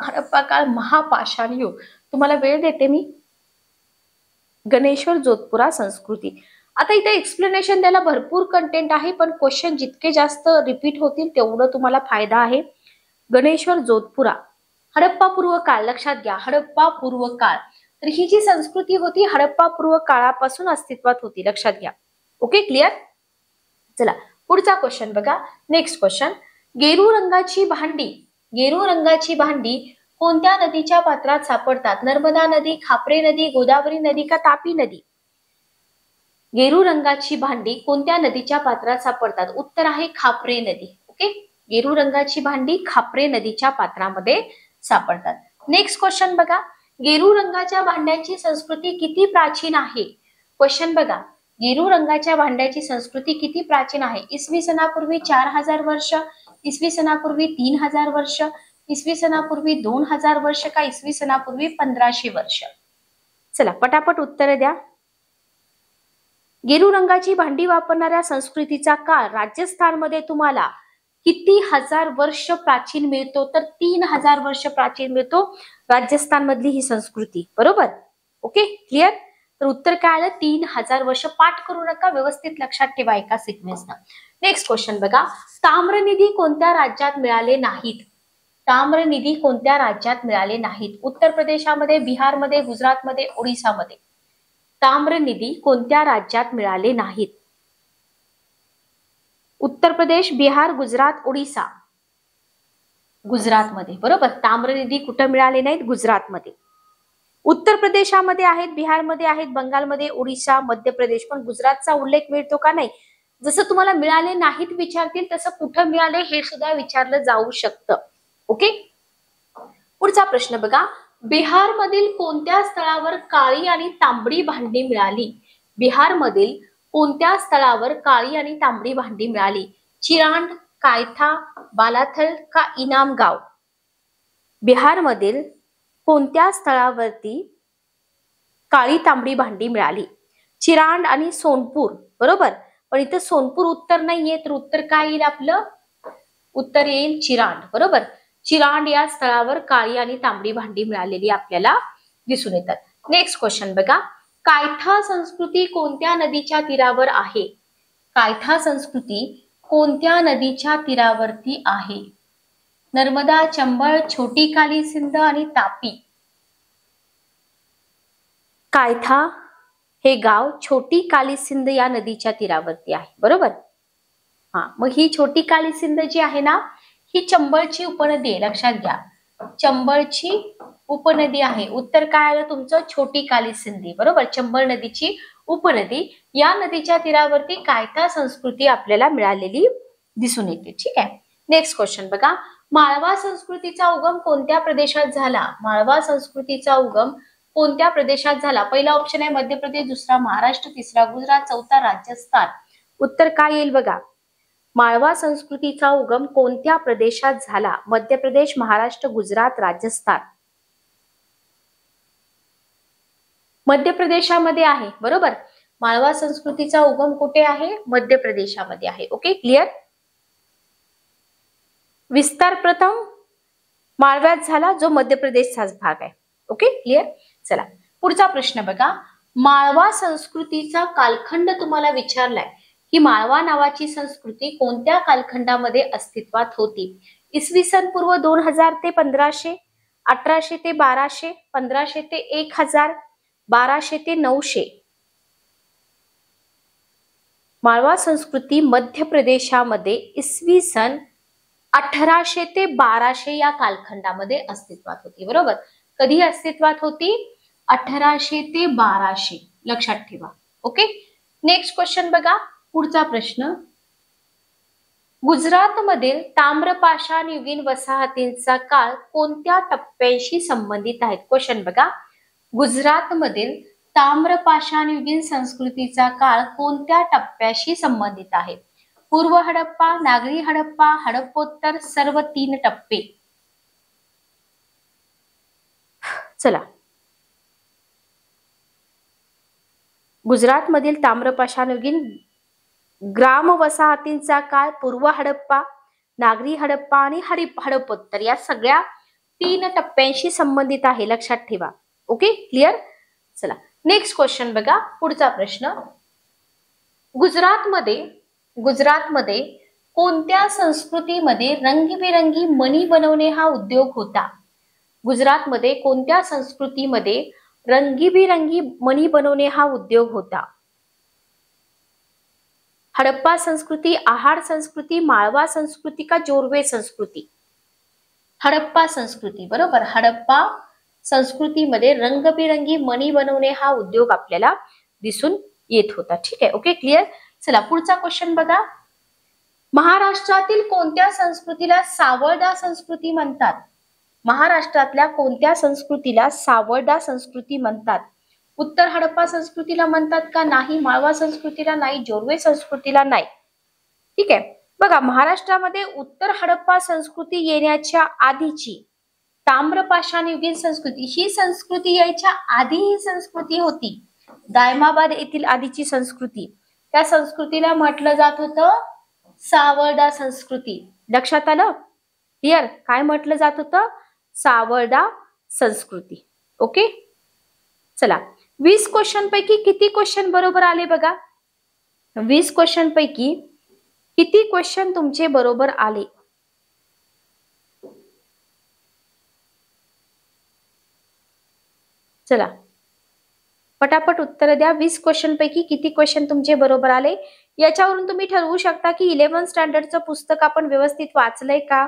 हडप्पा काळ, महापाषाण युग. तुम्हाला वेळ देते मी. गणेश्वर जोधपुरा संस्कृती. आता इथे एक्सप्लेनेशन द्यायला भरपूर कंटेंट आहे, पण क्वेश्चन जितके जास्त रिपीट होतील तेवढं तुम्हाला फायदा आहे. गणेश्वर जोधपुरा, हडप्पा पूर्व काळ, लक्षात घ्या, हडप्पा पूर्व काळ. तर ही जी संस्कृती होती हडप्पा पूर्व काळापासून अस्तित्वात होती, लक्षात घ्या. Okay, clear. चला पुढचा क्वेश्चन बघा. नेक्स्ट क्वेश्चन, गेरू रंगाची भांडी कोणत्या नदीच्या पात्रात सापडतात? नर्मदा नदी, खापरे नदी, गोदावरी नदी का तापी नदी? गेरू रंगाची भांडी कोणत्या नदीच्या पात्रात सापडतात? उत्तर आहे खापरे नदी. ओके, गेरू रंगाची भांडी खापरे नदीच्या पात्रामध्ये सापडतात. नेक्स्ट क्वेश्चन बघा, गेरू रंगाच्या भांड्यांची संस्कृती किती प्राचीन आहे? क्वेश्चन बघा, गेरू रंगाच्या भांड्याची संस्कृती किती प्राचीन आहे? इसवी सनापूर्वी 4000 वर्ष, इसवी सनापूर्वी 3000 वर्ष, इसवी सनापूर्वी 2000 वर्ष का इसवी सनापूर्वी 1500 वर्ष? चला पटापट उत्तर द्या. गेरू रंगाची भांडी वापरणाऱ्या संस्कृतीचा काळ राजस्थानमध्ये तुम्हाला किती हजार वर्ष प्राचीन मिळतो? तर 3000 वर्ष प्राचीन मिळतो राजस्थान मधली ही संस्कृती, बरोबर. Okay, clear. तर उत्तर काय आलं? 3000 वर्ष. पाठ करू नका, व्यवस्थित लक्षात ठेवा एका सिक्वेन्सनं. नेक्स्ट क्वेश्चन बघा, ताम्रनिधी कोणत्या राज्यात मिळाले नाहीत? ताम्रनिधी कोणत्या राज्यात मिळाले नाहीत? उत्तर प्रदेशामध्ये, बिहारमध्ये, गुजरातमध्ये, ओडिसामध्ये. ताम्रनिधी कोणत्या राज्यात मिळाले नाहीत? उत्तर प्रदेश, बिहार, गुजरात, ओडिसा. गुजरातमध्ये, बरोबर. ताम्रनिधी कुठं मिळाले नाहीत? गुजरातमध्ये. उत्तर प्रदेशामध्ये आहेत, बिहारमध्ये आहेत, बंगालमध्ये, ओडिशा, मध्य प्रदेश. पण गुजरातचा उल्लेख मिळतो का? नाही. जसं तुम्हाला मिळाले नाहीत विचारतील तसं कुठं मिळाले हे सुद्धा विचारलं जाऊ शकतं. ओके, पुढचा प्रश्न बघा, बिहारमधील कोणत्या स्थळावर काळी आणि तांबडी भांडी मिळाली? बिहारमधील कोणत्या स्थळावर काळी आणि तांबडी भांडी मिळाली? चिरांड, कायथा, बालाथल का इनामगाव? बिहारमधील कोणत्या स्थळावरती काळी तांबडी भांडी मिळाली? चिरांड आणि सोनपूर, बरोबर. पण इथं सोनपूर उत्तर नाहीये, तर उत्तर काय येईल आपलं? उत्तर येईल चिरांड, बरोबर. चिरांड या स्थळावर काळी आणि तांबडी भांडी मिळालेली आपल्याला दिसून येतात. नेक्स्ट क्वेश्चन बघा, कायथा संस्कृती कोणत्या नदीच्या तीरावर आहे? कायथा संस्कृती कोणत्या नदीच्या तीरावरती आहे? नर्मदा, चंबळ, छोटी काली सिंध आणि तापी. कायथा हे गाव छोटी काली सिंध या नदीच्या तीरावरती आहे, बरोबर. हा, मग ही छोटी काली सिंध जी आहे ना, ही चंबळची उपनदी आहे, लक्षात घ्या. चंबळची उपनदी आहे. उत्तर काय आलं तुमचं? छोटी काली सिंधी, बरोबर. चंबळ नदीची उपनदी, या नदीच्या तीरावरती कायथा संस्कृती आपल्याला मिळालेली दिसून येते. ठीक आहे. नेक्स्ट क्वेश्चन बघा, माळवा संस्कृतीचा उगम कोणत्या प्रदेशात झाला? माळवा संस्कृतीचा उगम कोणत्या प्रदेशात झाला? पहिला ऑप्शन आहे मध्य प्रदेश, दुसरा महाराष्ट्र, तिसरा गुजरात, चौथा राजस्थान. उत्तर काय येईल बघा? माळवा संस्कृतीचा उगम कोणत्या प्रदेशात झाला? मध्य प्रदेश, महाराष्ट्र, गुजरात, राजस्थान. मध्य प्रदेशामध्ये आहे, बरोबर. माळवा संस्कृतीचा उगम कुठे आहे? मध्य प्रदेशामध्ये आहे. Okay, clear. विस्तार प्रथम माळव्यात झाला, जो मध्य प्रदेशचाच भाग आहे. Okay, clear. चला पुढचा प्रश्न बघा. माळवा संस्कृतीचा कालखंड तुम्हाला विचारलाय की माळवा नावाची संस्कृती कोणत्या कालखंडामध्ये अस्तित्वात होती? इसवी सन पूर्व 2000 ते 1500, 1800 ते 1200, 1500 ते 1000, 1200 ते 900. माळवा संस्कृती मध्य प्रदेशामध्ये इसवी सन 1800 ते 1200 या कालखंडामध्ये अस्तित्वात होती, बरोबर. कधी अस्तित्वात होती? 1800 ते 1200, लक्षात ठेवा. ओके, नेक्स्ट क्वेश्चन बघा. पुढचा प्रश्न. गुजरातमधील ताम्रपाषाण युगीन वसाहतींचा काळ कोणत्या टप्प्याशी संबंधित आहेत? क्वेश्चन बघा. गुजरातमधील ताम्रपाषाण युगीन संस्कृतीचा काळ कोणत्या टप्प्याशी संबंधित आहे? पूर्व हडप्पा, नागरी हडप्पा, हडप्पोत्तर, सर्व 3 टप्पे. चला, गुजरातमधील ताम्रपाषाणयुगीन ग्राम वसाहतींचा काळ पूर्व हडप्पा, नागरी हडप्पा आणि हडप्पोत्तर या सगळ्या 3 टप्प्यांशी संबंधित आहे, लक्षात ठेवा. Okay, clear. चला नेक्स्ट क्वेश्चन बघा. पुढचा प्रश्न. गुजरातमध्ये कोणत्या संस्कृतीमध्ये रंगीबेरंगी मणी बनवणे हा उद्योग होता? गुजरातमध्ये कोणत्या संस्कृतीमध्ये रंगीबेरंगी मणी बनवणे हा उद्योग होता? हडप्पा संस्कृती, आहार संस्कृती, माळवा संस्कृती का जोरवे संस्कृती? हडप्पा संस्कृती, बरोबर. हडप्पा संस्कृतीमध्ये रंगबिरंगी मणी बनवणे हा उद्योग आपल्याला दिसून येत होता. ठीक आहे, ओके, क्लिअर. चला पुढचा क्वेश्चन बघा. महाराष्ट्रातील कोणत्या संस्कृतीला सावळदा संस्कृती म्हणतात? महाराष्ट्रातल्या कोणत्या संस्कृतीला सावळदा संस्कृती म्हणतात? उत्तर हडप्पा संस्कृतीला म्हणतात का? नाही. माळवा संस्कृतीला नाही. जोरवे संस्कृतीला नाही. ठीक आहे, बघा. महाराष्ट्रामध्ये उत्तर हडप्पा संस्कृती येण्याच्या आधीची ताम्रपाषाण युगीन संस्कृती, ही संस्कृती यायच्या आधी ही संस्कृती होती. दायमाबाद येथील आधीची संस्कृती, त्या संस्कृतीला म्हटलं जात होतं सावळदा संस्कृती. लक्षात आलं? क्लिअर. काय म्हटलं जात होतं? सावळदा संस्कृती. ओके, चला 20 क्वेश्चन पैकी किती क्वेश्चन बरोबर आले बघा. 20 क्वेश्चन पैकी किती क्वेश्चन तुमचे बरोबर आले? चला पटापट उत्तर द्या. 20 क्वेश्चन पैकी किती क्वेश्चन तुमचे बरोबर आले? याच्यावरून तुम्ही ठरवू शकता की 11th स्टँडर्डचं पुस्तक आपण व्यवस्थित वाचलंय का,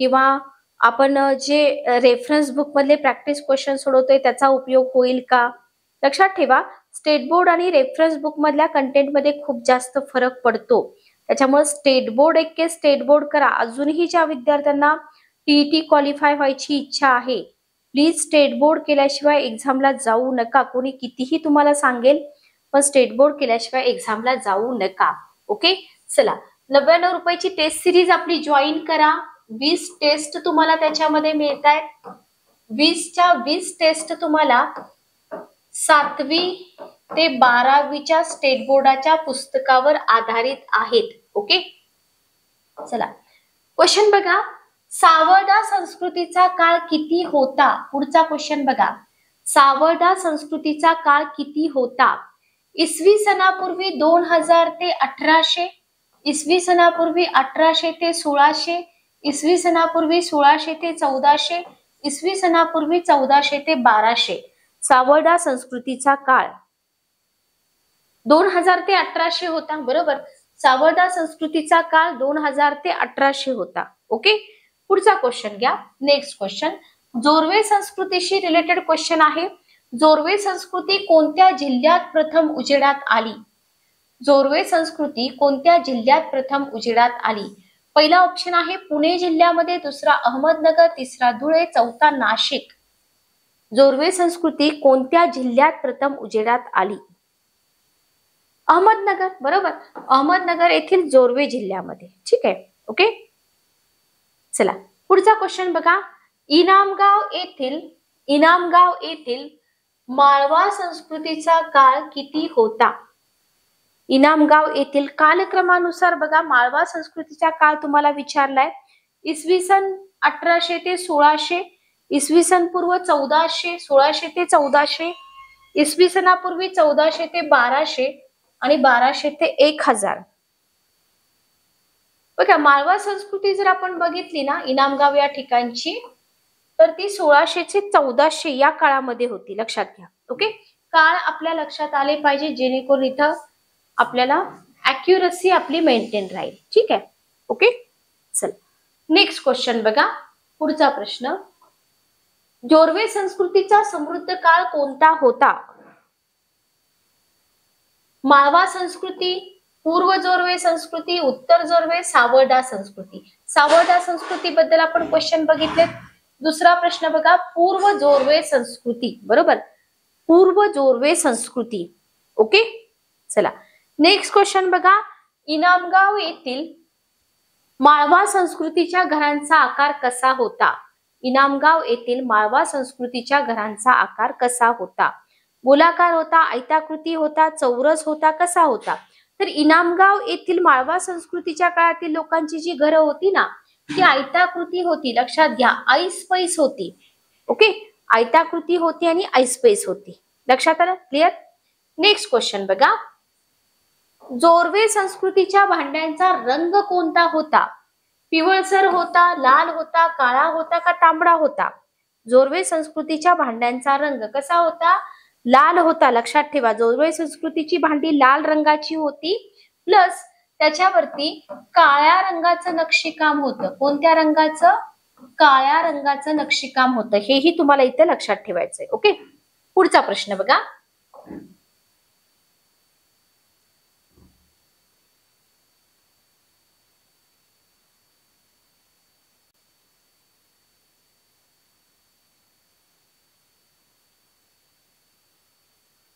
किंवा आपण जे रेफरन्स बुक मधले प्रॅक्टिस क्वेश्चन सोडवतोय त्याचा उपयोग होईल का. लक्षात ठेवा, स्टेट बोर्ड आणि रेफरन्स बुक मधल्या कंटेंट मध्ये खूप जास्त फरक पडतो. त्याच्यामुळे स्टेट बोर्ड करा. अजूनही ज्या विद्यार्थ्यांना टीईटी क्वालिफाय व्हायची इच्छा आहे, प्लीज स्टेट बोर्ड केल्याशिवाय एक्झामला जाऊ नका. कोणी कितीही तुम्हाला सांगेल, पण स्टेट बोर्ड केल्याशिवाय एक्झामला जाऊ नका. ओके, चला 99 रुपयाची टेस्ट सिरीज आपली जॉईन करा. 20 टेस्ट तुम्हाला त्याच्यामध्ये मिळत आहेत. 20च्या 20 टेस्ट तुम्हाला 7वी ते 12वीच्या स्टेट बोर्डाच्या पुस्तकावर आधारित आहेत. ओके, चला क्वेश्चन बघा. सावळदा संस्कृतीचा काळ किती होता? पुढचा क्वेश्चन बघा. सावळदा संस्कृतीचा काळ किती होता? इसवी सनापूर्वी 2000 ते 1800, इसवी सनापूर्वी 1800 ते 1600, इसवी सनापूर्वी 1600 ते 1400, इसवी सनापूर्वी 1400 ते 1200. सावळदा संस्कृतीचा काळ 2000 ते 1800 होता, बरोबर. सावळदा संस्कृतीचा काळ 2000 ते 1800 होता. ओके, पुढचा क्वेश्चन घ्या. नेक्स्ट क्वेश्चन जोरवे संस्कृतीशी रिलेटेड क्वेश्चन आहे. जोरवे संस्कृती कोणत्या जिल्ह्यात प्रथम उजेडात आली? जोरवे संस्कृती कोणत्या जिल्ह्यात प्रथम उजेडात आली? पहिला ऑप्शन आहे पुणे जिल्ह्यामध्ये, दुसरा अहमदनगर, तिसरा धुळे, चौथा नाशिक. जोरवे संस्कृती कोणत्या जिल्ह्यात प्रथम उजेडात आली? अहमदनगर, बरोबर, अहमदनगर येथील जोर्वे जिल्ह्यामध्ये. ठीक आहे, ओके. चला पुढचा क्वेश्चन बघा. इनामगाव येथील माळवा संस्कृतीचा काळ किती होता? इनामगाव येथील कालक्रमानुसार बघा माळवा संस्कृतीचा काळ तुम्हाला विचारलाय. इसवी सन 1800 ते 1600, इसवी सन पूर्व 1400, 1600 ते 1400, इसवी सनापूर्वी 1400 ते 1200 आणि 1200 ते 1000. बघा माळवा संस्कृती जर आपण बघितली ना इनामगाव या ठिकाणची, तर ती 1600 ते 1400 या काळामध्ये होती. लक्षात घ्या, ओके. काळ आपल्या लक्षात आले पाहिजे जेणेकरून इथं आपल्याला अॅक्युरसी आपली मेंटेन राहील. ठीक आहे, ओके. चल नेक्स्ट क्वेश्चन बघा. पुढचा प्रश्न, जोर्वे संस्कृतीचा समृद्ध काळ कोणता होता? माळवा संस्कृती, पूर्व जोर्वे संस्कृती, उत्तर जोर्वे, सावर्डा संस्कृती. सावर्डा संस्कृती बद्दल आपण क्वेश्चन बघितले. दुसरा प्रश्न बघा, पूर्व जोर्वे संस्कृती, बरोबर, पूर्व जोर्वे संस्कृती. ओके. चला नेक्स्ट क्वेश्चन बघा. इनामगाव येथील माळवा संस्कृतीच्या घरांचा आकार कसा होता? इनामगाव येथील माळवा संस्कृतीच्या घरांचा आकार कसा होता? गोलाकार होता, आयताकृती होता, चौरस होता, कसा होता? तर इनामगाव येथील माळवा संस्कृतीच्या काळातील लोकांची जी घरं होती ना ती आयताकृती होती. लक्षात घ्या, ऐसपैस होती. ओके, आयताकृती होती आणि ऐसपैस होती. लक्षात आलं? क्लिअर? नेक्स्ट क्वेश्चन बघा. जोर्वे संस्कृतीच्या भांड्यांचा रंग कोणता होता? पिवळसर होता, लाल होता, काळा होता का तांबडा होता? जोर्वे संस्कृतीच्या भांड्यांचा रंग कसा होता? लाल होता. लक्षात ठेवा, जोर्वे संस्कृतीची भांडी लाल रंगाची होती, प्लस त्याच्यावरती काळ्या रंगाचं नक्षीकाम होतं. कोणत्या रंगाचं? काळ्या रंगाचं नक्षीकाम होतं. हेही तुम्हाला इथे लक्षात ठेवायचंय. ओके. पुढचा प्रश्न बघा.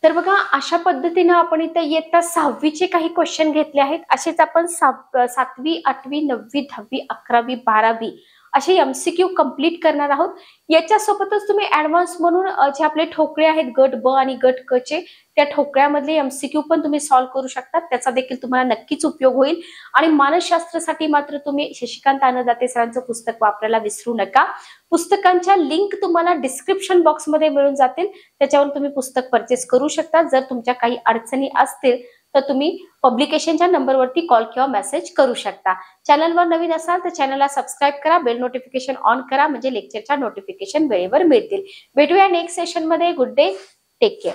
तर बघा अशा पद्धतीने आपण इथे इयत्ता 6वीचे काही क्वेश्चन घेतले आहेत. असेच आपण 7वी, 8वी, 9वी, 10वी, 11वी, 12वी असे एमसीक्यू कंप्लीट करणार आहोत. याच्यासोबतच तुम्ही ऍडव्हान्स म्हणून जे आपले ठोकळे आहेत गट ब आणि गट क चे, त्या ठोकळ्यामधले एमसीक्यू पण तुम्ही सॉल्व्ह करू शकता. त्याचा देखील तुम्हाला नक्कीच उपयोग होईल. आणि मानसशास्त्रासाठी मात्र तुम्ही शशिकांत आनंदाते सरांचं पुस्तक वापरायला विसरू नका. पुस्तकांच्या लिंक तुम्हाला डिस्क्रिप्शन बॉक्समध्ये मिळून जातील, त्याच्यावर तुम्ही पुस्तक परचेस करू शकता. जर तुमच्या काही अडचणी असतील तर तुम्ही पब्लिकेशनच्या नंबरवरती कॉल किंवा मेसेज करू शकता. चॅनलवर नवीन असाल तर चॅनलला सबस्क्राईब करा, बेल नोटिफिकेशन ऑन करा, म्हणजे लेक्चरच्या नोटिफिकेशन वेळेवर मिळतील. भेटूया नेक्स्ट सेशन मध्ये. Good day, take care.